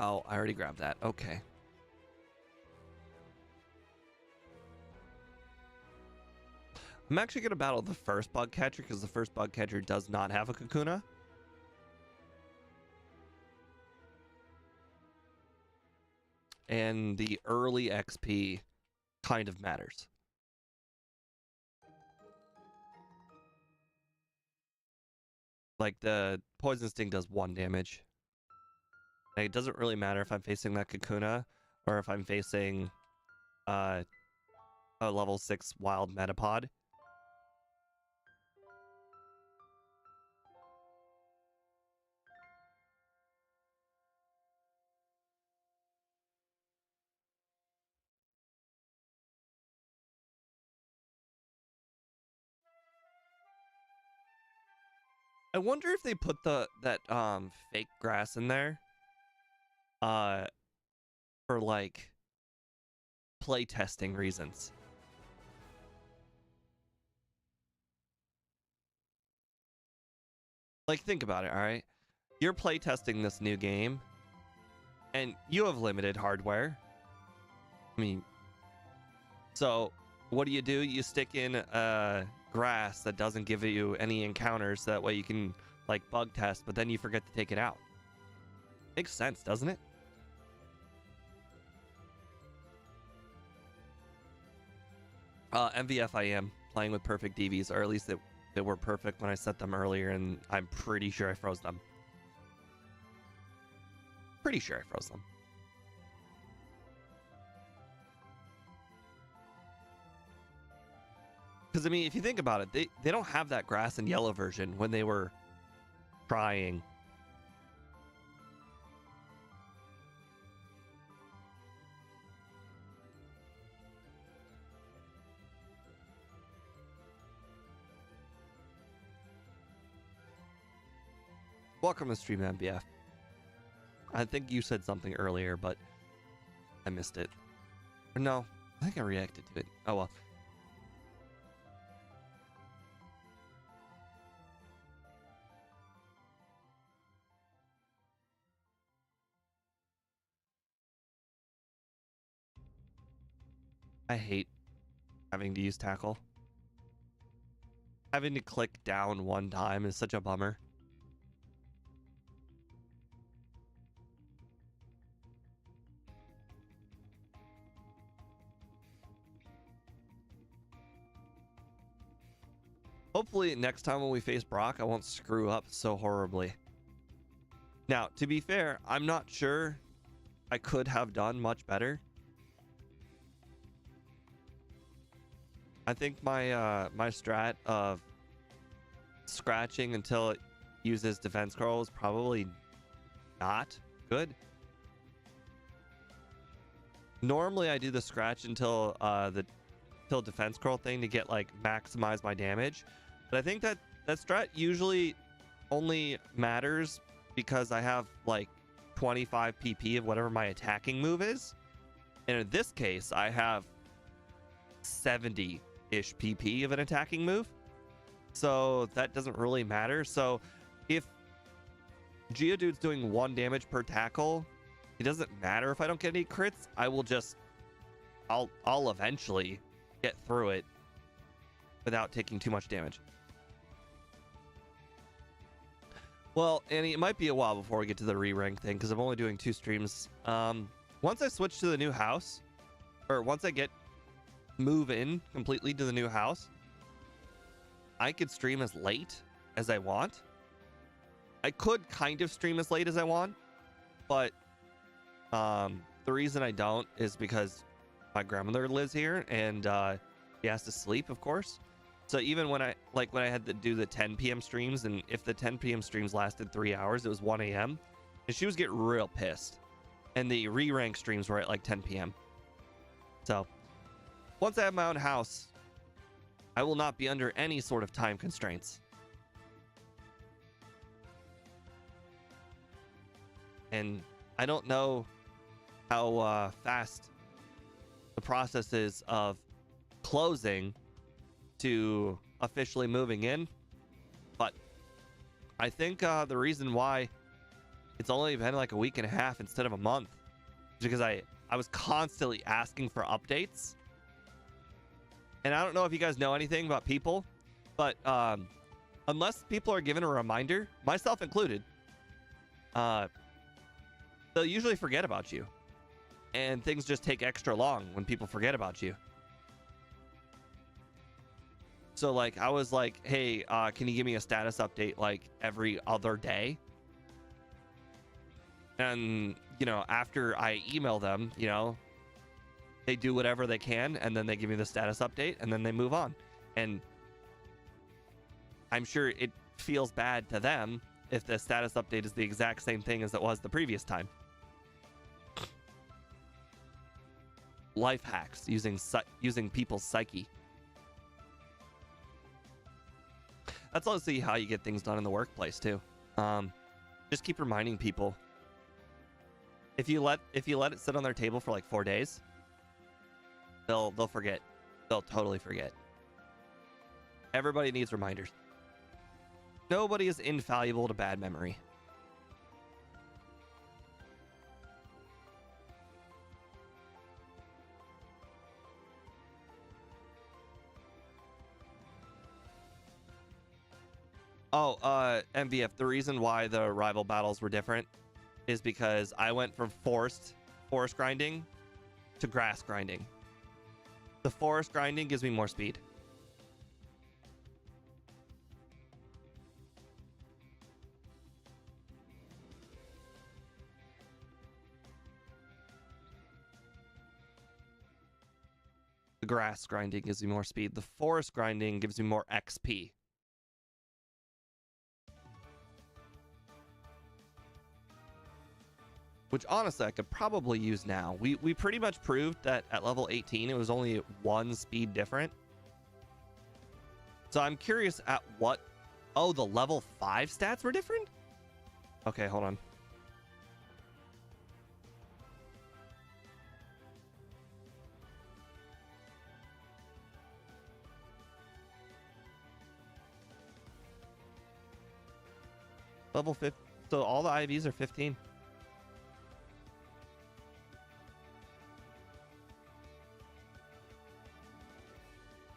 Oh, I already grabbed that. Okay. I'm actually going to battle the first bug catcher because the first bug catcher does not have a Kakuna. And the early XP kind of matters. Like the Poison Sting does 1 damage. And it doesn't really matter if I'm facing that Kakuna or if I'm facing a level 6 wild Metapod. I wonder if they put that fake grass in there for like play testing reasons. Like, think about it, all right? You're play testing this new game and you have limited hardware. I mean, so what do? You stick in grass that doesn't give you any encounters, so that way you can like bug test, but then you forget to take it out. Makes sense, doesn't it? MVF, I am playing with perfect DVs, or at least they were perfect when I set them earlier, and I'm pretty sure I froze them. Pretty sure I froze them. Because, I mean, if you think about it, they don't have that grass and yellow version when they were trying. Welcome to stream, MBF. I think you said something earlier, but I missed it. Or no, I think I reacted to it. Oh well. I hate having to use tackle. Having to click down one time is such a bummer. Hopefully next time when we face Brock, I won't screw up so horribly. Now, to be fair, I'm not sure I could have done much better. I think my my strat of scratching until it uses defense curl is probably not good. Normally I do the scratch until defense curl thing to get like maximize my damage, but I think that strat usually only matters because I have like 25 PP of whatever my attacking move is, and in this case I have 70-ish PP of an attacking move, so that doesn't really matter. So if Geodude's doing 1 damage per tackle, it doesn't matter if I don't get any crits. I will just I'll eventually get through it without taking too much damage. Well, Annie, it might be a while before we get to the re-rank thing because I'm only doing 2 streams. Once I switch to the new house, or once I move in completely to the new house, I could stream as late as I want. I could kind of stream as late as I want, but the reason I don't is because my grandmother lives here and she has to sleep, of course. So even when I had to do the 10 p.m. streams, and if the 10 p.m. streams lasted 3 hours, it was 1 a.m. and she was getting real pissed. And the re-rank streams were at like 10 p.m. So once I have my own house, I will not be under any sort of time constraints. And I don't know how fast the process is of closing to officially moving in, but I think the reason why it's only been like a week and a half instead of a month is because I was constantly asking for updates. And I don't know if you guys know anything about people, but unless people are given a reminder, myself included, they'll usually forget about you. And things just take extra long when people forget about you. So like I was like, hey, can you give me a status update like every other day? And, you know, after I email them, you know, they do whatever they can, and then they give me the status update, and then they move on. And I'm sure it feels bad to them if the status update is the exact same thing as it was the previous time. Life hacks using people's psyche. That's also how you get things done in the workplace too. Just keep reminding people. If you let it sit on their table for like 4 days, they'll forget. They'll totally forget. Everybody needs reminders. Nobody is infallible to bad memory. Oh, MVF, the reason why the rival battles were different is because I went from forest grinding to grass grinding. The forest grinding gives me more speed. The grass grinding gives me more speed. The forest grinding gives me more XP. Which honestly I could probably use now. We pretty much proved that at level 18 it was only 1 speed different. So I'm curious at what... Oh, the level 5 stats were different? Okay, hold on. Level 5. So all the IVs are 15.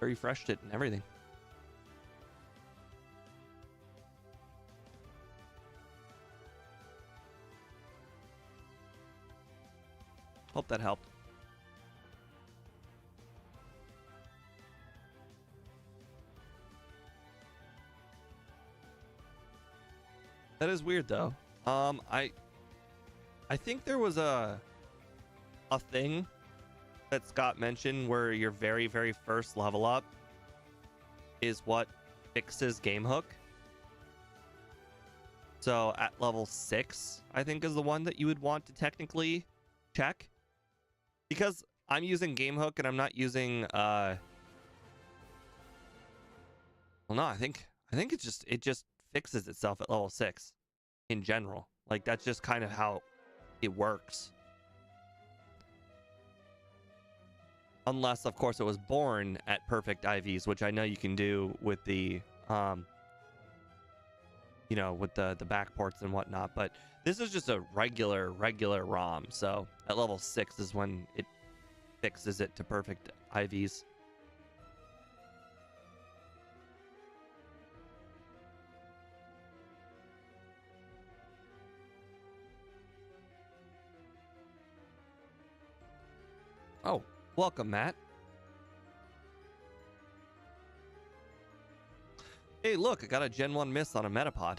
Refreshed it and everything. Hope that helped. That is weird though. I think there was a thing that Scott mentioned where your very first level up is what fixes game hook. So at level 6 I think is the one that you would want to technically check, because I'm using game hook and I'm not using well, no, I think it just fixes itself at level 6 in general. Like that's just kind of how it works. Unless, of course, it was born at perfect IVs, which I know you can do with the, you know, with the backports and whatnot. But this is just a regular ROM. So at level 6 is when it fixes it to perfect IVs. Oh, welcome, Matt. Hey, look, I got a Gen 1 miss on a Metapod.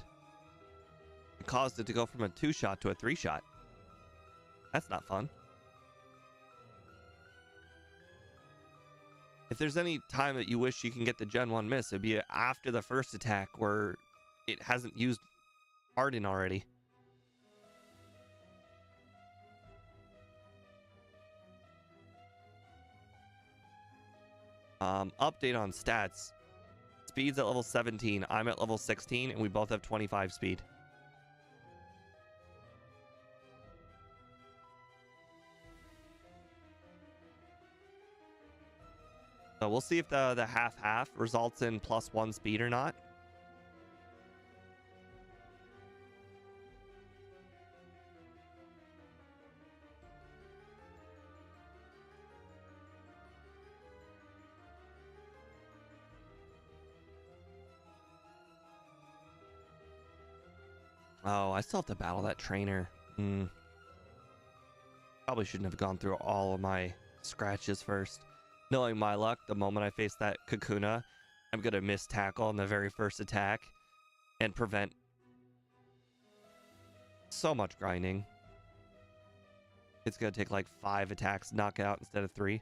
It caused it to go from a 2-shot to a 3-shot. That's not fun. If there's any time that you wish you can get the Gen 1 miss, it'd be after the first attack where it hasn't used Harden already. Update on stats. Speed's at level 17. I'm at level 16, and we both have 25 speed. So we'll see if the half-half results in +1 speed or not. Oh, I still have to battle that trainer. Probably shouldn't have gone through all of my scratches first. Knowing my luck, the moment I face that Kakuna, I'm going to miss tackle on the very first attack and prevent so much grinding. It's going to take like 5 attacks to knock it out instead of 3.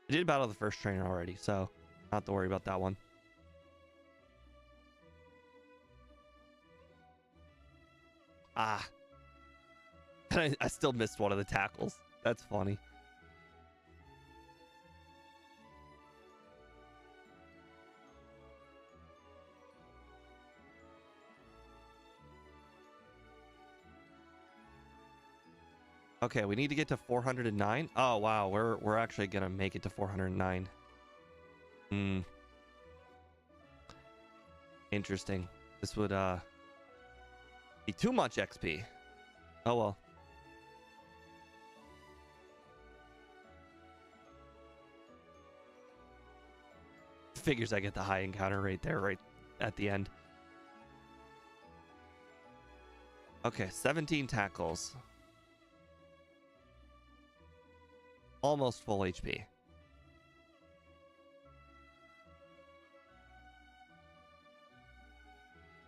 I did battle the first trainer already, so not to worry about that one. Ah. I still missed one of the tackles. That's funny. Okay, we need to get to 409. Oh wow, we're actually gonna make it to 409. Interesting. This would be too much XP. Oh well. Figures I get the high encounter rate there right at the end. Okay, 17 tackles. Almost full HP.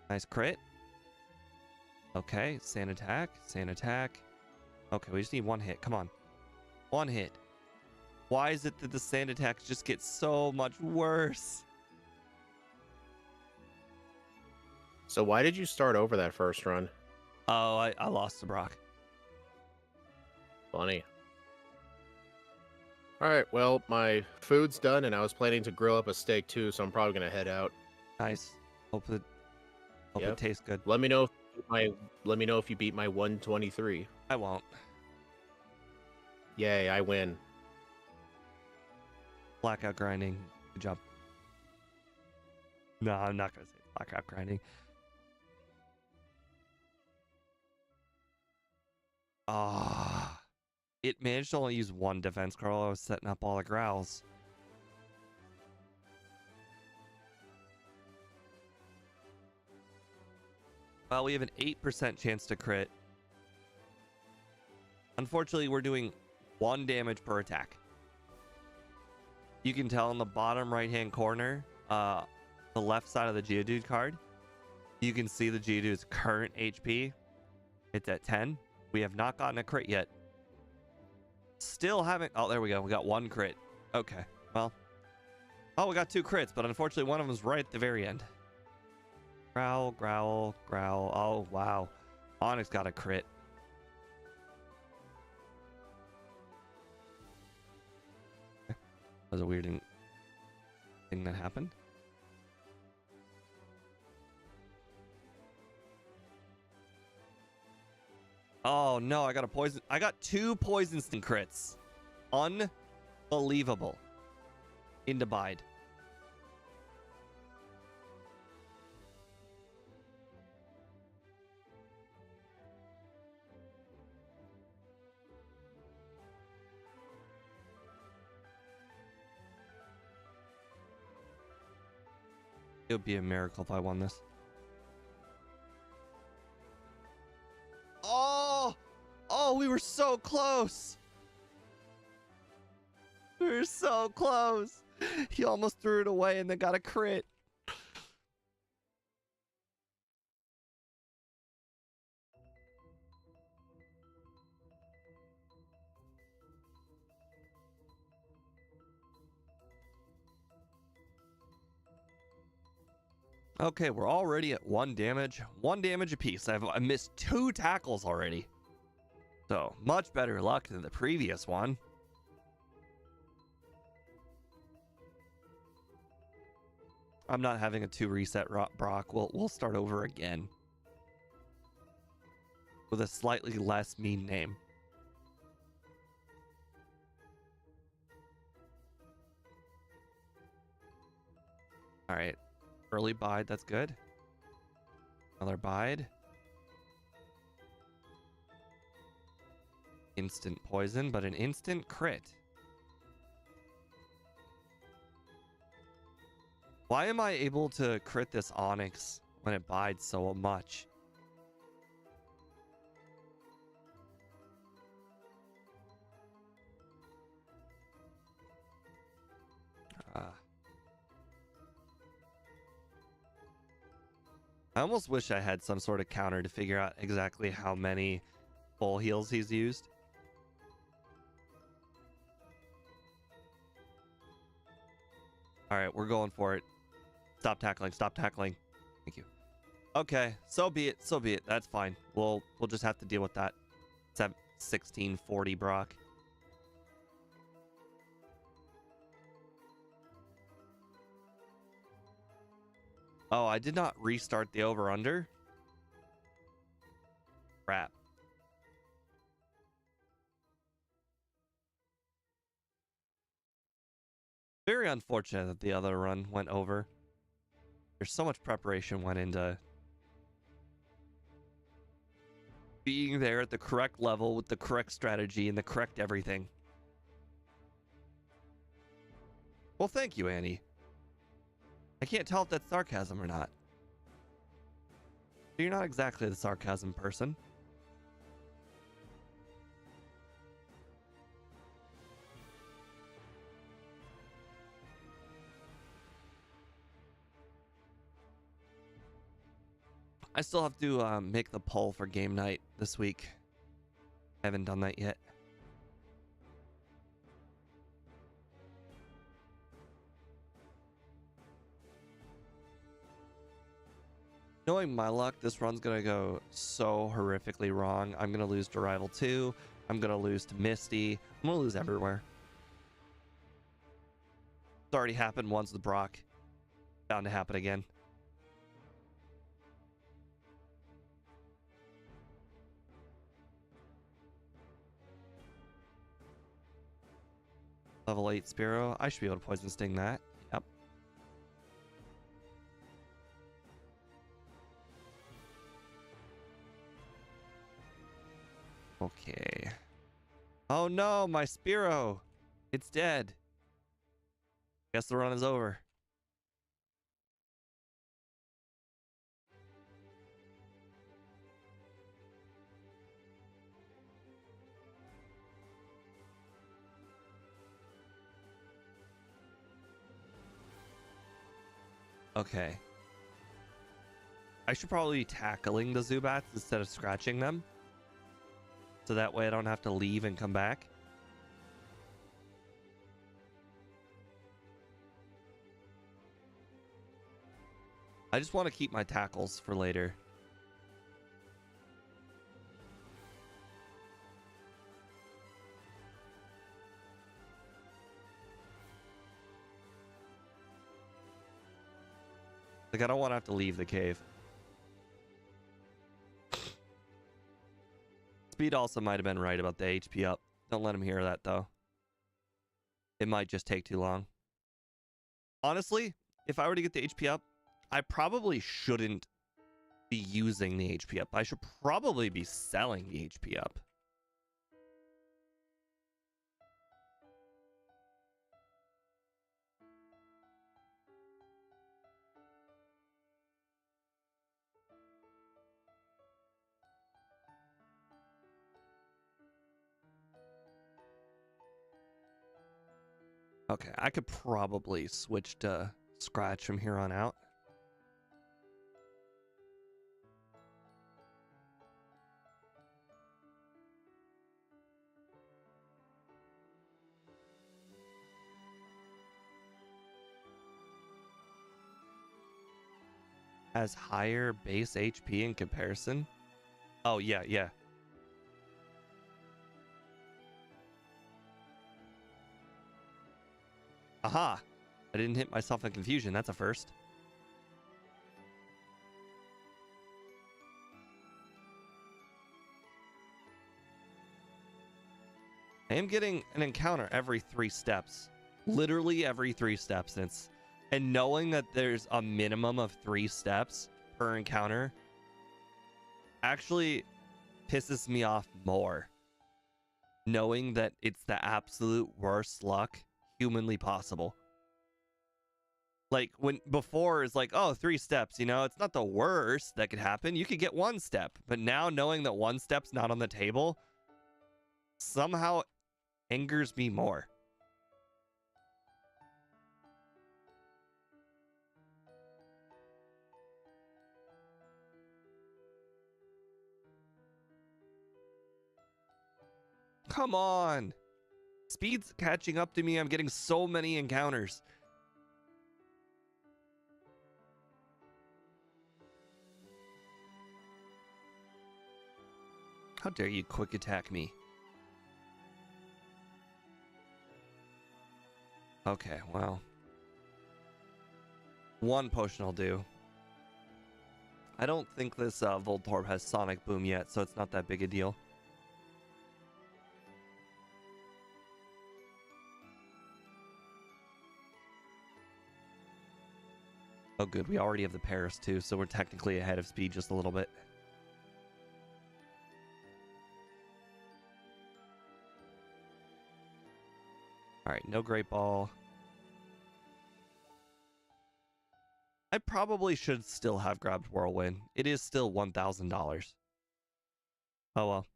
Nice crit. Okay, sand attack, sand attack. Okay, we just need one hit. Come on. One hit. Why is it that the sand attacks just get so much worse? So why did you start over that first run? Oh, I lost to Brock. Funny. All right, well, my food's done, and I was planning to grill up a steak too, so I'm probably gonna head out. Nice. Hope it Yep. tastes good. Let me know if you beat my 123. I won't. Yay, I win. Blackout grinding. Good job. No, I'm not gonna say blackout grinding. Ah, it managed to only use one defense card while I was setting up all the growls. Well, we have an 8% chance to crit. Unfortunately, we're doing 1 damage per attack. You can tell in the bottom right-hand corner, the left side of the Geodude card, you can see the Geodude's current HP. It's at 10. We have not gotten a crit yet. Still haven't... Oh, there we go. We got 1 crit. Okay, well. Oh, we got 2 crits, but unfortunately one of them was right at the very end. Growl, growl, growl. Oh, wow. Onyx got a crit. That was a weird thing that happened. Oh, no. I got a poison. I got 2 poison sting crits. Unbelievable. Into Bide. It would be a miracle if I won this. Oh! Oh, we were so close! We were so close! He almost threw it away and then got a crit. Okay, we're already at 1 damage. 1 damage apiece. I missed 2 tackles already. So, much better luck than the previous one. I'm not having a 2 reset Brock. We'll start over again. With a slightly less mean name. Alright. Early bide, that's good. Another bide. Instant poison, but an instant crit. Why am I able to crit this Onyx when it bides so much? I almost wish I had some sort of counter to figure out exactly how many full heals he's used. All right, we're going for it. Stop tackling. Stop tackling. Thank you. Okay, so be it. So be it. That's fine. We'll just have to deal with that. It's at 1640 Brock. Oh, I did not restart the over-under. Crap. Very unfortunate that the other run went over. There's so much preparation went into being there at the correct level with the correct strategy and the correct everything. Well, thank you, Annie. I can't tell if that's sarcasm or not. You're not exactly the sarcasm person. I still have to make the poll for game night this week. I haven't done that yet. Knowing my luck, this run's gonna go so horrifically wrong. I'm gonna lose to Rival 2. I'm gonna lose to Misty. I'm gonna lose everywhere. It's already happened once with Brock. Bound to happen again. Level 8 Spearow. I should be able to Poison Sting that. Yep. Okay. Oh no, my Spearow. It's dead. Guess the run is over. Okay. I should probably be tackling the Zubats instead of scratching them. So that way I don't have to leave and come back. I just want to keep my tackles for later. Like, I don't want to have to leave the cave. Speed also might have been right about the HP up. Don't let him hear that, though. It might just take too long. Honestly, if I were to get the HP up, I probably shouldn't be using the HP up. I should probably be selling the HP up. Okay, I could probably switch to Scratch from here on out. Has higher base HP in comparison? Oh, yeah, yeah. Aha! I didn't hit myself in confusion. That's a first. I am getting an encounter every 3 steps. Literally every 3 steps. And knowing that there's a minimum of 3 steps per encounter actually pisses me off more. Knowing that it's the absolute worst luck humanly possible. Like, when before it's like, oh, 3 steps, you know, it's not the worst that could happen. You could get 1 step. But now knowing that 1 step's not on the table somehow angers me more. Come on. Speed's catching up to me. I'm getting so many encounters. How dare you quick attack me? Okay, well. One potion will do. I don't think this Voltorb has Sonic Boom yet, so it's not that big a deal. Oh good, we already have the Paris too, so we're technically ahead of speed just a little bit. Alright, no Great Ball. I probably should still have grabbed Whirlwind. It is still $1,000. Oh well.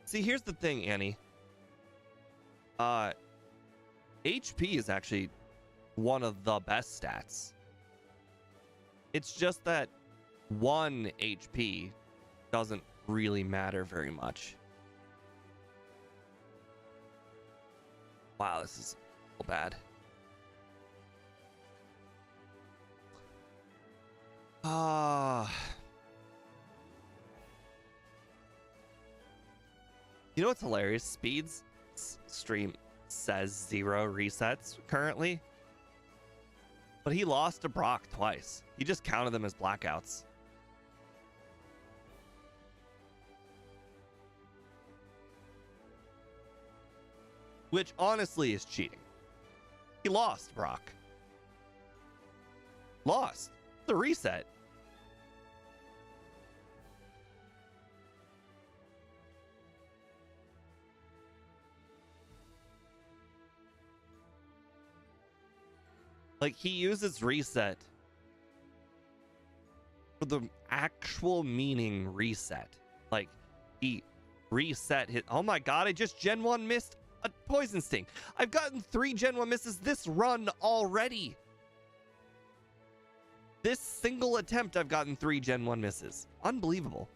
See, here's the thing, Annie. HP is actually one of the best stats. It's just that 1 HP doesn't really matter very much. Wow, this is so bad. You know what's hilarious? Speed's stream says 0 resets currently, but he lost to Brock twice. He just counted them as blackouts. Which honestly is cheating. He lost, Brock. Lost. The reset. Like, he uses reset for the actual meaning reset. Like, he reset his... Oh my god, I just Gen 1 missed a Poison Sting. I've gotten 3 Gen 1 misses this run already. This single attempt, I've gotten 3 Gen 1 misses. Unbelievable.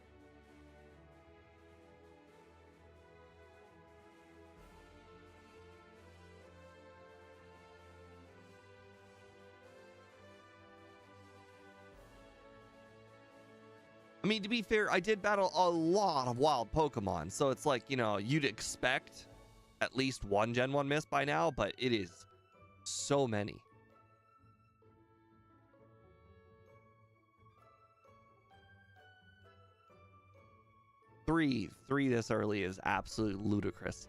I mean, to be fair, I did battle a lot of wild Pokemon, so it's like, you know, you'd expect at least 1 Gen 1 miss by now, but it is so many. Three this early is absolutely ludicrous.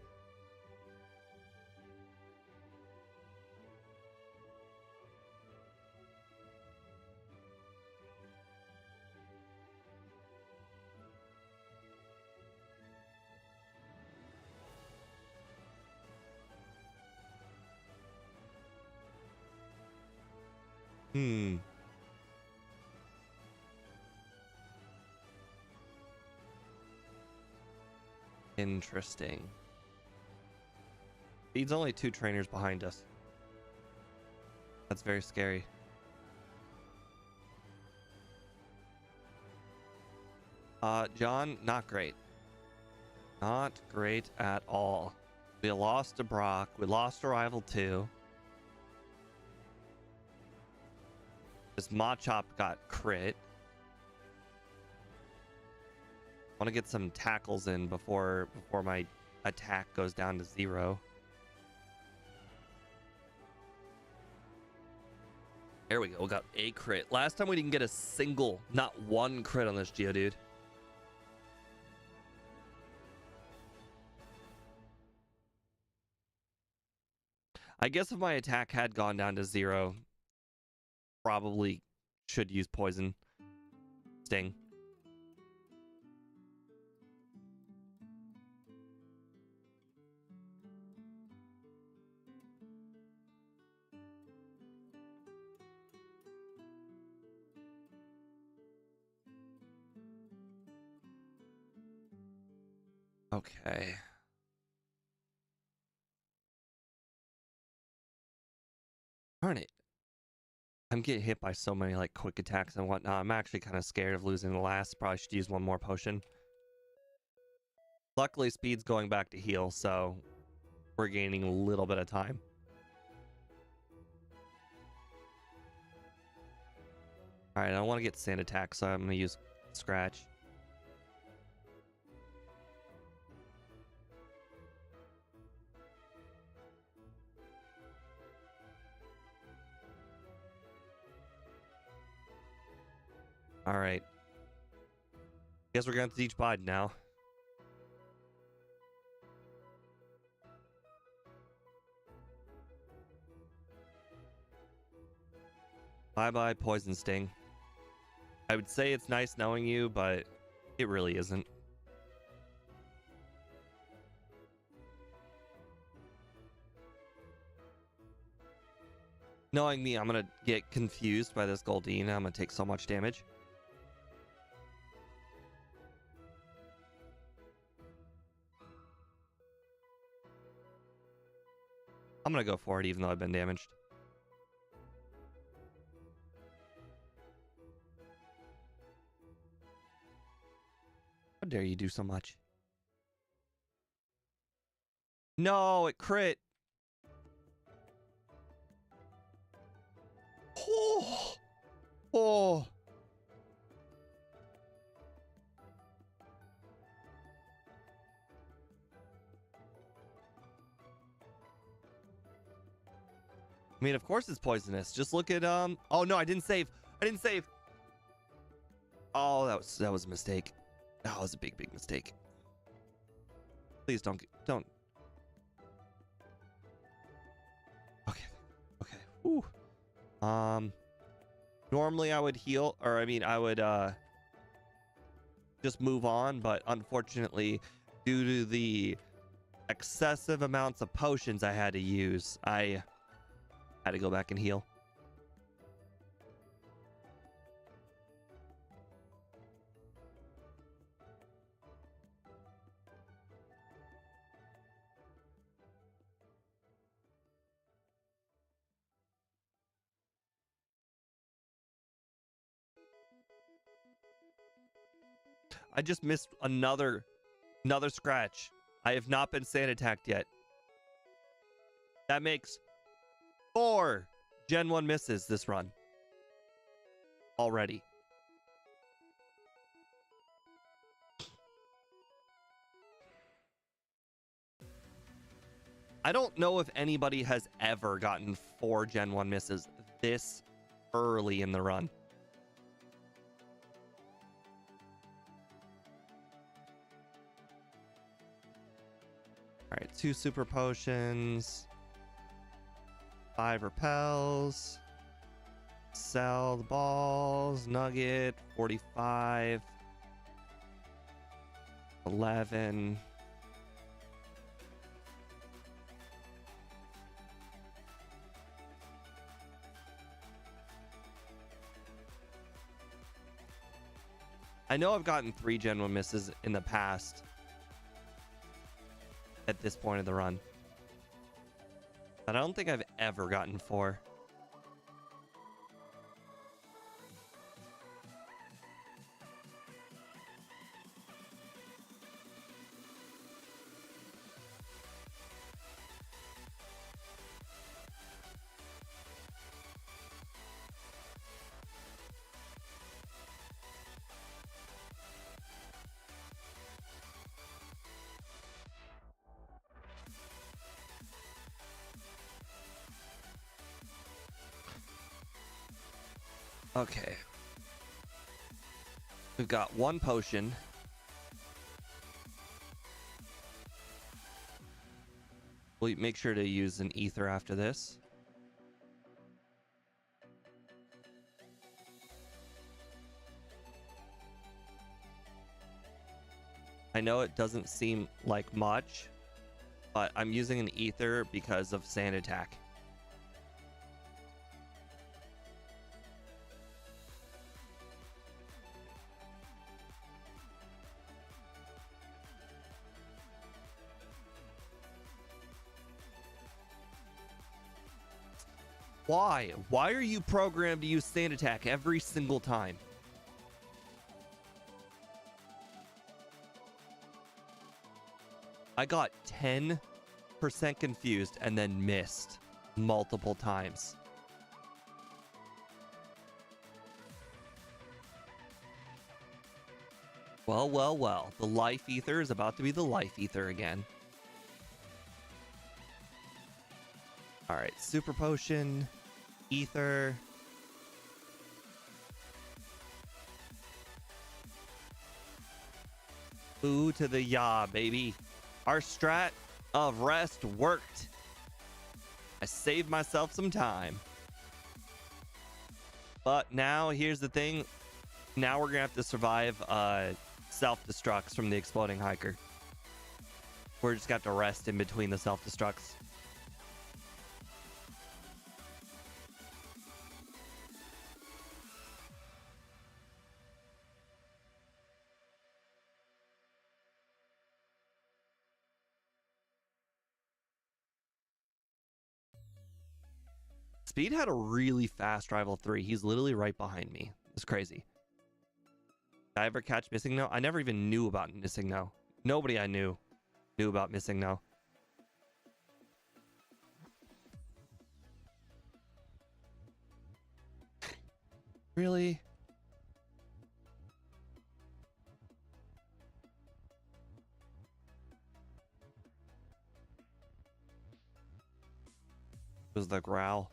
Interesting. He's only 2 trainers behind us. That's very scary. John, not great. Not great at all. We lost to Brock. We lost to Rival 2. This Machop got crit. I want to get some tackles in before my attack goes down to 0. There we go. We got a crit. Last time we didn't get a single, not 1 crit on this Geodude. I guess if my attack had gone down to 0, probably should use Poison Sting. Okay. Darn it. I'm getting hit by so many like quick attacks and whatnot. I'm actually kind of scared of losing the last. Probably should use one more potion. Luckily, speed's going back to heal, so we're gaining a little bit of time. Alright, I don't want to get sand attack, so I'm going to use scratch. Alright. Guess we're going to teach Biden now. Bye-bye, Poison Sting. I would say it's nice knowing you, but it really isn't. Knowing me, I'm going to get confused by this Goldeen. I'm going to take so much damage. I'm going to go for it even though I've been damaged. How dare you do so much? No, it crit. Oh. Oh. I mean, of course it's poisonous. Just look at oh no, I didn't save. I didn't save. Oh, that was a mistake. That was a big mistake. Please don't. Okay. Okay. Ooh. Normally I would heal, or I mean I would just move on, but unfortunately, due to the excessive amounts of potions I had to use, I had to go back and heal. I just missed another scratch. I have not been sand attacked yet. That makes 4 Gen 1 misses this run. Already. I don't know if anybody has ever gotten 4 Gen 1 misses this early in the run. All right, 2 super potions, 5 repels, sell the balls, nugget, 45, 11. I know I've gotten 3 Gen 1 misses in the past at this point of the run, but I don't think I've ever gotten 4. Okay. We've got 1 potion. We'll make sure to use an ether after this. I know it doesn't seem like much, but I'm using an ether because of sand attack. Why? Why are you programmed to use Sand Attack every single time? I got 10% confused and then missed multiple times. Well, well, well. The Life Ether is about to be the Life Ether again. All right, Super Potion, Ether. Ooh to the ya, baby. Our strat of rest worked. I saved myself some time. But now, here's the thing. Now we're going to have to survive self-destructs from the Exploding Hiker. We're just going to have to rest in between the self-destructs. Speed had a really fast rival 3. He's literally right behind me. It's crazy. Did I ever catch Missing No? I never even knew about Missing No. Nobody I knew about Missing No. Really? It was the growl.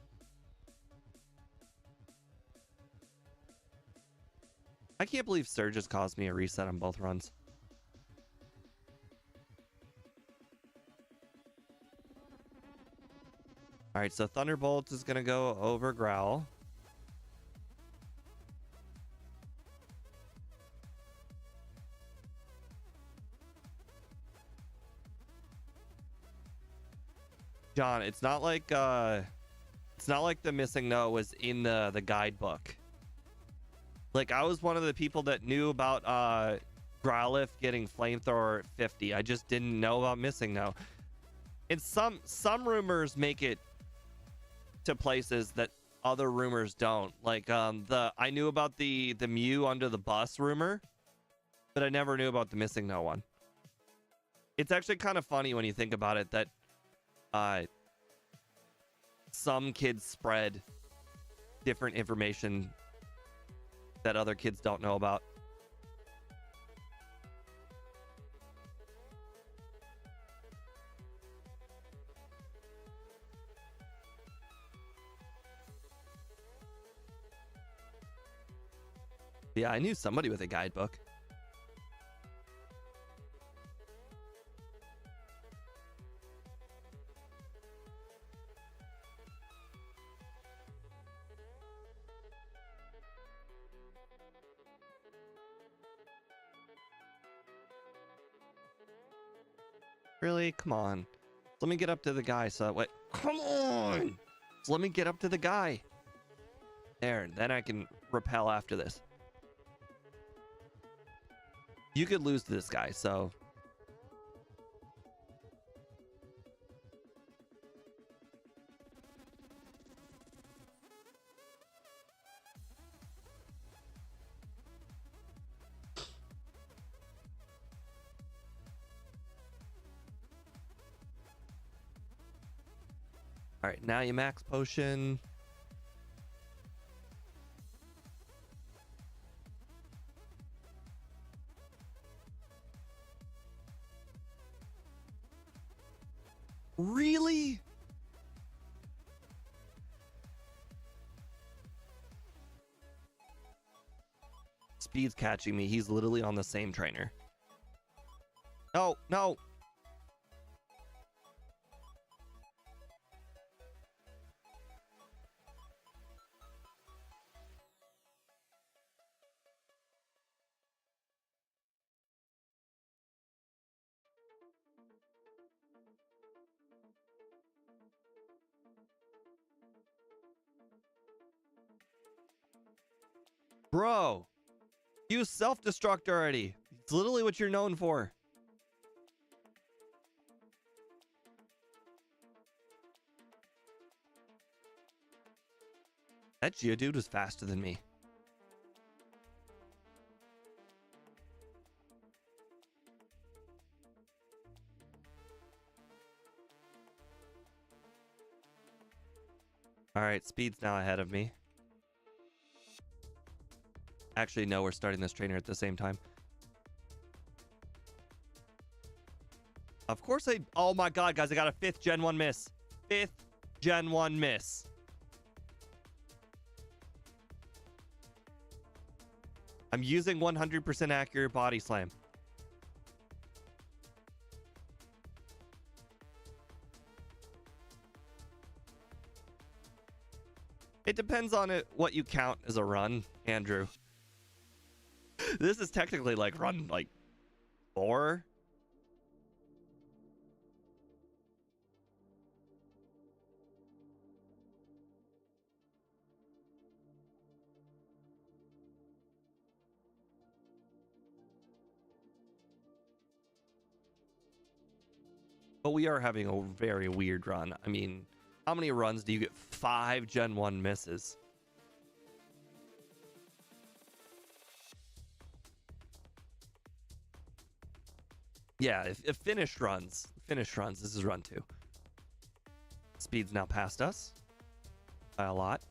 I can't believe Surge has caused me a reset on both runs. All right, so Thunderbolt is going to go over Growl. John, it's not like the Missing No was in the guidebook. Like, I was one of the people that knew about Growlithe getting Flamethrower 50. I just didn't know about Missing No. And some rumors make it to places that other rumors don't. Like I knew about the Mew under the bus rumor, but I never knew about the Missing No one. It's actually kind of funny when you think about it that some kids spread different information that other kids don't know about. Yeah, I knew somebody with a guidebook. Really? Come on. Let me get up to the guy so that way. Come on! So let me get up to the guy. There, then I can repel after this. You could lose to this guy, so. All right, now you max potion. Really? Speed's catching me. He's literally on the same trainer. No, no. Bro, use self-destruct already. It's literally what you're known for. That Geodude was faster than me. All right, Speed's now ahead of me. Actually, no, we're starting this trainer at the same time. Of course I... Oh my god, guys, I got a 5th Gen 1 miss. 5th Gen 1 miss. I'm using 100% accurate body slam. It depends on what you count as a run, Andrew. This is technically like run like 4. But we are having a very weird run. I mean, how many runs do you get 5 Gen 1 misses? Yeah, if finished runs, this is run 2. Speed's now past us by a lot.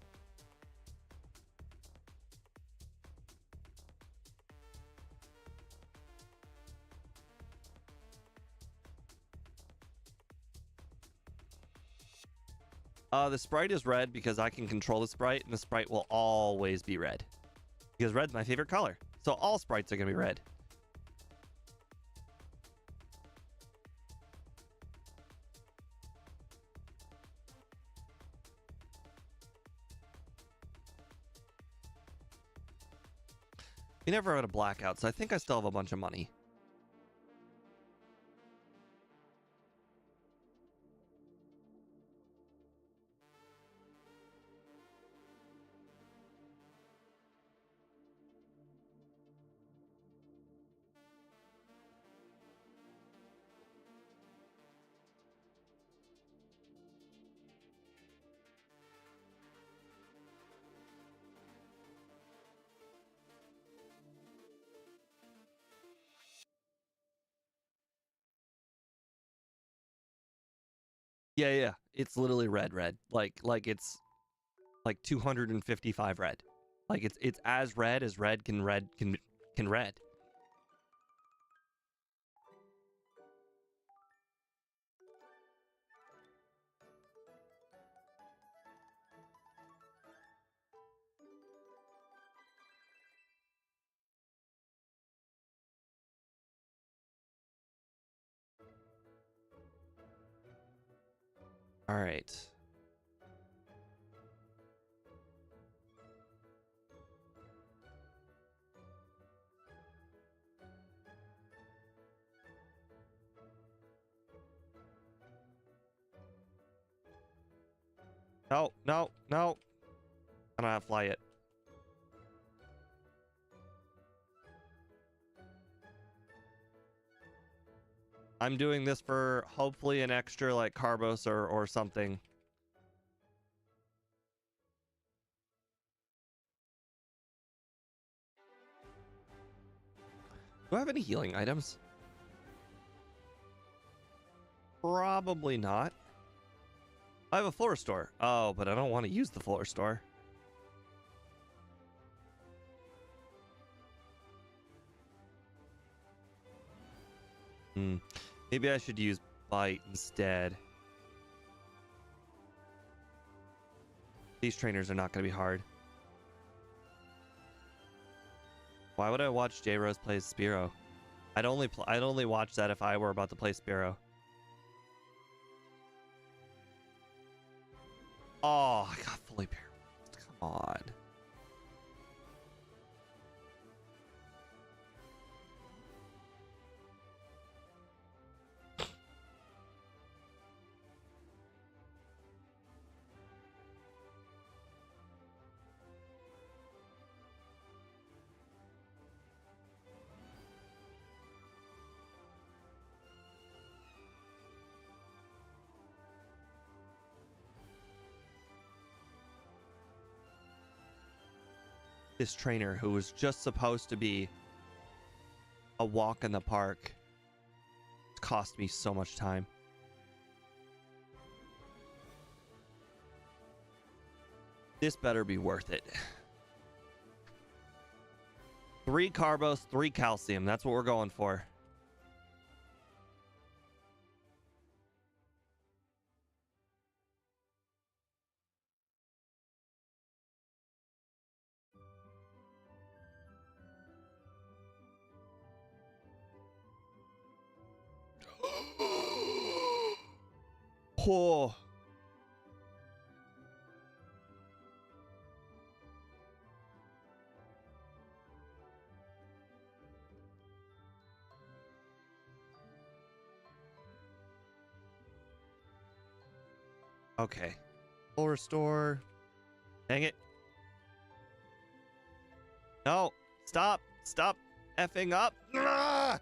The sprite is red because I can control the sprite, and the sprite will always be red. Because red's my favorite color. So all sprites are going to be red. We never had a blackout, so I think I still have a bunch of money. Yeah. It's literally red. Like it's like 255 red. Like it's as red as red can red. All right. No. I don't have to fly it. I'm doing this for hopefully an extra like Carbos or something. Do I have any healing items? Probably not. I have a floor store. Oh, but I don't want to use the floor store. Maybe I should use Bite instead. These trainers are not going to be hard. Why would I watch J Rose play Spearow? I'd only watch that if I were about to play Spearow. Oh, I got fully paralyzed. Come on. this trainer who was just supposed to be a walk in the park. It cost me so much time. This better be worth it. 3 carbos, 3 calcium. That's what we're going for. Oh. Okay. Full restore. Dang it. No. Stop. Stop effing up. Ah!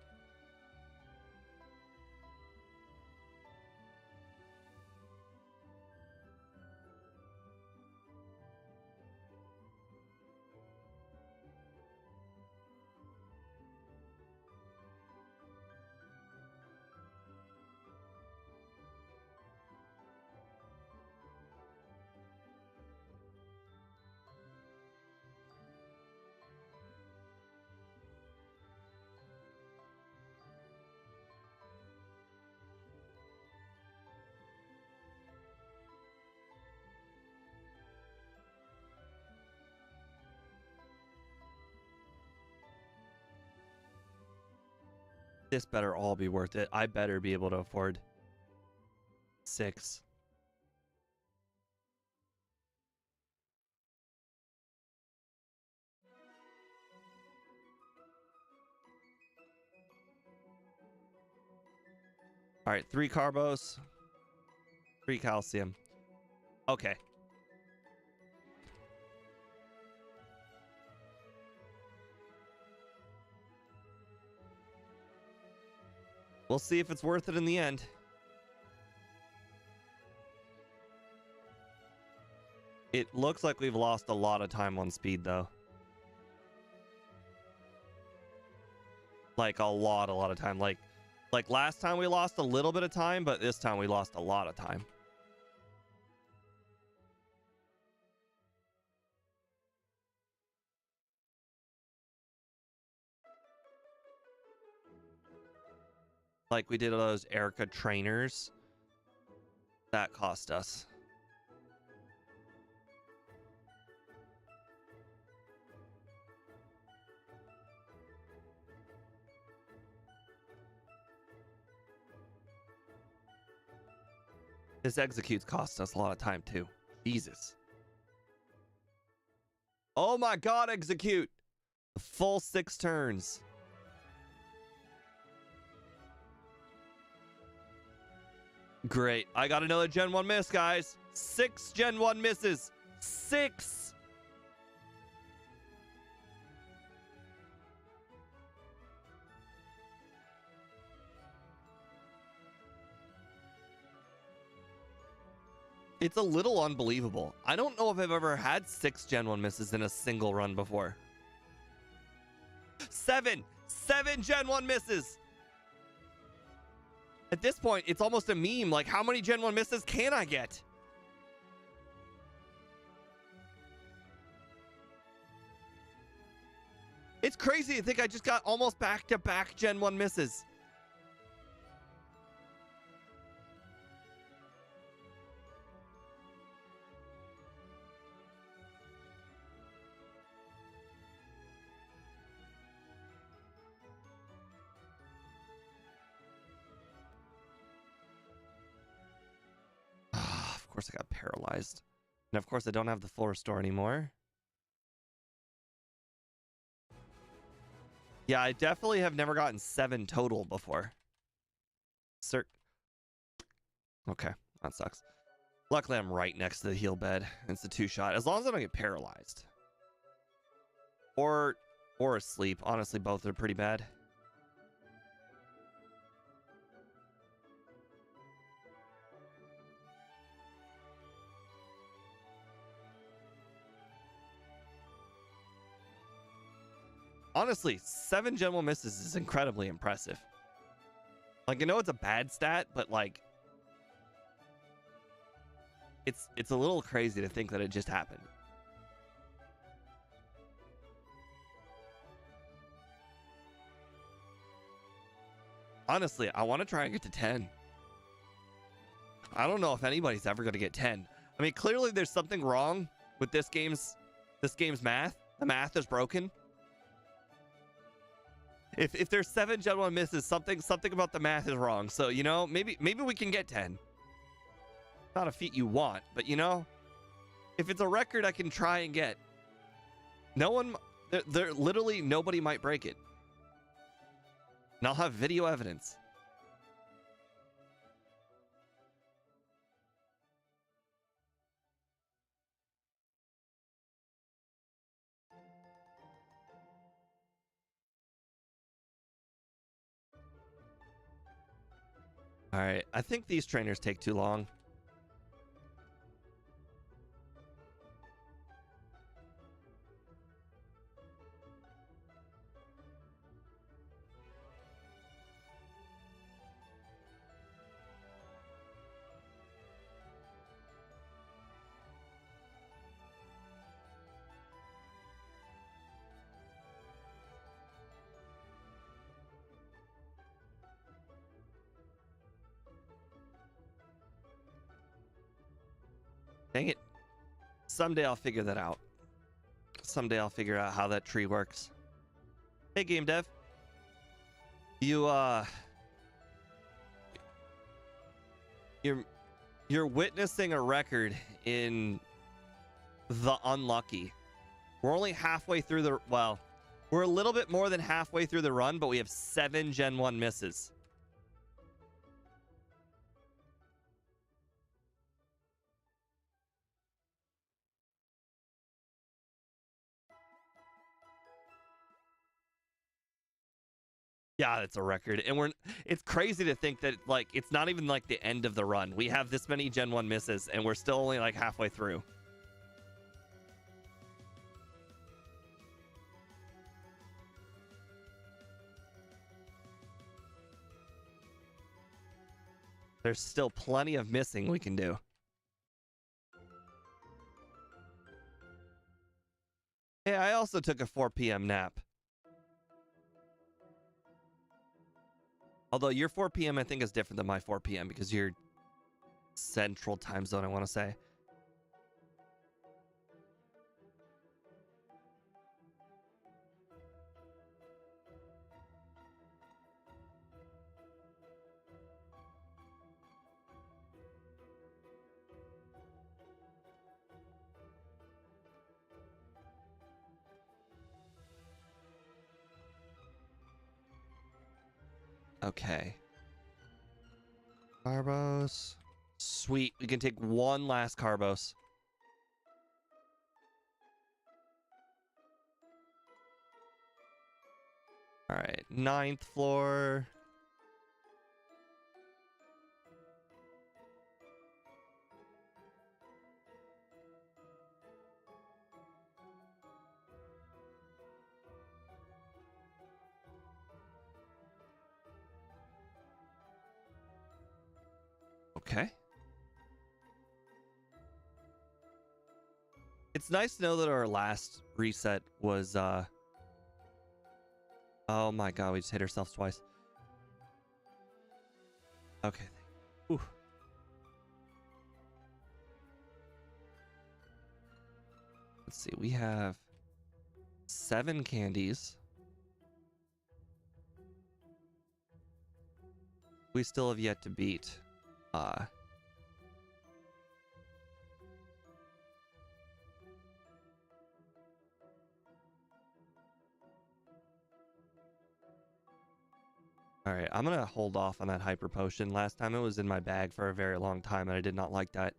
This better all be worth it. I better be able to afford 6. All right, 3 carbos, 3 calcium. Okay. We'll see if it's worth it in the end. It looks like we've lost a lot of time on speed, though. Like a lot of time. Like last time we lost a little bit of time, but this time we lost a lot of time. Like we did those Erica trainers. That cost us. This executes cost us a lot of time too. Jesus. Oh my god, execute! The full 6 turns. Great. I got another Gen 1 miss, guys. 6 Gen 1 misses. 6! It's a little unbelievable. I don't know if I've ever had 6 Gen 1 misses in a single run before. 7! 7 Gen 1 misses! At this point, it's almost a meme. Like, how many Gen 1 misses can I get? It's crazy to think I just got almost back-to-back Gen 1 misses. Of course I got paralyzed. And of course I don't have the full restore anymore. Yeah, I definitely have never gotten 7 total before. Okay, that sucks. Luckily I'm right next to the heal bed. It's a 2-shot. As long as I don't get paralyzed. Or asleep. Honestly, both are pretty bad. Honestly, 7 Gen 1 misses is incredibly impressive. Like, I know it's a bad stat, but like, it's a little crazy to think that it just happened. Honestly, I want to try and get to 10. I don't know if anybody's ever going to get 10. I mean, clearly there's something wrong with this game's math. The math is broken. If there's 7 Gen 1 misses, something about the math is wrong. So, you know, maybe we can get 10. Not a feat you want, but you know, if it's a record I can try and get. No one, there literally nobody might break it. And I'll have video evidence. All right, I think these trainers take too long. Dang it. Someday I'll figure that out. Someday I'll figure out how that tree works. Hey, game dev. You're witnessing a record in the unlucky. We're only halfway through the, well, we're a little bit more than halfway through the run, but we have 7 Gen 1 misses. Yeah, that's a record. And it's crazy to think that like it's not even like the end of the run. We have this many Gen 1 misses and we're still only like halfway through. There's still plenty of missing we can do. Hey, I also took a 4 p.m. nap. Although your 4 p.m. I think is different than my 4 p.m. because you're central time zone, I want to say. Okay. Carbos. Sweet. We can take one last Carbos. All right. 9th floor. Okay. It's nice to know that our last reset was, oh my god, we just hit ourselves twice. Okay. Ooh. Let's see, we have 7 candies. We still have yet to beat, all right, I'm gonna hold off on that hyper potion. Last time it was in my bag for a very long time, and I did not like that.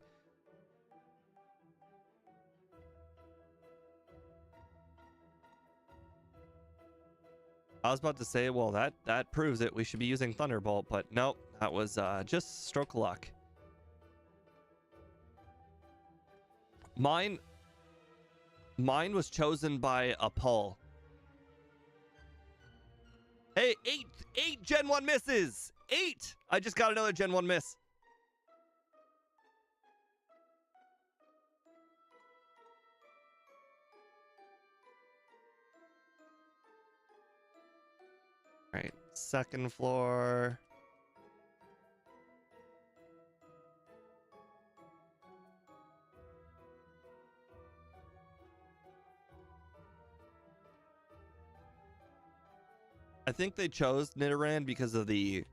I was about to say, well, that proves it. We should be using Thunderbolt, but nope, that was just stroke of luck. Mine was chosen by a pull. Hey, eight Gen 1 misses. 8. I just got another Gen 1 miss. All right, second floor. I think they chose Nidoran because of the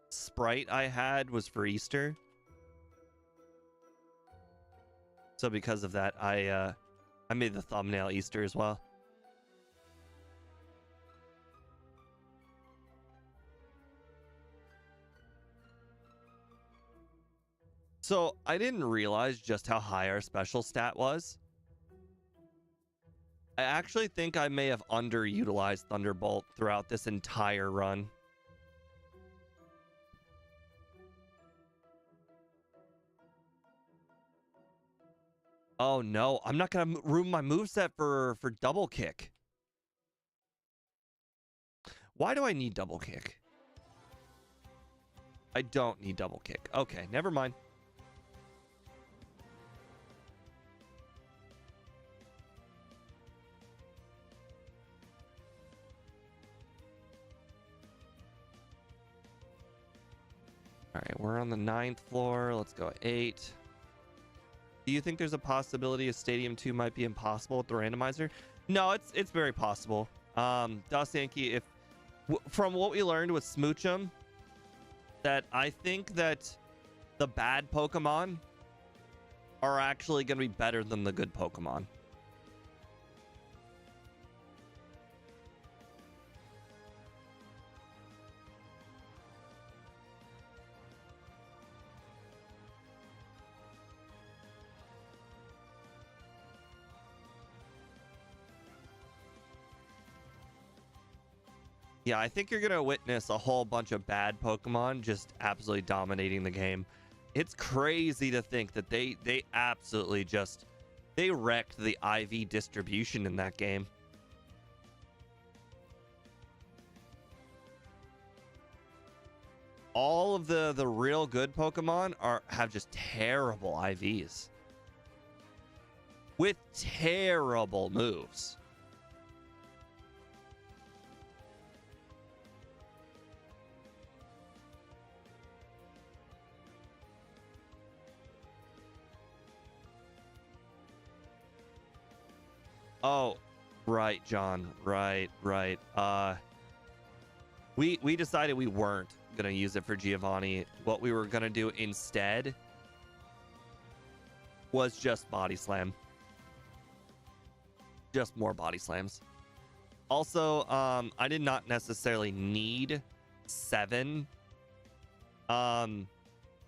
sprite I had was for Easter. So because of that, I made the thumbnail Easter as well. So I didn't realize just how high our special stat was. I actually think I may have underutilized Thunderbolt throughout this entire run. Oh no, I'm not gonna ruin my moveset for double kick. Why do I need double kick? I don't need double kick. Okay, never mind. All right, we're on the 9th floor. Let's go 8. Do you think there's a possibility a Stadium 2 might be impossible with the randomizer? No, it's very possible. Das Yankee, if from what we learned with Smoochum, that I think that the bad Pokemon are actually going to be better than the good Pokemon. Yeah, I think you're going to witness a whole bunch of bad Pokemon just absolutely dominating the game. It's crazy to think that they absolutely just, they wrecked the IV distribution in that game. All of the real good Pokemon have just terrible IVs. With terrible moves. Oh, right, John. Right. We decided we weren't gonna use it for Giovanni. What we were gonna do instead was just body slam. Just more body slams. Also, I did not necessarily need 7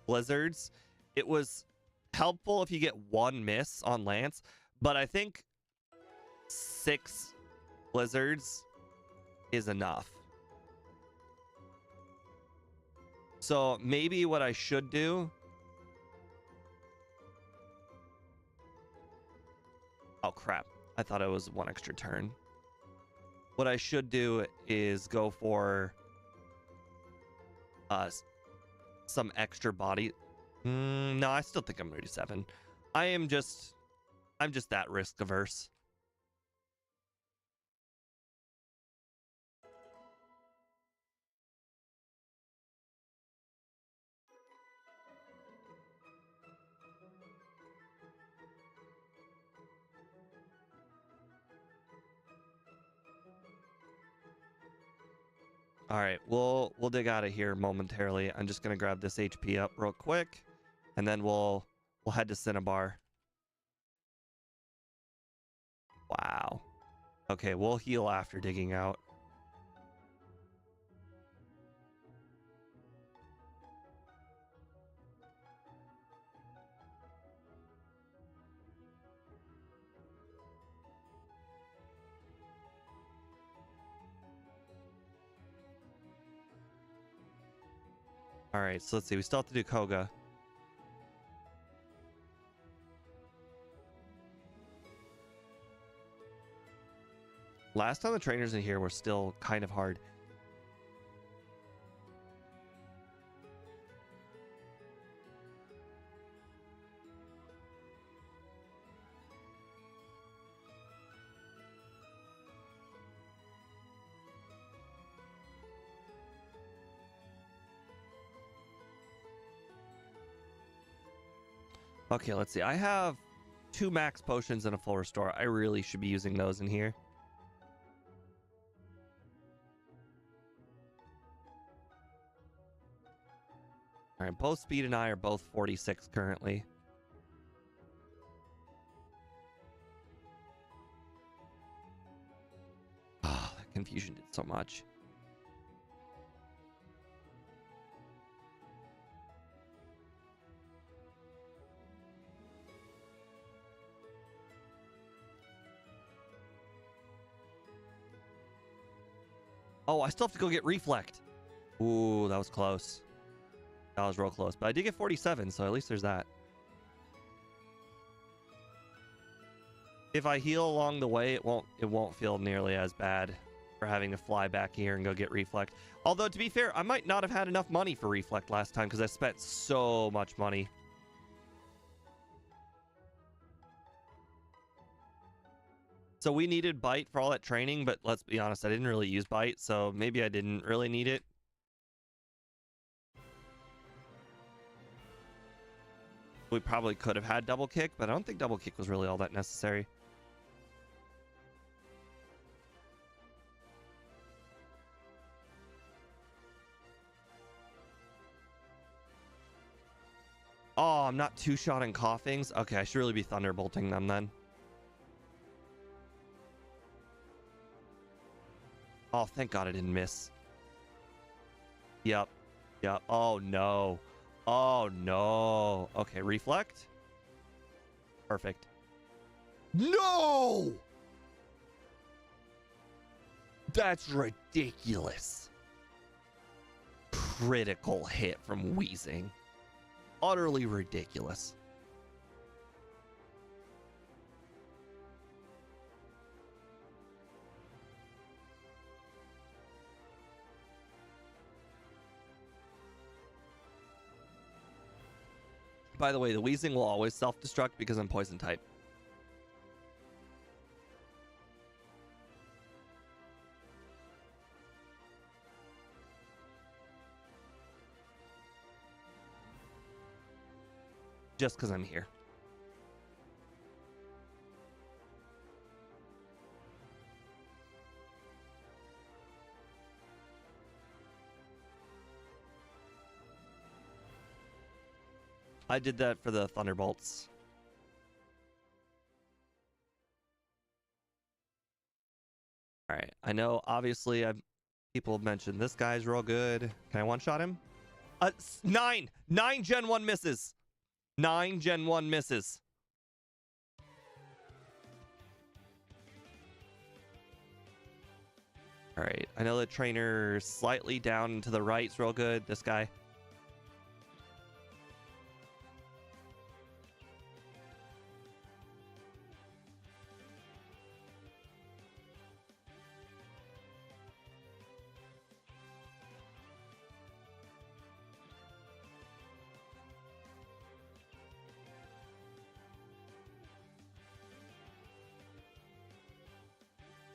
blizzards. It was helpful if you get 1 miss on Lance, but I think 6 blizzards is enough. So maybe what I should do... Oh, crap. I thought it was 1 extra turn. What I should do is go for some extra body. No, I still think I'm going to do 7. I'm just that risk averse. All right, we'll dig out of here momentarily. I'm just gonna grab this HP up real quick, and then we'll head to Cinnabar. Wow. Okay, we'll heal after digging out. All right, so let's see. We still have to do Koga. Last time the trainers in here were still kind of hard. Okay, let's see. I have 2 max potions and a full restore. I really should be using those in here. All right, both Speed and I are both 46 currently. Oh, that confusion did so much. Oh, I still have to go get Reflect. Ooh, that was close. That was real close. But I did get 47, so at least there's that. If I heal along the way, it won't feel nearly as bad for having to fly back here and go get Reflect. Although, to be fair, I might not have had enough money for Reflect last time because I spent so much money. So we needed Bite for all that training, but let's be honest, I didn't really use Bite, so maybe I didn't really need it. We probably could have had Double Kick, but I don't think Double Kick was really all that necessary. Oh, I'm not two-shotting Coughings? Okay, I should really be Thunderbolting them then. Oh, thank God I didn't miss. Yep. Yep. Oh, no. Oh, no. Okay, Reflect. Perfect. No! That's ridiculous. Critical hit from Wheezing. Utterly ridiculous. By the way, the Wheezing will always self-destruct because I'm poison type. Just because I'm here. I did that for the Thunderbolts. All right. I know, obviously, people have mentioned this guy's real good. Can I one-shot him? 9! 9 Gen 1 misses! 9 Gen 1 misses. All right. I know the trainer slightly down to the right's real good. This guy.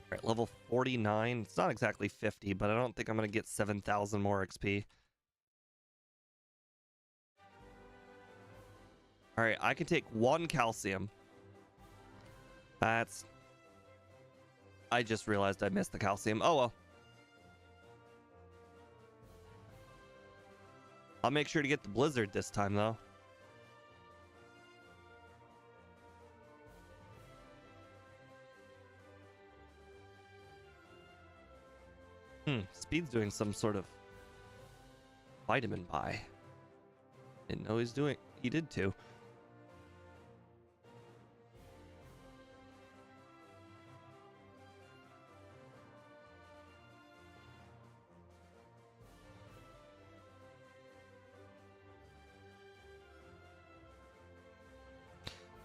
All right, level 49. It's not exactly 50, but I don't think I'm going to get 7,000 more XP. All right, I can take 1 calcium. That's... I just realized I missed the calcium. Oh, well. I'll make sure to get the blizzard this time, though. Speed's doing some sort of vitamin buy. Didn't know he did too.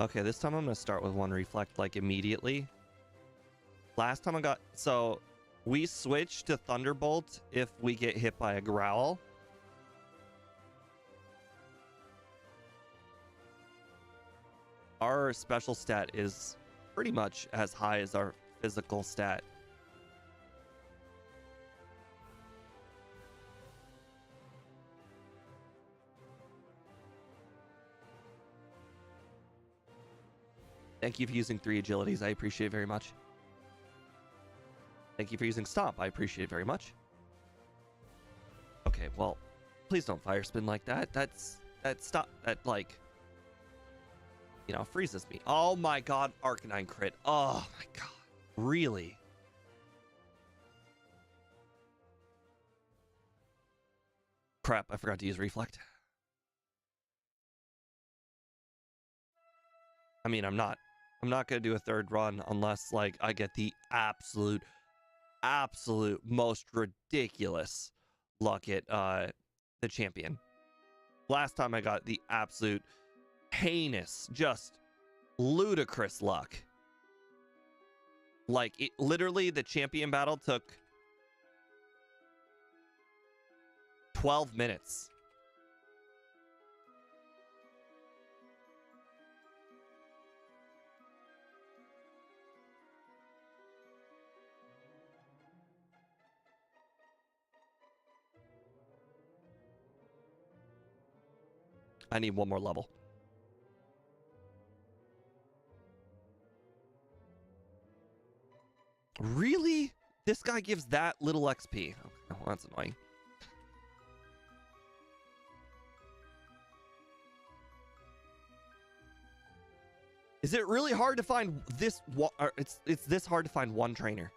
Okay, this time I'm going to start with 1 Reflect, like, immediately. Last time I got... So, we switch to Thunderbolt if we get hit by a Growl. Our special stat is pretty much as high as our physical stat. Thank you for using 3 agilities. I appreciate it very much. Thank you for using Stomp. I appreciate it very much. Okay, well, please don't fire spin like that. That like, you know, freezes me. Oh my god, Arcanine crit. Oh my god. Really? Crap, I forgot to use Reflect. I mean, I'm not gonna do a third run unless like I get the absolute most ridiculous luck at the champion. Last time I got the absolute heinous, just ludicrous luck. Like, it literally, the champion battle took 12 minutes. I need one more level. Really? This guy gives that little XP. Okay, well, that's annoying. Is it really hard to find this? It's this hard to find one trainer.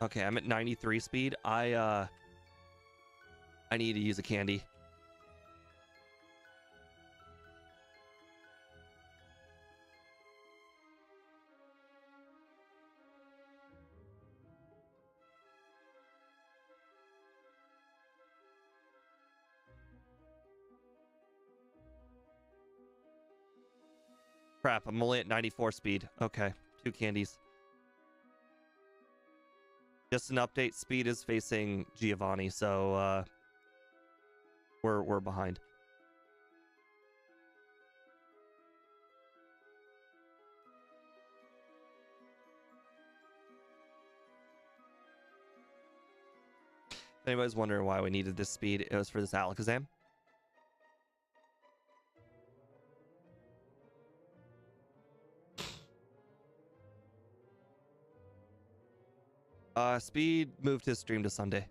Okay, I'm at 93 speed. I need to use a candy. Crap, I'm only at 94 speed. Okay, 2 candies. Just an update, speed is facing Giovanni, so we're behind. If anybody's wondering why we needed this speed, it was for this Alakazam. Speed moved his stream to Sunday.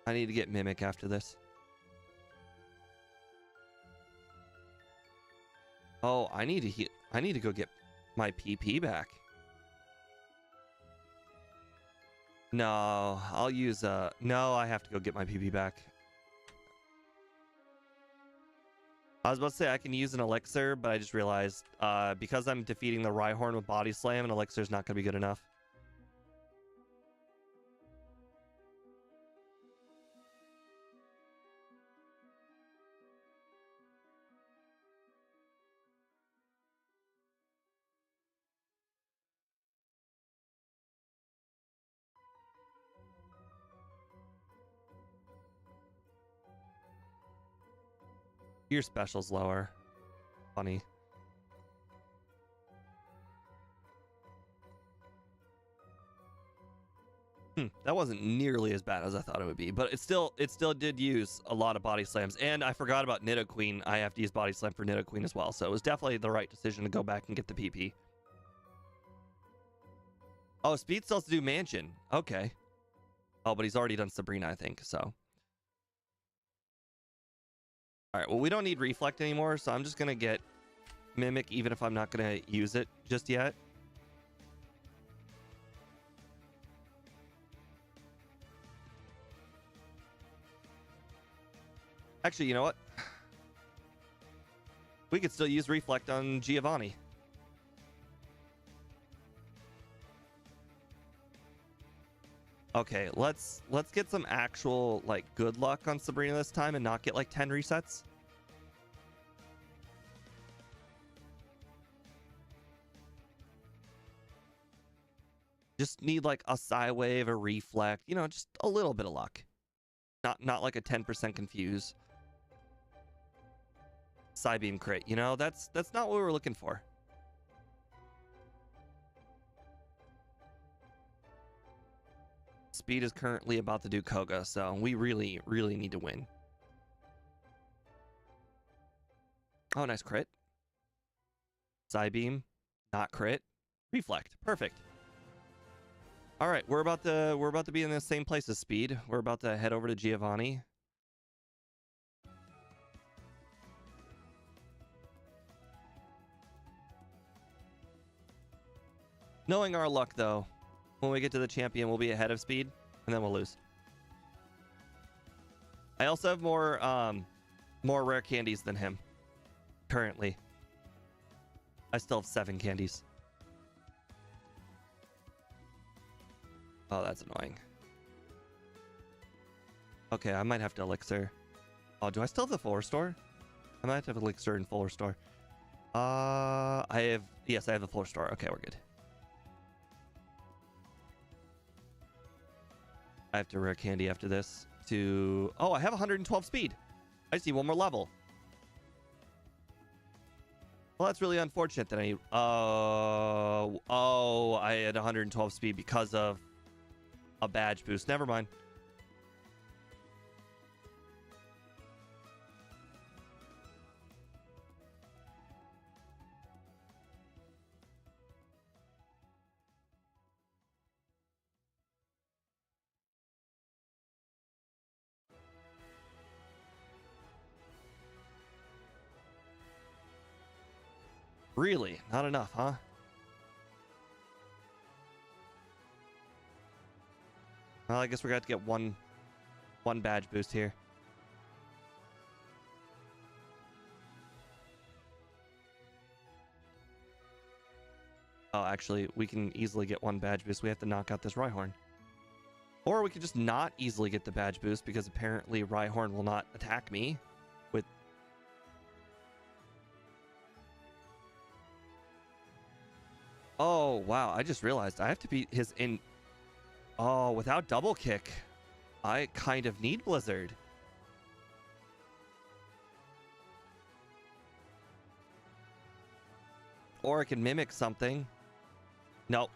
I need to get Mimic after this. Oh, I need to go get my PP back. No, I'll use no, I have to go get my PP back. I was about to say I can use an elixir, but I just realized because I'm defeating the Rhyhorn with Body Slam, an elixir is not going to be good enough. Your special's lower. Funny. That wasn't nearly as bad as I thought it would be, but it still did use a lot of body slams. And I forgot about Nidoqueen. I have to use body slam for Nidoqueen as well, so it was definitely the right decision to go back and get the PP. Oh, speed still has to do Mansion. Okay. Oh, but he's already done Sabrina, I think, so. All right, well, we don't need Reflect anymore, so I'm just going to get Mimic, even if I'm not going to use it just yet. Actually, you know what? We could still use Reflect on Giovanni. Okay, let's get some actual like good luck on Sabrina this time and not get like 10 resets. Just need like a Psy Wave, a Reflect, you know, just a little bit of luck. Not like a 10% confuse. Psybeam crit, you know, that's not what we were looking for. Speed is currently about to do Koga, so we really need to win. Oh, nice crit. Psybeam, not crit. Reflect, perfect. All right, we're about to be in the same place as Speed. We're about to head over to Giovanni. Knowing our luck, though, when we get to the champion, we'll be ahead of Speed, and then we'll lose. I also have more rare candies than him, currently. I still have 7 candies. Oh, that's annoying. Okay, I might have to elixir. Oh, do I still have the full restore? I might have elixir and full restore. Yes, I have the full restore. Okay, we're good. I have to rare candy after this to... Oh, I have 112 speed. I just need one more level. Well, that's really unfortunate that I... Oh, I had 112 speed because of a badge boost. Never mind. Really? Not enough, huh? Well, I guess we're going to have to get one badge boost here. Oh, actually, we can easily get one badge boost. We have to knock out this Rhyhorn. Or we could just not easily get the badge boost because apparently Rhyhorn will not attack me with... Oh, wow. I just realized I have to beat his in... Oh, without double kick, I kind of need Blizzard. Or I can mimic something. Nope.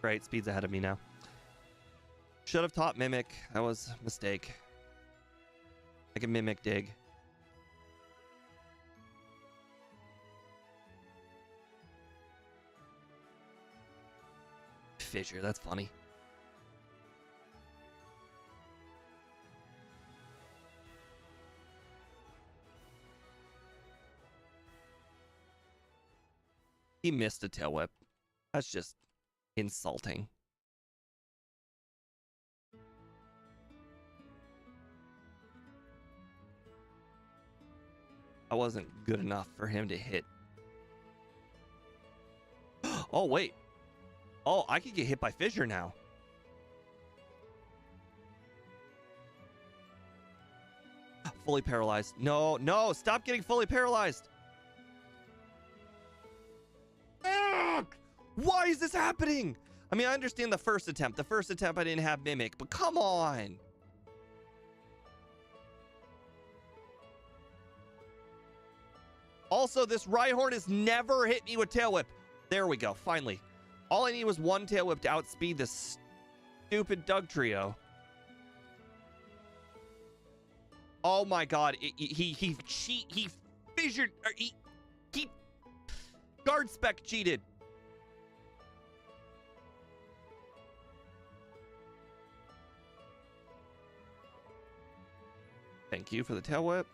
Great, Speed's ahead of me now. Should have taught Mimic. That was a mistake. I can Mimic Dig. Fissure, that's funny. He missed a tail whip. That's just insulting. I wasn't good enough for him to hit. Oh, wait. Oh, I could get hit by Fissure now. Fully paralyzed. No, no, stop getting fully paralyzed. Why is this happening? I mean, I understand the first attempt. The first attempt I didn't have Mimic, but come on. Also, this Rhyhorn has never hit me with Tail Whip. There we go, finally. All I need was one Tail Whip to outspeed this stupid Doug Trio. Oh my god, he fissured, he guard spec cheated. Thank you for the Tail Whip.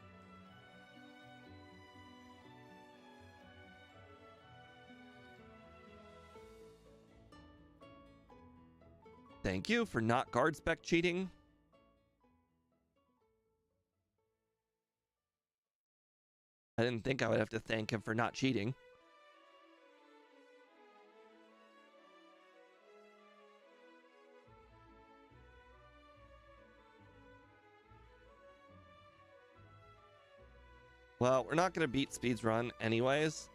Thank you for not guard spec cheating. I didn't think I would have to thank him for not cheating. Well, we're not going to beat Speed's run anyways,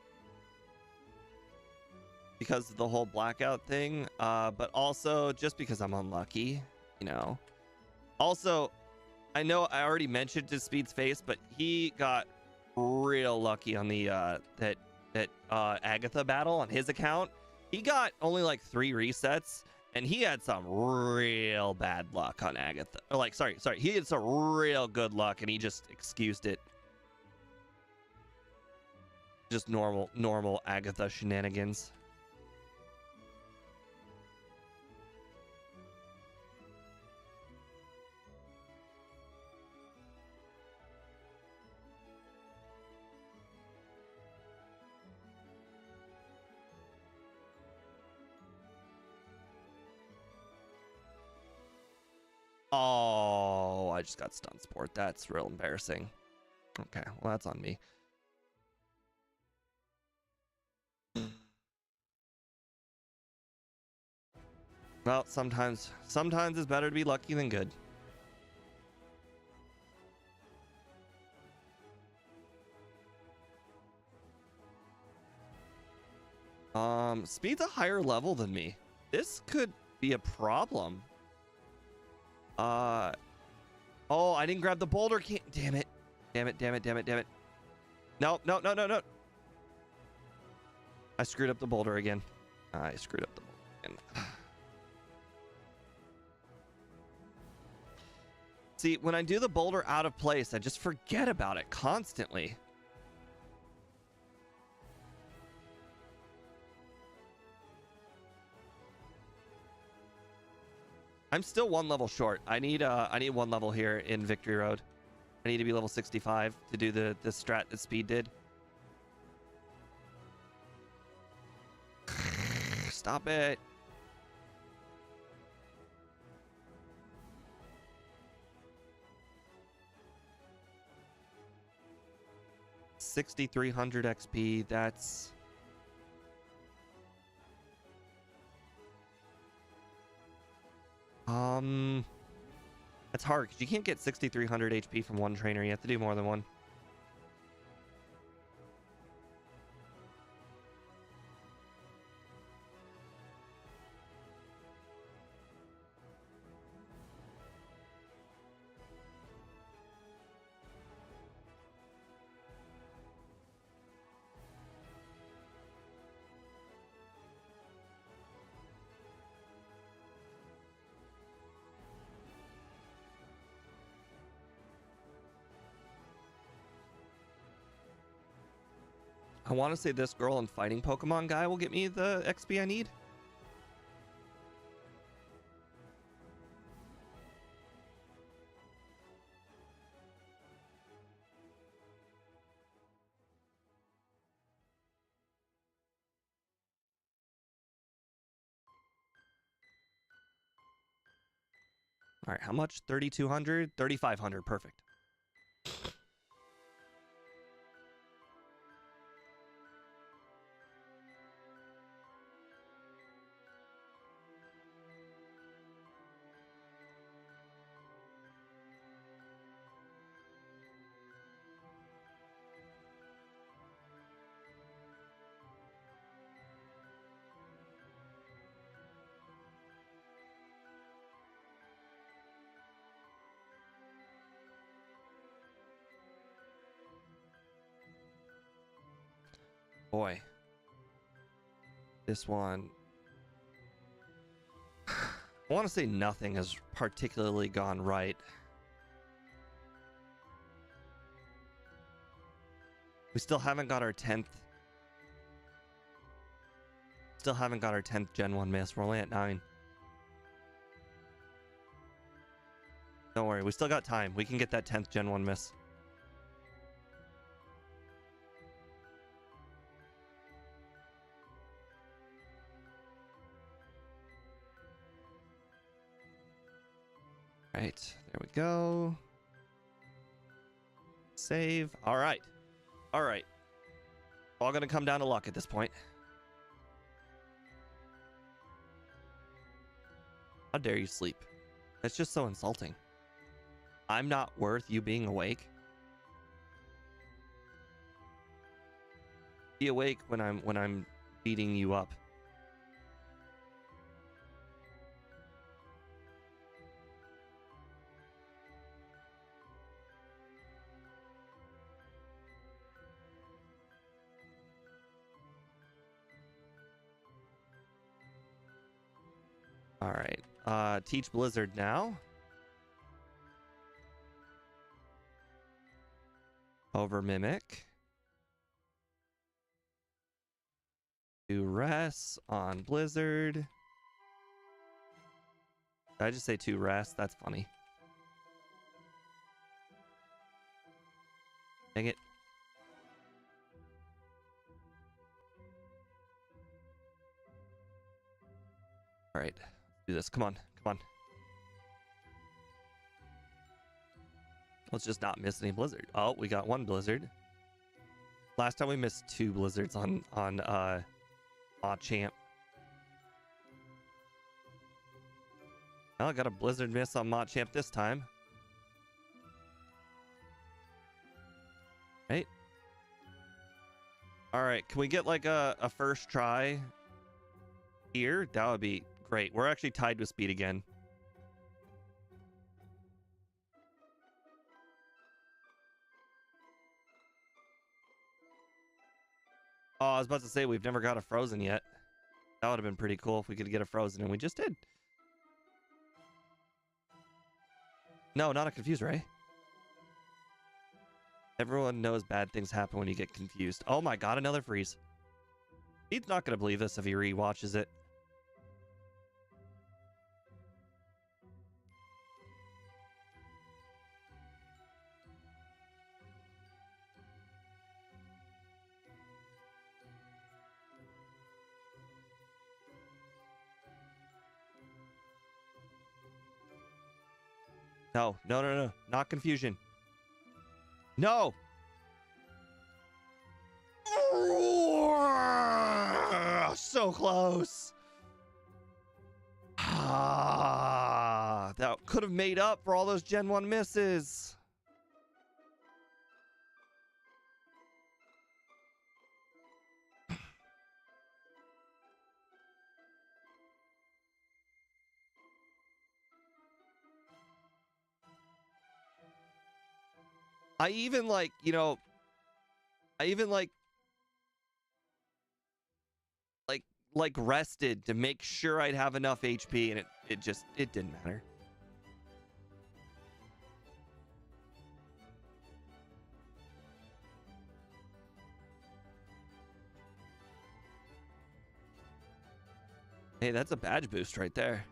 because of the whole blackout thing, but also just because I'm unlucky, you know. Also, I know I already mentioned to Speed's face, but he got real lucky on the that Agatha battle on his account. He got only like 3 resets, and he had some real bad luck on Agatha. Or like, sorry, he had some real good luck, and he just excused it. Just normal Agatha shenanigans. Oh, I just got stun sport. That's real embarrassing. Okay, well, that's on me. Well, sometimes it's better to be lucky than good. Speed's a higher level than me. This could be a problem. Oh, I didn't grab the boulder. Can't. Damn it. No. I screwed up the boulder again. See, when I do the boulder out of place, I just forget about it constantly. I'm still 1 level short. I need 1 level here in Victory Road. I need to be level 65 to do the strat that Speed did. Stop it. $6,300 XP. That's that's hard because you can't get 6,300 HP from one trainer. You have to do more than one. I want to say this girl and fighting Pokemon guy will get me the XP I need. All right, how much? 3,200? 3,500, perfect. Boy, this one, I want to say nothing has particularly gone right. We still haven't got our 10th. Still haven't got our 10th Gen 1 miss. We're only at 9. Don't worry, we still got time. We can get that 10th Gen 1 miss. Right, there we go. Save. All right. All right. All gonna come down to luck at this point. How dare you sleep? That's just so insulting. I'm not worth you being awake. Be awake when I'm beating you up. All right. Teach Blizzard now. Over Mimic. Do rest on Blizzard. Did I just say 2 rest? That's funny. Dang it. All right. Do this. Come on. Come on. Let's just not miss any Blizzard. Oh, we got 1 Blizzard. Last time we missed 2 Blizzards on Machamp. Well, I got a Blizzard miss on Machamp this time. Right. All right. Can we get like a first try here? That would be great. We're actually tied with speed again. Oh, I was about to say we've never got a frozen yet. That would have been pretty cool if we could get a frozen, and we just did. No, not a confused ray. Everyone knows bad things happen when you get confused. Oh my god, another freeze. He's not going to believe this if he re-watches it. No, no, no, no. Not confusion. No! So close. Ah, that could have made up for all those Gen 1 misses. I even like, you know, I even like rested to make sure I'd have enough HP, and it didn't matter. Hey, that's a badge boost right there.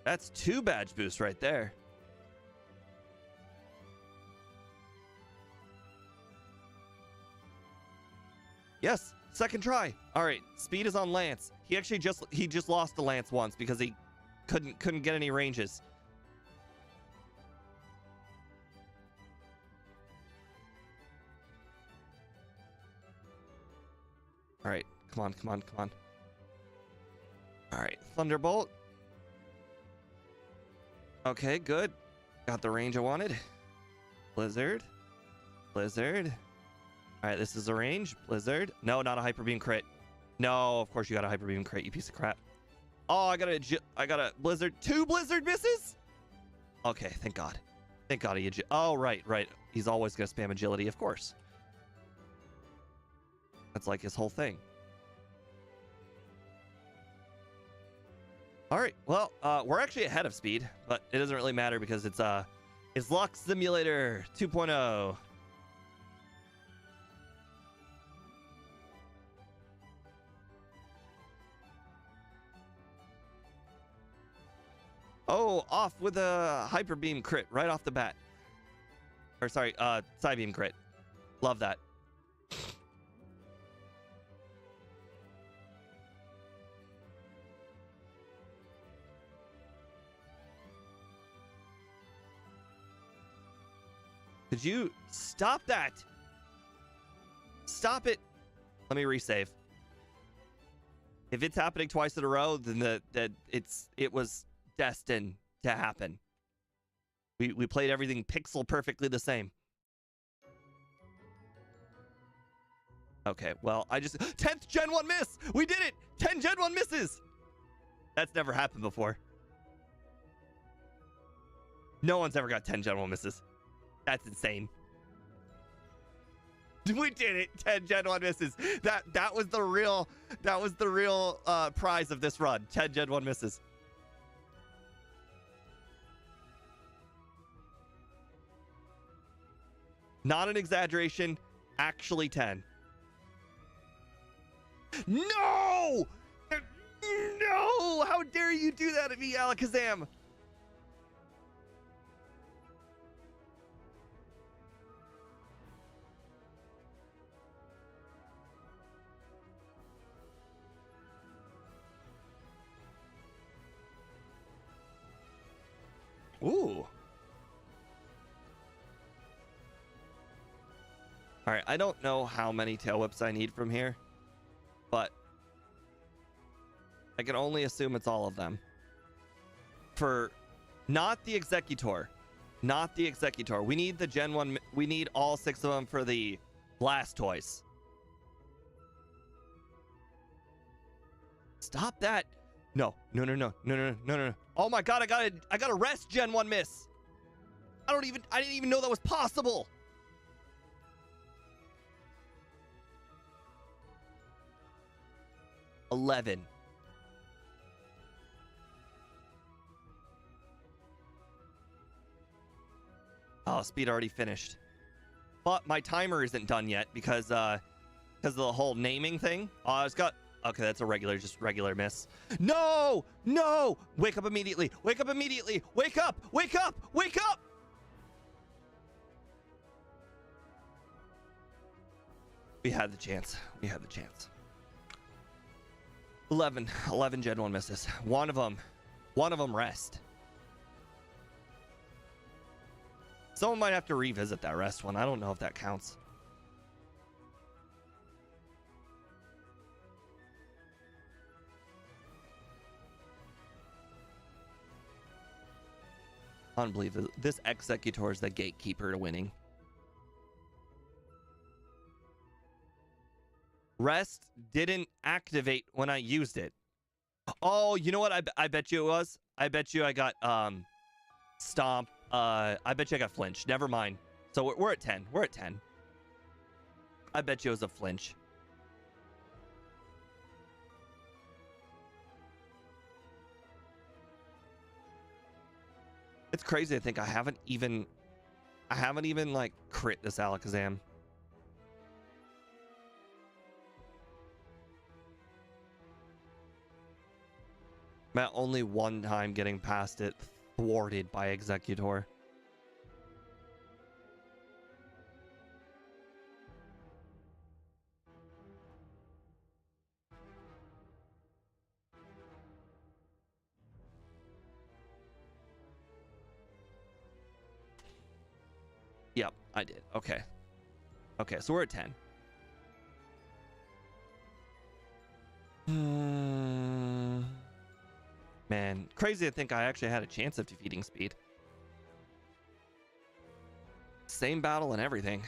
That's 2 badge boosts right there. Yes, second try. All right, speed is on Lance. He actually just lost to Lance once because he couldn't get any ranges. All right, come on, come on, come on. All right, Thunderbolt. Okay, good. Got the range I wanted. Blizzard. Blizzard. All right, this is the range. Blizzard. No, not a Hyper Beam crit. No, of course you got a Hyper Beam crit, you piece of crap. Oh, I got a Blizzard. 2 Blizzard misses? Okay, thank God. Thank God he oh, right. He's always going to spam agility, of course. That's like his whole thing. All right, well, we're actually ahead of speed, but it doesn't really matter because it's Lock Simulator 2.0. Oh, off with a Hyper Beam crit right off the bat. Or sorry, Psy Beam crit. Love that. Could you stop that? Stop it. Let me resave. If it's happening twice in a row, then it was destined to happen. We played everything pixel perfectly the same. Okay, well, 10th Gen 1 miss! We did it! 10 Gen 1 misses! That's never happened before. No one's ever got 10 Gen 1 misses. That's insane. We did it! 10 Gen 1 misses. That was the real prize of this run. 10 Gen 1 misses. Not an exaggeration. Actually 10. No! No! How dare you do that to me, Alakazam? Ooh. All right, I don't know how many tail whips I need from here, but I can only assume it's all of them. For not the Executor. Not the Executor. We need the Gen 1. We need all 6 of them for the Blastoise. Stop that. No. Oh my god, I gotta rest Gen 1 miss. I didn't even know that was possible. $11. Oh, speed already finished. But my timer isn't done yet because of the whole naming thing. It's got... Okay, that's a just regular miss. No! No! Wake up immediately! Wake up immediately! Wake up! Wake up! Wake up! We had the chance. We had the chance. 11 Gen 1 misses. One of them rest. Someone might have to revisit that rest one. I don't know if that counts. Unbelievable. This Executor is the gatekeeper to winning. Rest didn't activate when I used it. Oh, you know what? I bet you it was. I bet you I got Stomp. I bet you I got Flinch. Never mind. So we're at 10. We're at 10. I bet you it was a Flinch. It's crazy to think I haven't even like crit this Alakazam. I'm at only one time getting past it, thwarted by Executor. Yep, I did. Okay. Okay, so we're at 10. Man, crazy to think I actually had a chance of defeating Speed. Same battle and everything.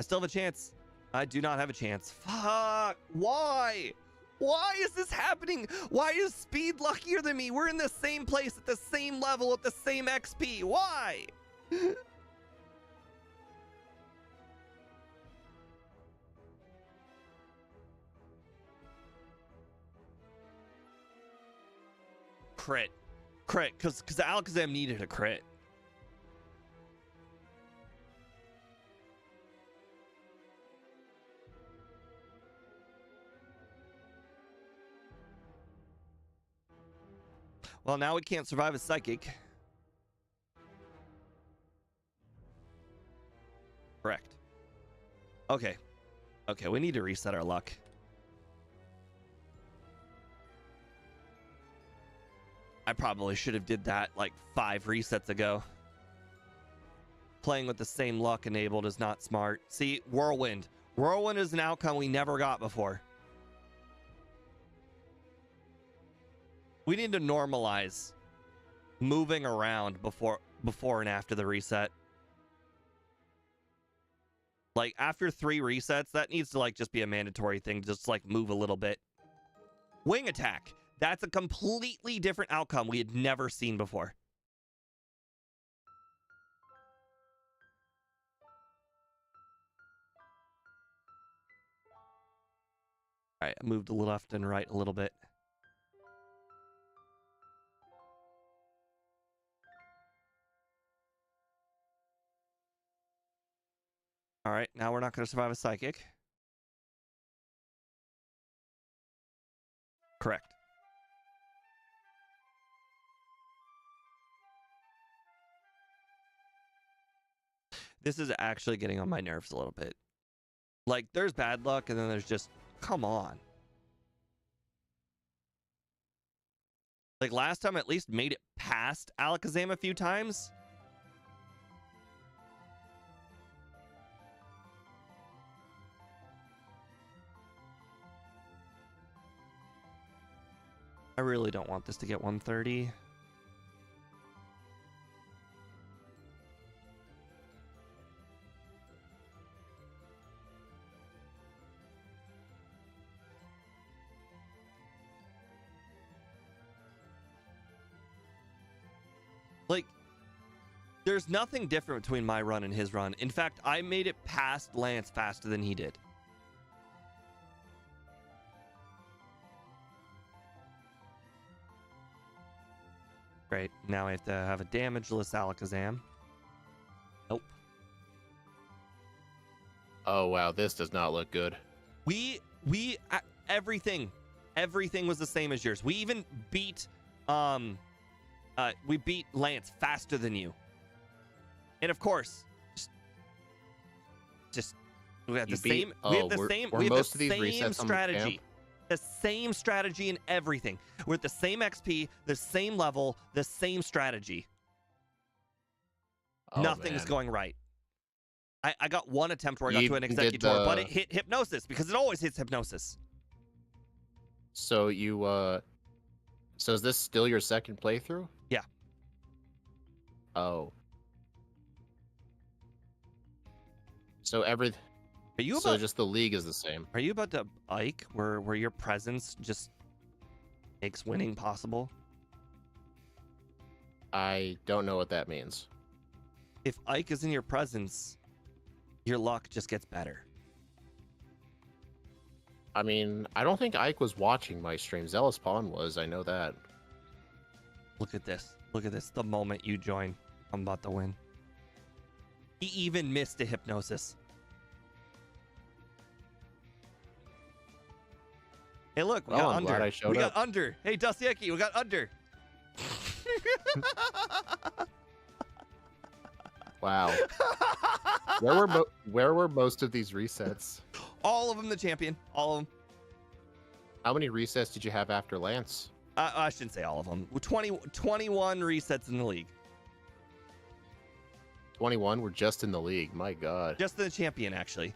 I still have a chance. I do not have a chance. Fuck! Why? Why is this happening? Why is Speed luckier than me? We're in the same place at the same level at the same XP. Why? Crit. Crit, because Alakazam needed a crit. Well, now we can't survive a Psychic. Correct. Okay. Okay, we need to reset our luck. I probably should have did that like 5 resets ago. playing with the same luck enabled is not smart. See, Whirlwind. Whirlwind is an outcome we never got before. We need to normalize moving around before and after the reset. Like, after 3 resets, that needs to, like, just be a mandatory thing. Just, like, move a little bit. Wing attack. That's a completely different outcome we had never seen before. All right, I moved to the left and right a little bit. All right, now we're not going to survive a psychic. Correct. This is actually getting on my nerves a little bit. Like, there's bad luck, and then there's just, come on. Like, last time, I at least made it past Alakazam a few times. I really don't want this to get 130. Like, there's nothing different between my run and his run. In fact, I made it past Lance faster than he did. Great. Now I have to have a damageless Alakazam. Nope. Oh, wow. This does not look good. Everything was the same as yours. We even beat, we beat Lance faster than you. And of course, just we have the same. We have the same. We have the same strategy. The same strategy in everything. We're at the same XP, the same level, the same strategy. Oh, Nothing's man. going right. I got one attempt where I got to an Executor, but it hit Hypnosis because it always hits Hypnosis. So you, so is this still your second playthrough? Yeah. Oh. So just the league is the same. Are you about to Ike, where your presence just makes winning possible? I don't know what that means. If Ike is in your presence, your luck just gets better. I mean, I don't think Ike was watching my stream. Zealous Pawn was, I know that. Look at this. Look at this. The moment you join, I'm about to win. He even missed a Hypnosis. Hey, look, we got under. We got under. Hey, Dustyeki, we got under. Wow. Where were most of these resets? All of them the champion. All of them. How many resets did you have after Lance? I shouldn't say all of them. 21 resets in the league. 21 were just in the league. My God. Just the champion, actually.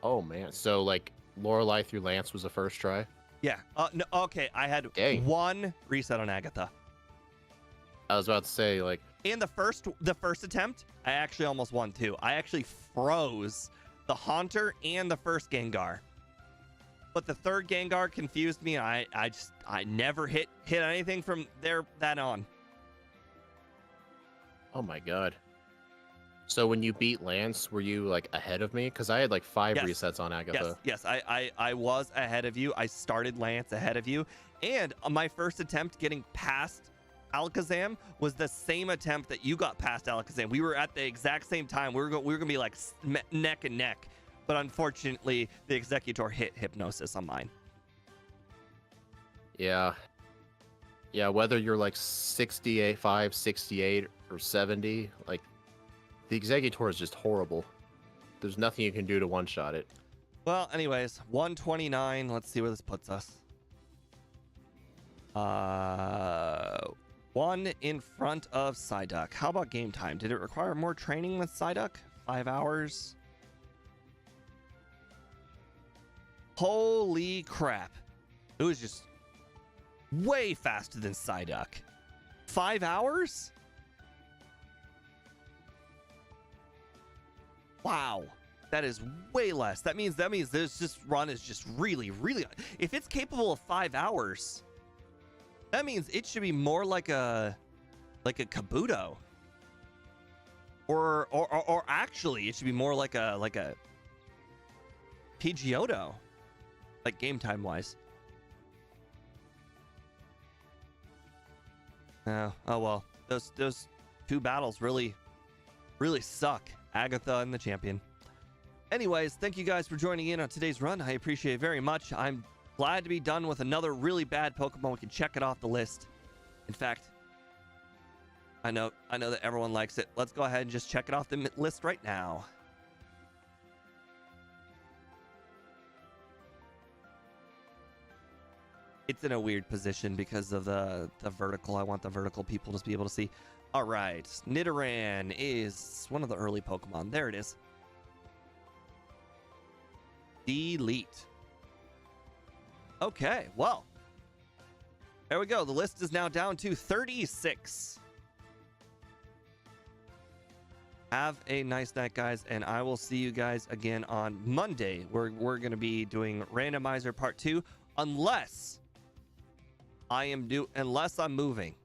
Oh, man. So, like, Lorelei through Lance was the first try? Yeah. No, okay, I had one reset on Agatha. I was about to say, like... And the first attempt, I actually almost won, too. I actually froze the Haunter and the first Gengar. But the third Gengar confused me. I never hit anything from that on. Oh my God. So when you beat Lance, were you like ahead of me? Because I had like 5 resets on Agatha. Yes, I was ahead of you. I started Lance ahead of you. And my first attempt getting past Alakazam was the same attempt that you got past Alakazam. We were at the exact same time. We were gonna be like neck and neck. But unfortunately, the Executor hit Hypnosis on mine. Yeah. Yeah, whether you're like 68, 68, or 70, like, the Executor is just horrible. There's nothing you can do to one-shot it. Well, anyways, 129. Let's see where this puts us. One in front of Psyduck. How about game time? Did it require more training with Psyduck? 5 hours? Holy crap. It was just way faster than Psyduck. 5 hours? Wow. That is way less. That means this run is just really, really... If it's capable of 5 hours, that means it should be more like a Kabuto. Or actually, it should be more like a Pidgeotto. Like game time wise. Oh well. Those two battles really suck. Agatha and the champion. Anyways, thank you guys for joining in on today's run. I appreciate it very much. I'm glad to be done with another really bad Pokemon. We can check it off the list. In fact, I know that everyone likes it. Let's go ahead and just check it off the list right now. It's in a weird position because of the vertical. I want the vertical people to be able to see. All right. Nidoran is one of the early Pokemon. There it is. Delete. Okay, well. There we go. The list is now down to 36. Have a nice night, guys, and I will see you guys again on Monday. We're going to be doing Randomizer Part 2, unless I'm moving.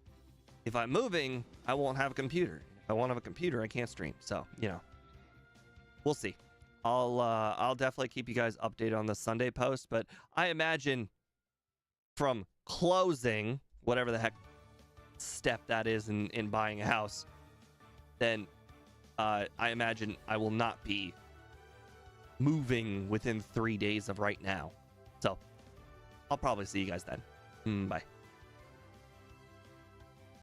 If I'm moving, I won't have a computer. If I won't have a computer, I can't stream. So, we'll see. I'll definitely keep you guys updated on the Sunday post, but I imagine from closing, whatever the heck step that is in buying a house, then I imagine I will not be moving within 3 days of right now. So I'll probably see you guys then. Bye.